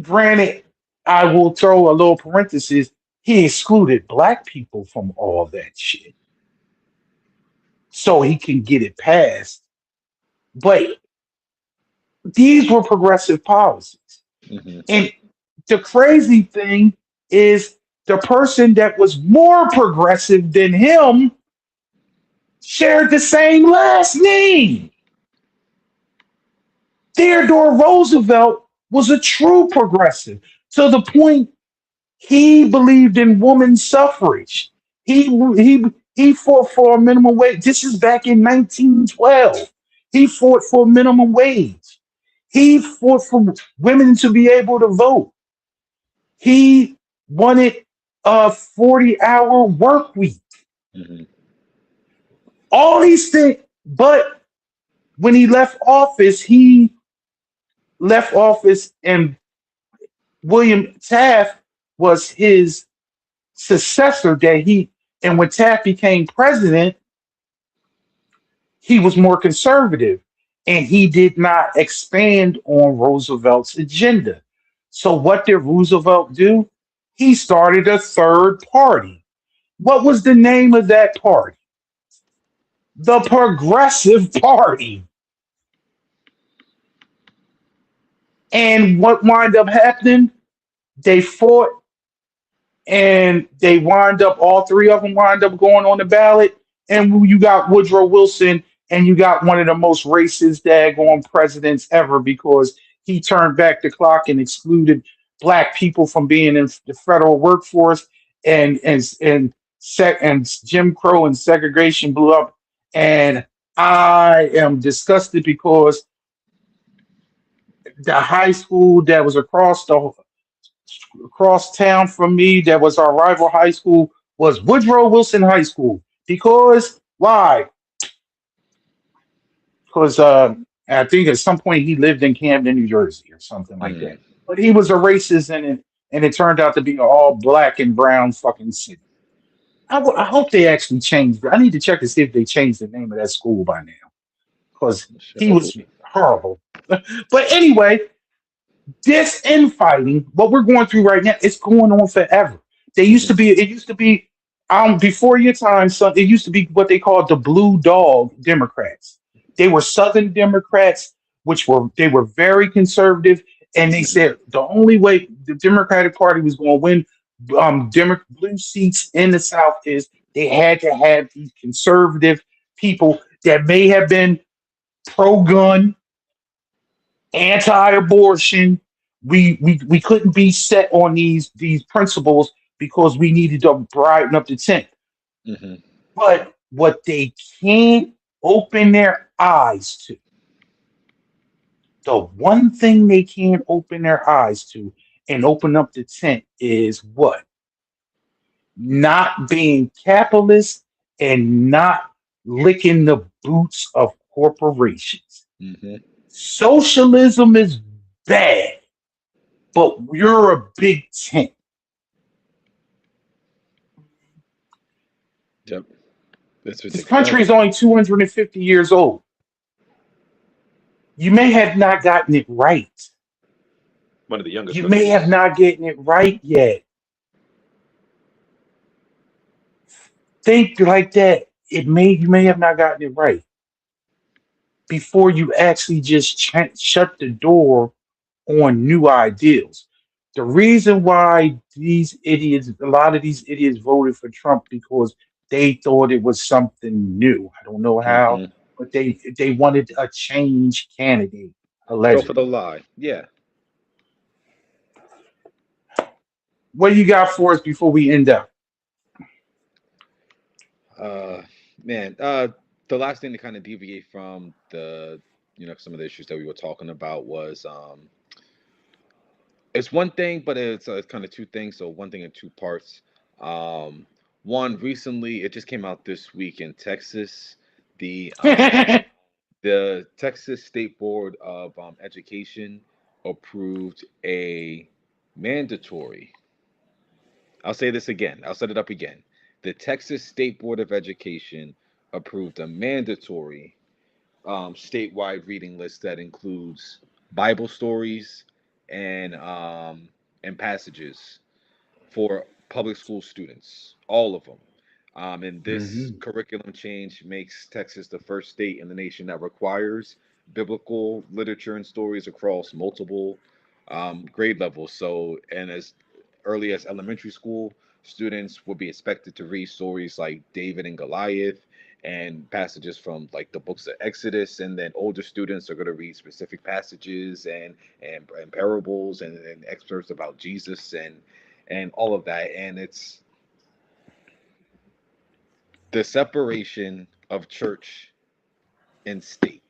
Granted, I will throw a little parenthesis. He excluded black people from all that shit so he can get it passed. But these were progressive policies. Mm-hmm. And the crazy thing is the person that was more progressive than him shared the same last name. Theodore Roosevelt was a true progressive to the point he believed in women's suffrage. He fought for a minimum wage. This is back in 1912. He fought for minimum wage. He fought for women to be able to vote. He wanted a 40-hour work week. Hmm. All these things, but when he left office and William Taft was his successor and when Taft became president, he was more conservative and he did not expand on Roosevelt's agenda. So what did Roosevelt do? He started a third party. What was the name of that party? The Progressive Party. And what wound up happening? They fought and they wind up, all three of them wind up going on the ballot. And you got Woodrow Wilson, and you got one of the most racist daggone presidents ever because he turned back the clock and excluded black people from being in the federal workforce, and Jim Crow and segregation blew up. And I am disgusted because the high school that was across town from me that was our rival high school was Woodrow Wilson High School. Because why? Because I think at some point he lived in Camden, New Jersey, or something like Mm. that. But he was a racist, and it turned out to be an all black and brown fucking city. I hope they actually changed. I need to check to see if they changed the name of that school by now, because Shit, he was hopefully. horrible. But anyway, this infighting, what we're going through right now, it's going on forever. Hmm. It used to be, before your time, son, it used to be what they called the Blue Dog Democrats. They were Southern Democrats, they were very conservative, and they Hmm. said the only way the Democratic Party was going to win blue seats in the South is they had to have these conservative people that may have been pro-gun, anti-abortion. We couldn't be set on these principles because we needed to brighten up the tent. Hmm. But what they can't open their eyes to, the one thing they can't open their eyes to and open up the tent is what? Not being capitalist and not licking the boots of corporations. Hmm. Socialism is bad, but you're a big tent. Yep. That's This ridiculous. country is only 250 years old. You may have not gotten it right. One of the youngest You may have countries. not gotten it right yet. Think like that. You may have not gotten it right before you actually just shut the door on new ideals. The reason why a lot of these idiots voted for Trump because they thought it was something new. I don't know how, Hmm. but they wanted a change candidate, Go for the allegedly. lie. Yeah. What do you got for us before we end up? Uh, man. The last thing to kind of deviate from some of the issues that we were talking about was it's one thing, but it's kind of two things. So one thing in two parts. Um, One recently, it just came out this week in Texas. The the Texas State Board of Education approved a mandatory. I'll say this again. I'll set it up again. The Texas State Board of Education approved a mandatory statewide reading list that includes Bible stories and um, and passages for public school students, all of them. And this Mhm. curriculum change makes Texas the first state in the nation that requires biblical literature and stories across multiple grade levels. So, and as early as elementary school, Students will be expected to read stories like David and Goliath and passages from like the books of Exodus, and then older students are going to read specific passages and parables and excerpts about Jesus and all of that. And it's the separation of church and state.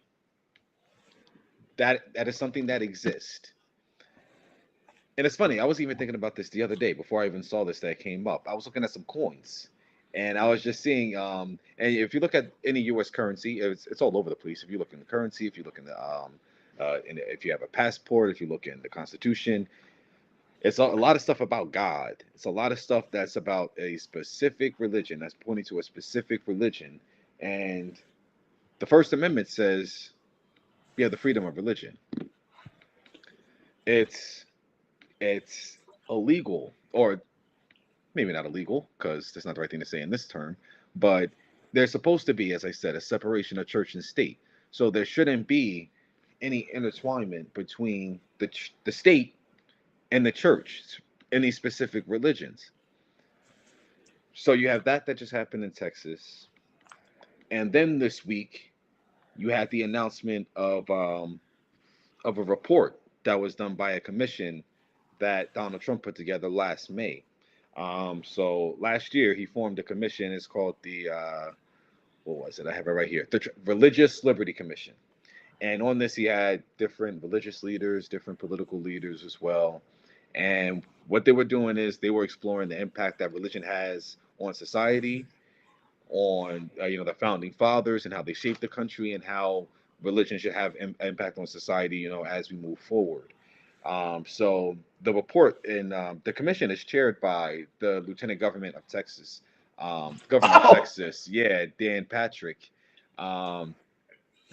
That is something that exists. And it's funny, I was even thinking about this the other day before I even saw this that came up. I was looking at some coins and I was just seeing and if you look at any US currency, it's all over the place. If you look in the currency, if you look in the if you have a passport, if you look in the Constitution, it's a lot of stuff about God. It's a lot of stuff that's about a specific religion, that's pointing to a specific religion. And the First Amendment says we have the freedom of religion. It's it's illegal, or maybe not illegal, because that's not the right thing to say in this term, but there's supposed to be, as I said, a separation of church and state. So there shouldn't be any intertwinement between the state and the church in these specific religions. So you have that just happened in Texas, and then this week you had the announcement of a report that was done by a commission that Donald Trump put together last May. So last year he formed a commission. It's called the what was it? I have it right here. The Religious Liberty Commission. And on this, he had different religious leaders, different political leaders as well. And what they were doing is they were exploring the impact that religion has on society, on the founding fathers and how they shaped the country, and how religion should have impact on society, as we move forward. So the report in the commission is chaired by the Lieutenant Governor of Oh, Texas, yeah, Dan Patrick. Um,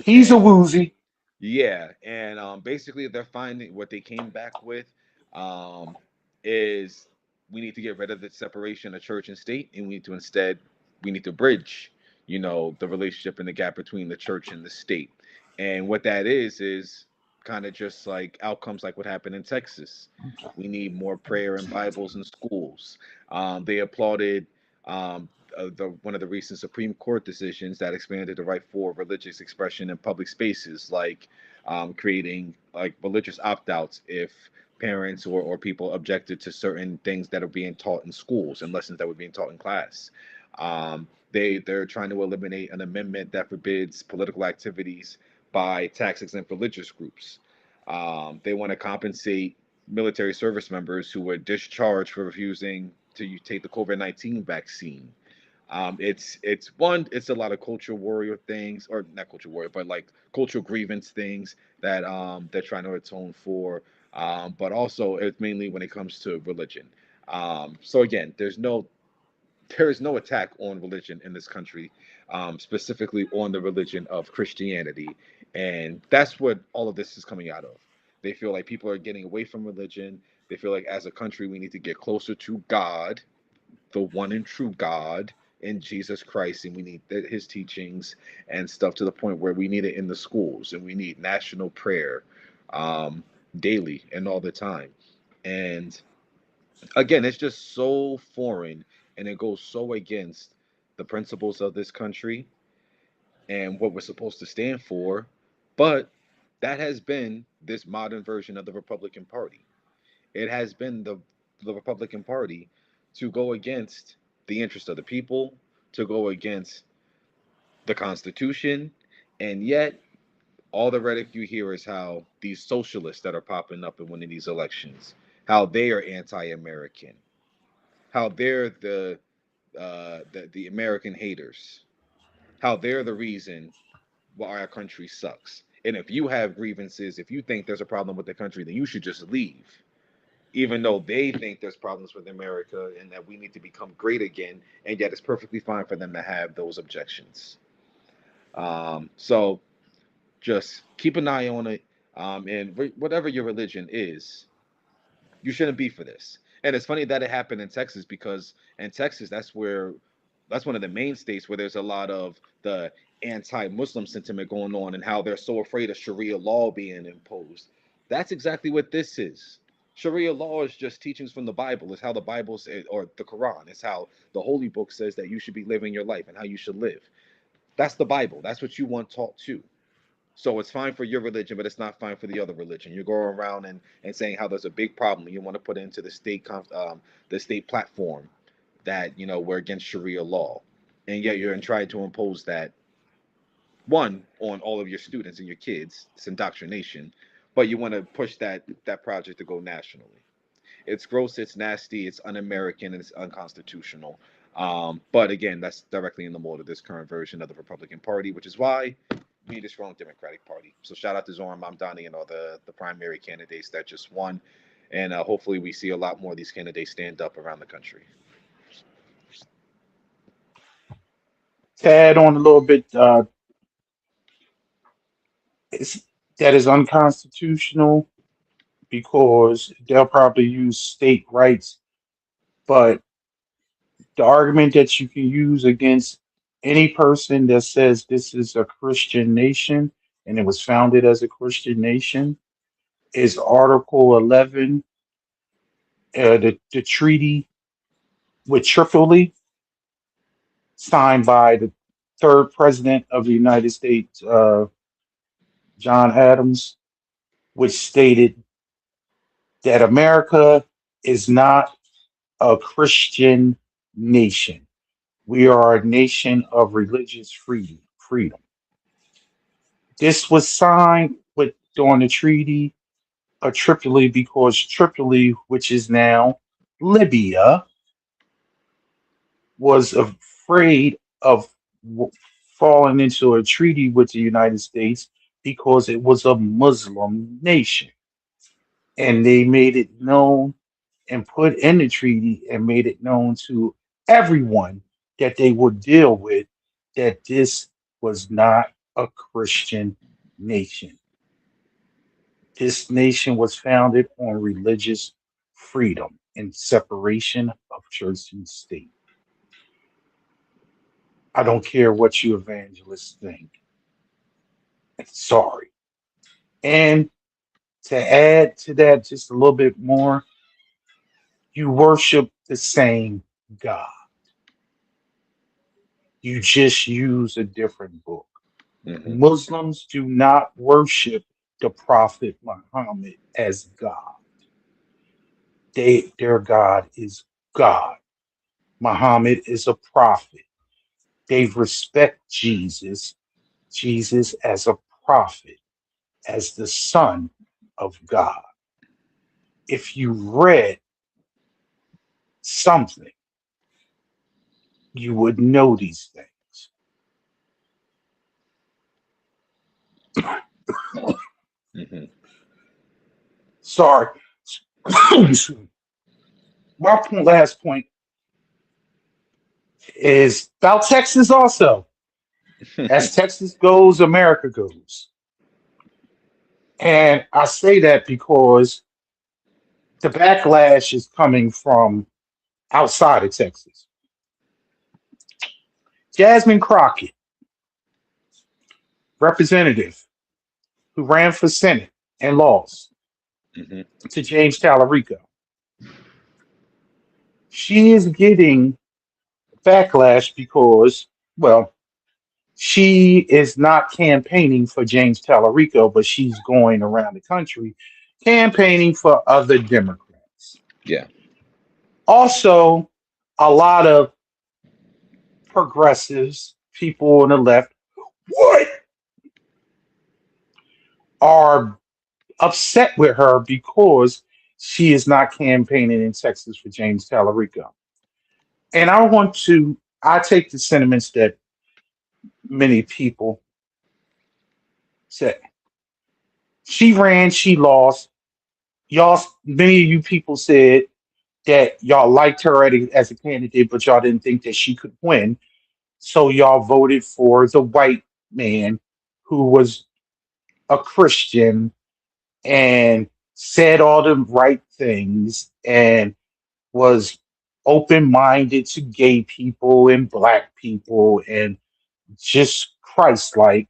he's a and woozy. yeah, and basically they're finding what they came back with um, is we need to get rid of the separation of church and state, and we need to bridge, the relationship and the gap between the church and the state. And what that is kind of just like outcomes like what happened in Texas. We need more prayer and Bibles in schools. They applauded one of the recent Supreme Court decisions that expanded the right for religious expression in public spaces, like creating like religious opt-outs if parents or people objected to certain things that are being taught in schools and lessons that were being taught in class. They're trying to eliminate an amendment that forbids political activities by tax exempt religious groups. They want to compensate military service members who were discharged for refusing to take the COVID-19 vaccine. It's a lot of cultural warrior things, or not cultural warrior, but like cultural grievance things that they're trying to atone for. But also it's mainly when it comes to religion. So again, there is no attack on religion in this country, specifically on the religion of Christianity, and that's what all of this is coming out of. They feel like people are getting away from religion. They feel like as a country we need to get closer to God, the one and true God in Jesus Christ, and we need his teachings and stuff to the point where we need it in the schools, and we need national prayer um, daily and all the time. And again, it's just so foreign, and it goes so against the principles of this country and what we're supposed to stand for. But that has been this modern version of the Republican Party. It has been the Republican Party to go against the interest of the people, to go against the Constitution, and yet all the rhetoric you hear is how these socialists that are popping up and winning these elections, how they are anti-American, how they're the American haters, how they're the reason why our country sucks. And if you have grievances, if you think there's a problem with the country, then you should just leave, even though they think there's problems with America and that we need to become great again, and yet it's perfectly fine for them to have those objections. So just keep an eye on it. And whatever your religion is, you shouldn't be for this. And it's funny that it happened in Texas, because in Texas, that's one of the main states where there's a lot of the anti-Muslim sentiment going on, and how they're so afraid of Sharia law being imposed. That's exactly what this is. Sharia law is just teachings from the Bible. It's how the Bible says, or the Quran. It's how the Holy Book says that you should be living your life and how you should live. That's the Bible. That's what you want taught too. So it's fine for your religion, but it's not fine for the other religion. You're going around and saying how there's a big problem. You want to put it into the state platform that we're against Sharia law, and yet you're trying to impose that one on all of your students and your kids. It's indoctrination, but you want to push that project to go nationally. It's gross, it's nasty, it's un-American, and it's unconstitutional. But again, that's directly in the mold of this current version of the Republican Party, which is why we need a strong Democratic Party. So shout out to Zoran Mamdani and all the primary candidates that just won, and hopefully we see a lot more of these candidates stand up around the country. To add on a little bit, that is unconstitutional because they'll probably use state rights. But the argument that you can use against any person that says this is a Christian nation and it was founded as a Christian nation is Article 11, the treaty with Tripoli, signed by the third president of the United States, John Adams, which stated that America is not a Christian nation. We are a nation of religious freedom. This was signed with during the Treaty of Tripoli because Tripoli, which is now Libya, was afraid of falling into a treaty with the United States because it was a Muslim nation. And they made it known and put in the treaty and made it known to everyone that they would deal with that this was not a Christian nation. This nation was founded on religious freedom and separation of church and state. I don't care what you evangelists think. Sorry. And to add to that just a little bit more, you worship the same God. You just use a different book. Mm-hmm. Muslims do not worship the Prophet Muhammad as God. Their God is God. Muhammad is a prophet. They respect Jesus as a prophet, as the Son of God. If you read something, you would know these things. Mm-hmm. Sorry. My last point is about Texas also. As Texas goes, America goes. And I say that because the backlash is coming from outside of Texas. Jasmine Crockett, representative who ran for Senate and lost Mm-hmm. to James Tallarico. She is getting backlash because, well, she is not campaigning for James Tallarico, but she's going around the country campaigning for other Democrats. Yeah. Also, a lot of progressives, people on the left, what are upset with her because she is not campaigning in Texas for James Tallarico. And I take the sentiments that many people say. She ran, she lost. Many of you people said that y'all liked her as a candidate, but y'all didn't think that she could win. So y'all voted for the white man who was a Christian and said all the right things and was open minded to gay people and black people and just Christ like,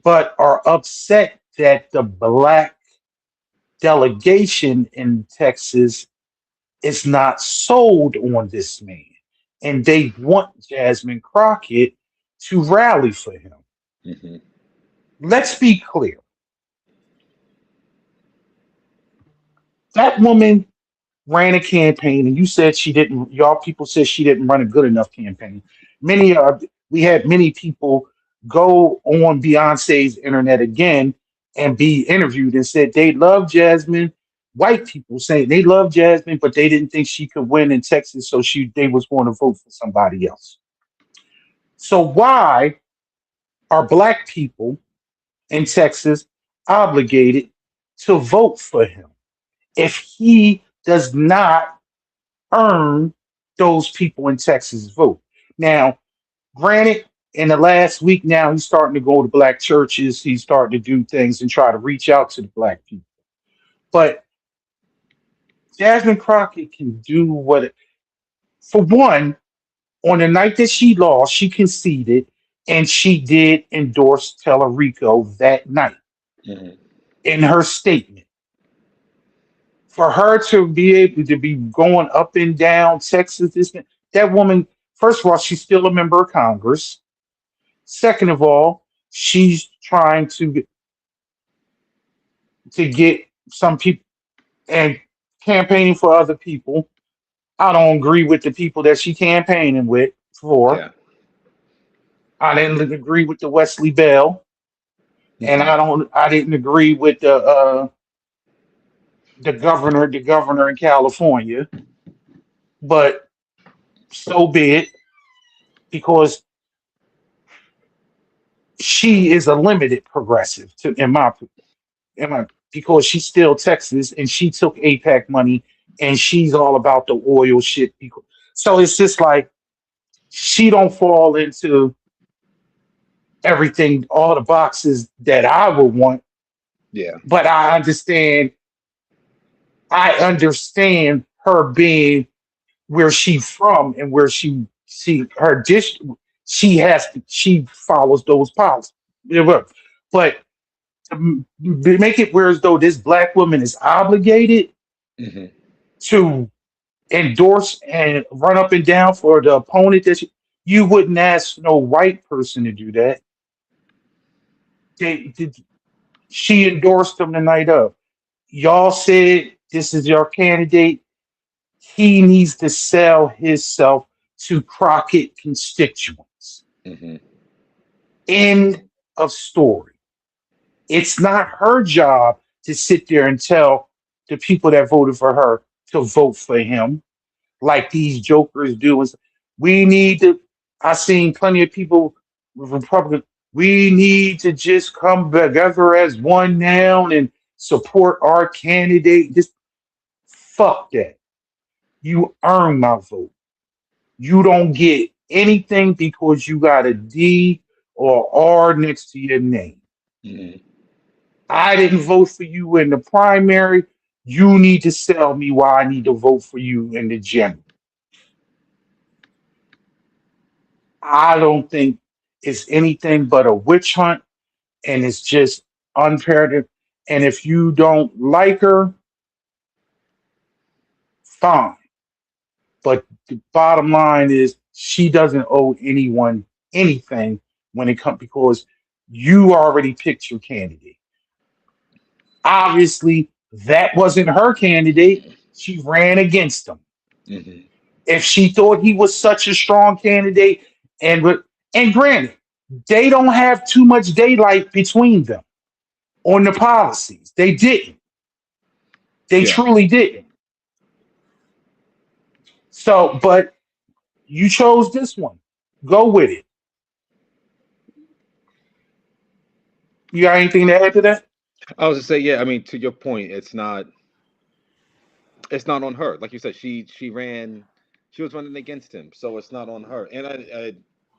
but are upset that the black delegation in Texas is not sold on this man, and they want Jasmine Crockett to rally for him. Hmm. Let's be clear. That woman ran a campaign, and you said she didn't. Y'all people said she didn't run a good enough campaign. We had many people go on Beyonce's internet again and be interviewed and said they love Jasmine. White people saying they love Jasmine, but they didn't think she could win in Texas, so they was going to vote for somebody else. So why are black people in Texas obligated to vote for him if he does not earn those people in Texas vote? Now, granted, in the last week now, he's starting to go to black churches. He's starting to do things and try to reach out to the black people. But Jasmine Crockett can do for one, on the night that she lost, she conceded and she did endorse Tellerico that night Hmm. in her statement. For her to be able to be going up and down Texas, that woman, first of all, she's still a member of Congress. Second of all, she's trying to get some people and campaigning for other people. I don't agree with the people that she campaigning with for. Yeah. I didn't agree with the Wesley Bell, and Hmm. I didn't agree with the governor in California. But so be it, because she is a limited progressive in my because she's still Texas and she took APAC money and she's all about the oil shit. So it's just like she don't fall into everything, all the boxes that I would want. Yeah. But I understand her being where she's from and where her dish she follows those policies. Yeah. But make it where as though this black woman is obligated Hmm. to endorse and run up and down for the opponent you wouldn't ask no white person to do that. Did she endorsed him the night of? Y'all said this is your candidate. He needs to sell himself to Crockett constituents. Hmm. End of story. It's not her job to sit there and tell the people that voted for her to vote for him like these jokers do. We need to. I've seen plenty of people with Republicans. We need to just come together as one now and support our candidate. Just fuck that. You earn my vote. You don't get anything because you got a D or R next to your name. Hmm. I didn't vote for you in the primary. You need to sell me why I need to vote for you in the general. I don't think it's anything but a witch hunt, and it's just unfair to. And if you don't like her, fine. But the bottom line is she doesn't owe anyone anything when it comes because you already picked your candidate. Obviously, that wasn't her candidate. She ran against him. Hmm. If she thought he was such a strong candidate, and granted, they don't have too much daylight between them on the policies. They didn't. They Yeah. truly didn't. So, but you chose this one. Go with it. You got anything to add to that? I was to say, yeah. I mean, to your point, it's not on her. Like you said, she ran, she was running against him, so it's not on her. And I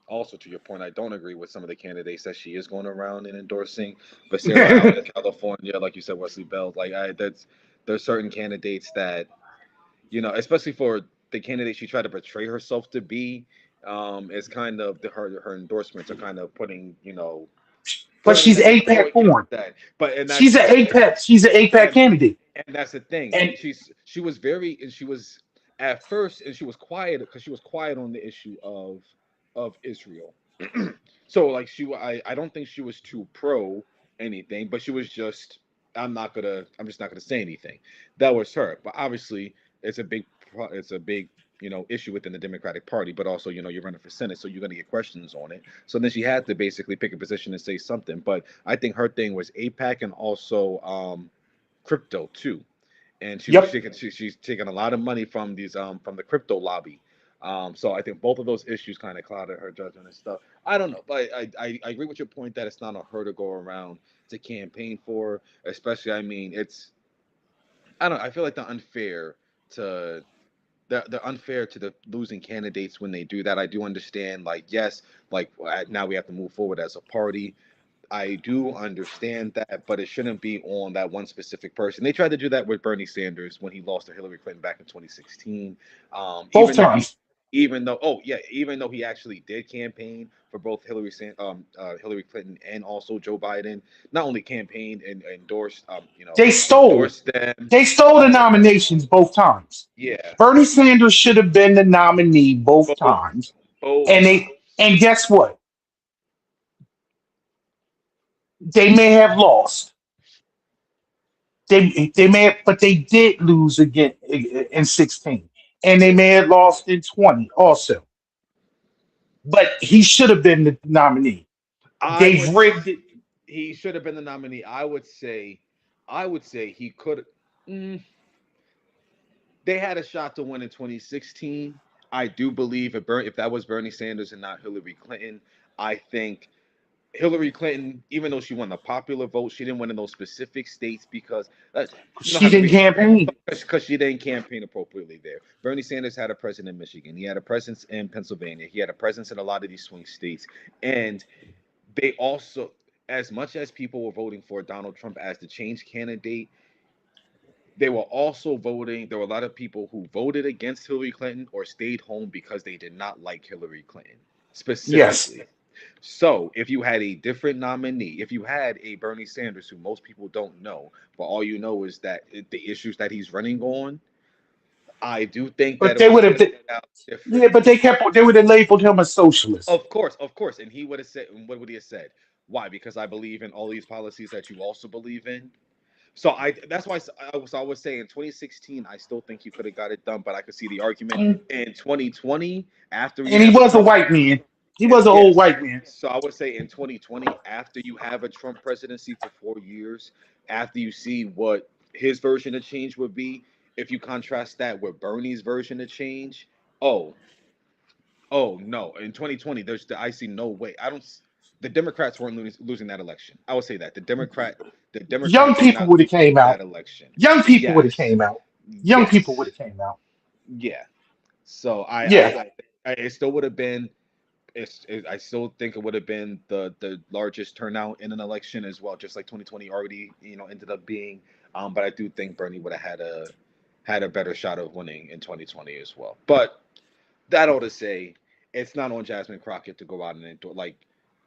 also, to your point, I don't agree with some of the candidates that she is going around and endorsing. Becerra out in California, like you said, Wesley Bell. Like there's certain candidates that, especially for the candidate she tried to portray herself to be, is kind of her endorsements are kind of But putting she's them APAC going against born. that. But and She's that's an APAC. She's an APAC and candidate. And that's the thing. And She was very, and she was at first, and she was quiet because she was quiet on the issue of Israel. So like I don't think she was too pro anything, but she was just, I'm just not gonna say anything. That was her. But obviously it's a big it's a big, issue within the Democratic Party, but also, you're running for Senate, so you're gonna get questions on it. So then she had to basically pick a position and say something. But I think her thing was APAC and also crypto too. And yep. she's taking a lot of money from these from the crypto lobby. So I think both of those issues kind of clouded her judgment and stuff. I don't know, but I agree with your point that it's not on her to go around to campaign for, especially, I mean, I don't, I feel like to they're unfair to the losing candidates when they do that. I do understand, like, yes, like now we have to move forward as a party. I do understand that, but it shouldn't be on that one specific person. They tried to do that with Bernie Sanders when he lost to Hillary Clinton back in 2016. Both times. Even though he actually did campaign for both Hillary Clinton and also Joe Biden, not only campaigned and endorsed, They stole. endorsed them. They stole the nominations both times. Yeah, Bernie Sanders should have been the nominee both both times. both And times. guess what? They may have lost. They may have, but they did lose again in 16. And they may have lost in 20 also. But he should have been the nominee. I They've would rigged it. He should have been the nominee. I would say he could. Mm, they had a shot to win in 2016. I do believe if that was Bernie Sanders and not Hillary Clinton, I think Hillary Clinton, even though she won the popular vote, she didn't win in those specific states because She didn't campaign. because she didn't campaign appropriately there. Bernie Sanders had a presence in Michigan. He had a presence in Pennsylvania. He had a presence in a lot of these swing states. And they also, as much as people were voting for Donald Trump as the change candidate, they were also voting. There were a lot of people who voted against Hillary Clinton or stayed home because they did not like Hillary Clinton Yes. specifically. So if you had a different nominee, if you had a Bernie Sanders, who most people don't know, but all you know is that the issues that he's running on, I do think that But it they would would have have played out yeah, but differently. they would have labeled him a socialist. Of course, and he would have said, what would he have said? Why? Because I believe in all these policies that you also believe in. So that's why I would say in 2016, I still think you could have got it done, but I could see the argument Mm. in 2020 after you And he have a was a Trump. white man. He was an old Yes. white man. So I would say in 2020, after you have a Trump presidency for 4 years, after you see what his version of change would be, if you contrast that with Bernie's version of change, oh, oh no, in 2020, I see no way. I don't. The Democrats weren't losing that election. I would say that the Young Democrats were people not would have losing came that out. election. Young people would have Yes, came out. Young people would yes, have came out. yeah. So Yeah. it still would have been. I still think it would have been the largest turnout in an election as well, just like 2020 already, ended up being. But I do think Bernie would have had a better shot of winning in 2020 as well. But that ought to say, it's not on Jasmine Crockett to go out and endorse. Like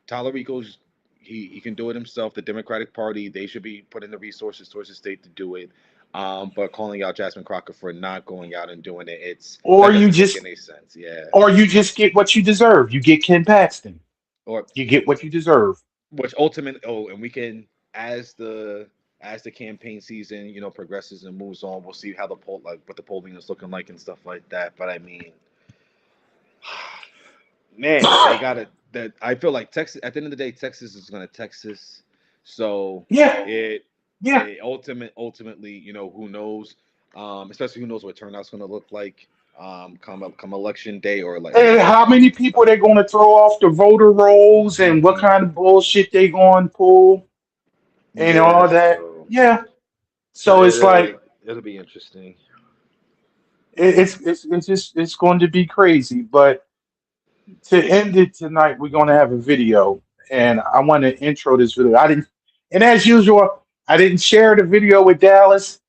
Talarico's, he can do it himself. The Democratic Party, they should be putting the resources towards the state to do it. But calling out Jasmine Crockett for not going out and doing it, Or that you doesn't make just any sense. Yeah. get what you deserve. You get Ken Paxton. Or You get what you deserve. which ultimate and we can, as the campaign season progresses and moves on, we'll see how what the polling is looking like and stuff like that. But I mean, man, they got it. That I feel like Texas. At the end of the day, Texas is going to Texas. So Yeah. it, Yeah. ultimately, who knows? Especially who knows what turnout's going to look like. Come election day or like And how many people they're going to throw off the voter rolls and what Mhm. kind of bullshit they going to pull and Yeah. all that. So Yeah. so So it's like it'll be interesting. it's going to be crazy. But to end it tonight, we're going to have a video, and I want to intro this video. I didn't, and as usual, I didn't share the video with Dallas,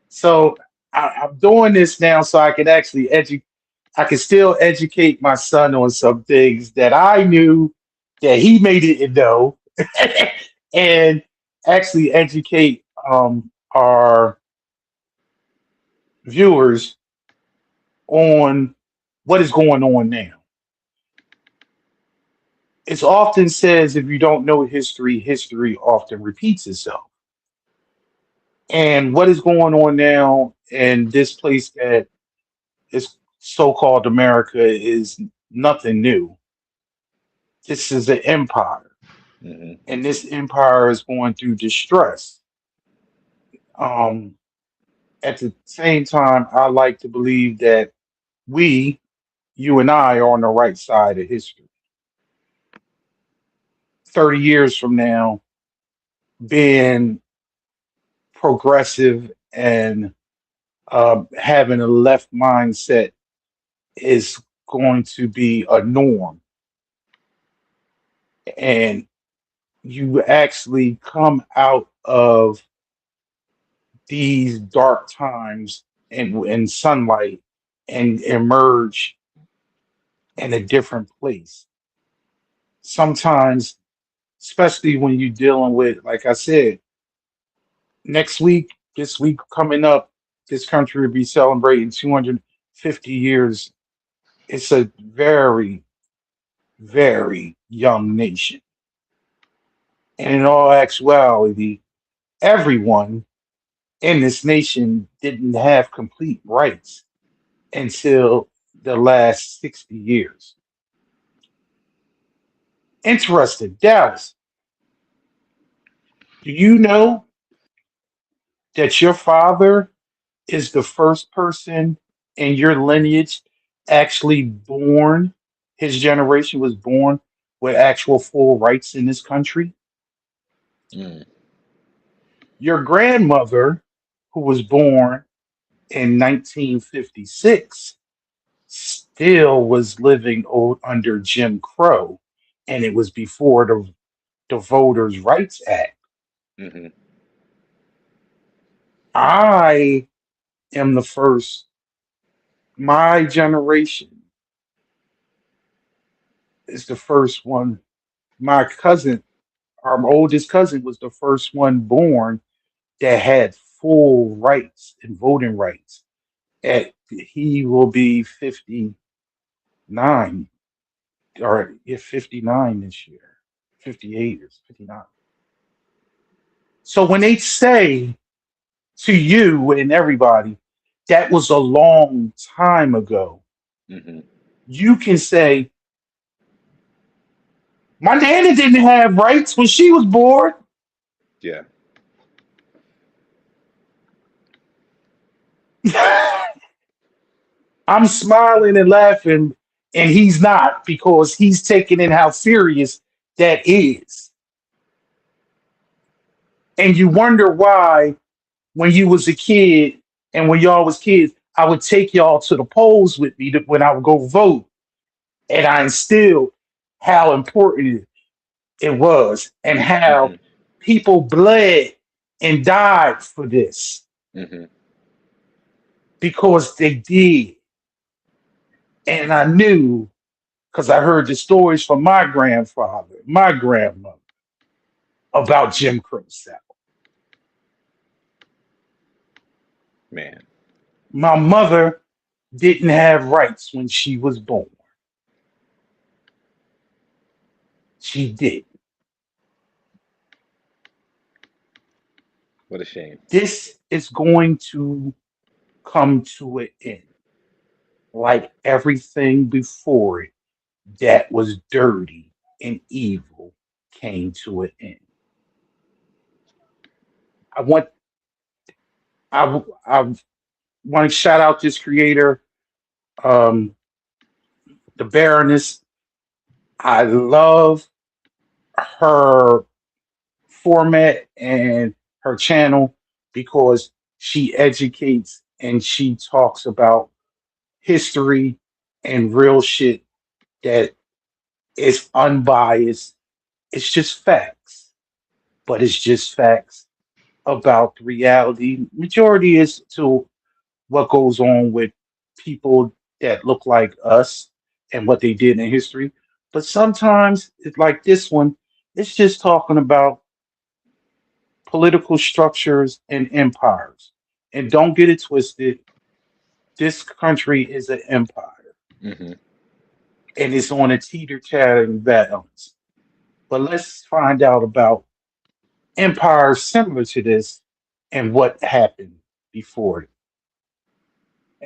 so I'm doing this now so I can actually educate. I can still educate my son on some things that I knew that he may didn't know, and actually educate our viewers on what is going on now. It's often says if you don't know history, history often repeats itself. And what is going on now in this place that is so-called America is nothing new. This is an empire, Hmm. and this empire is going through distress. Um, at the same time, I like to believe that we, you and I, are on the right side of history. 30 years from now, being progressive and having a left mindset is going to be a norm. And you actually come out of these dark times in sunlight and emerge in a different place. Sometimes, especially when you're dealing with, like I said, next week, this week coming up, this country will be celebrating 250 years. It's a very, very young nation. And in all actuality, everyone in this nation didn't have complete rights until the last 60 years. Interesting. Dallas, do you know that your father is the first person in your lineage actually born? His generation was born with actual full rights in this country. Mm. Your grandmother, who was born in 1956, still was living under Jim Crow, and it was before the Voters' Rights Act. Hmm. I am the first, my generation is the first one. My cousin, our oldest cousin, was the first one born that had full rights and voting rights. He will be 59, or yeah, 59 this year, 58 or 59. So when they say to you and everybody, that was a long time ago, Hmm. you can say, my nana didn't have rights when she was born. Yeah. I'm smiling and laughing, and he's not because he's taking in how serious that is. And you wonder why, when you was a kid and when y'all was kids, I would take y'all to the polls with me when I would go vote, and I instilled how important it was and how Hmm. people bled and died for this Hmm. because they did. And I knew because I heard the stories from my grandfather, my grandmother about Jim Crow South. Man, My mother didn't have rights when she was born. She did. what a shame. This is going to come to an end, like everything before it that was dirty and evil came to an end. I want I want to shout out this creator, um, the Baroness. I love her format and her channel because she educates and she talks about history and real shit that is unbiased. It's just facts, but it's just facts about the reality. Majority is to what goes on with people that look like us and what they did in history. But sometimes it's like this one, it's just talking about political structures and empires. And don't get it twisted. This country is an empire, Hmm. and it's on a teeter-tottering balance. But let's find out about empires similar to this and what happened before it.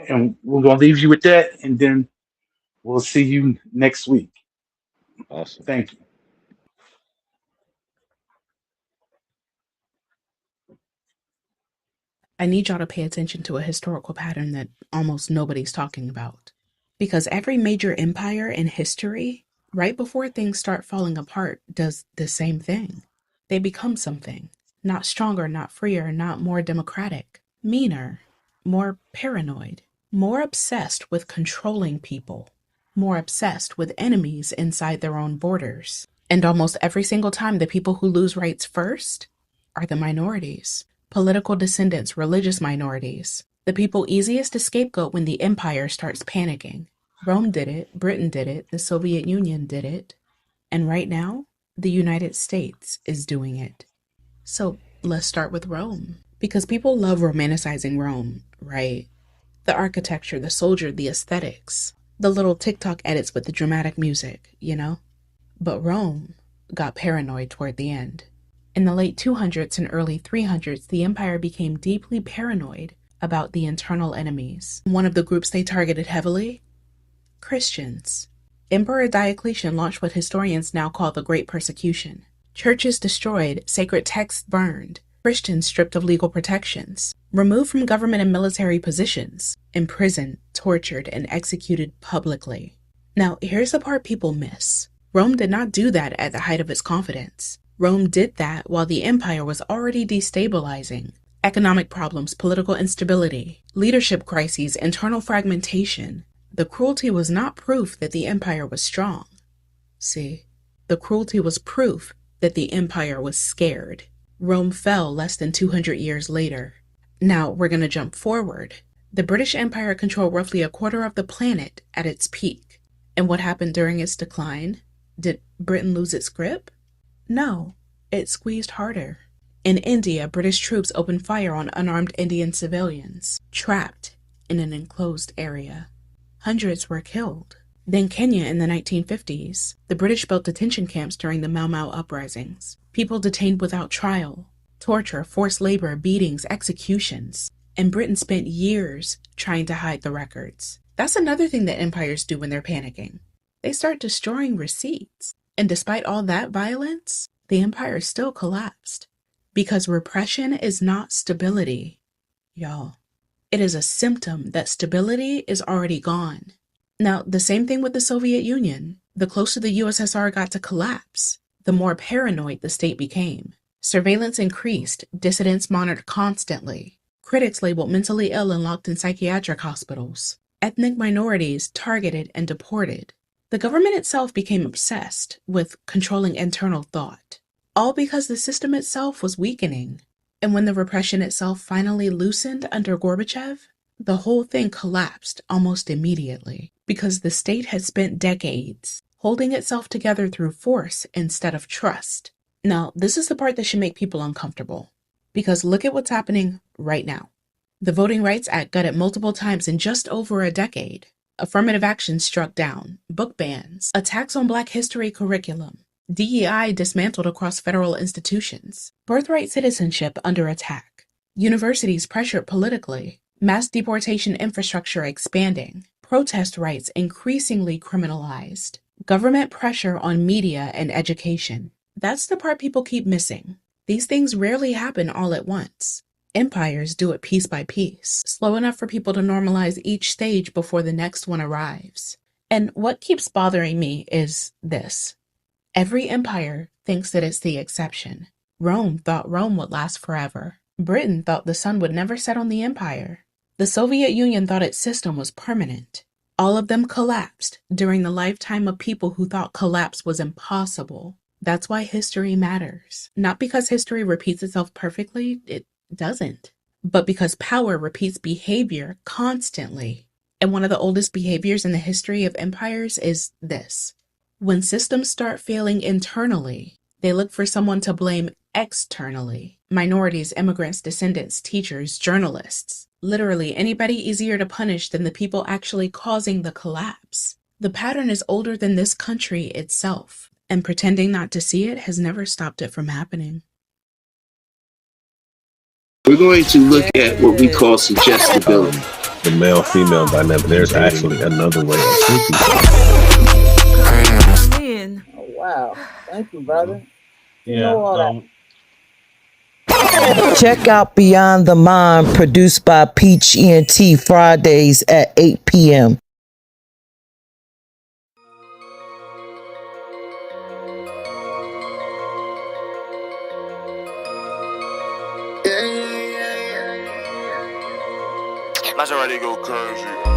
And we're gonna leave you with that, and then we'll see you next week. Awesome. Thank you. I need y'all to pay attention to a historical pattern that almost nobody's talking about. Because every major empire in history, right before things start falling apart, does the same thing. They become something. Not stronger, not freer, not more democratic. Meaner, more paranoid, more obsessed with controlling people, more obsessed with enemies inside their own borders. And almost every single time, the people who lose rights first are the minorities. Political descendants, religious minorities, the people easiest to scapegoat when the empire starts panicking. Rome did it, Britain did it, the Soviet Union did it, and right now, the United States is doing it. So let's start with Rome, because people love romanticizing Rome, right? The architecture, the soldier, the aesthetics, the little TikTok edits with the dramatic music, you know? But Rome got paranoid toward the end. In the late 200s and early 300s, the empire became deeply paranoid about the internal enemies. One of the groups they targeted heavily? Christians. Emperor Diocletian launched what historians now call the Great Persecution. Churches destroyed, sacred texts burned, Christians stripped of legal protections, removed from government and military positions, imprisoned, tortured, and executed publicly. Now, here's the part people miss. Rome did not do that at the height of its confidence. Rome did that while the empire was already destabilizing. Economic problems, political instability, leadership crises, internal fragmentation. The cruelty was not proof that the empire was strong. See, the cruelty was proof that the empire was scared. Rome fell less than 200 years later. Now we're going to jump forward. The British Empire controlled roughly a quarter of the planet at its peak. And what happened during its decline? Did Britain lose its grip? No, it squeezed harder. In India, British troops opened fire on unarmed Indian civilians, trapped in an enclosed area. Hundreds were killed. Then Kenya in the 1950s. The British built detention camps during the Mau Mau uprisings. People detained without trial. Torture, forced labor, beatings, executions. And Britain spent years trying to hide the records. That's another thing that empires do when they're panicking. They start destroying receipts. And despite all that violence, the empire still collapsed. Because repression is not stability, y'all. It is a symptom that stability is already gone. Now, the same thing with the Soviet Union. The closer the USSR got to collapse, the more paranoid the state became. Surveillance increased, dissidents monitored constantly. Critics labeled mentally ill and locked in psychiatric hospitals. Ethnic minorities targeted and deported. The government itself became obsessed with controlling internal thought, all because the system itself was weakening. And when the repression itself finally loosened under Gorbachev, the whole thing collapsed almost immediately because the state had spent decades holding itself together through force instead of trust. Now, this is the part that should make people uncomfortable, because look at what's happening right now. The Voting Rights Act gutted multiple times in just over a decade. Affirmative action struck down, book bans, attacks on Black history curriculum, DEI dismantled across federal institutions, birthright citizenship under attack, universities pressured politically, mass deportation infrastructure expanding, protest rights increasingly criminalized, government pressure on media and education. That's the part people keep missing. These things rarely happen all at once. Empires do it piece by piece, slow enough for people to normalize each stage before the next one arrives. And what keeps bothering me is this. Every empire thinks that it's the exception. Rome thought Rome would last forever. Britain thought the sun would never set on the empire. The Soviet Union thought its system was permanent. All of them collapsed during the lifetime of people who thought collapse was impossible. That's why history matters. Not because history repeats itself perfectly, it doesn't, but because power repeats behavior constantly. And one of the oldest behaviors in the history of empires is this. When systems start failing internally, they look for someone to blame externally. Minorities, immigrants, descendants, teachers, journalists. Literally, anybody easier to punish than the people actually causing the collapse. The pattern is older than this country itself, and pretending not to see it has never stopped it from happening. We're going to look at what we call suggestibility. The male-female dynamic. There's actually another way of thinking. Oh, wow. Thank you, brother. You Yeah. know all that. Check out Beyond the Mind, produced by Peach ENT, Fridays at 8 p.m. Maserati go crazy.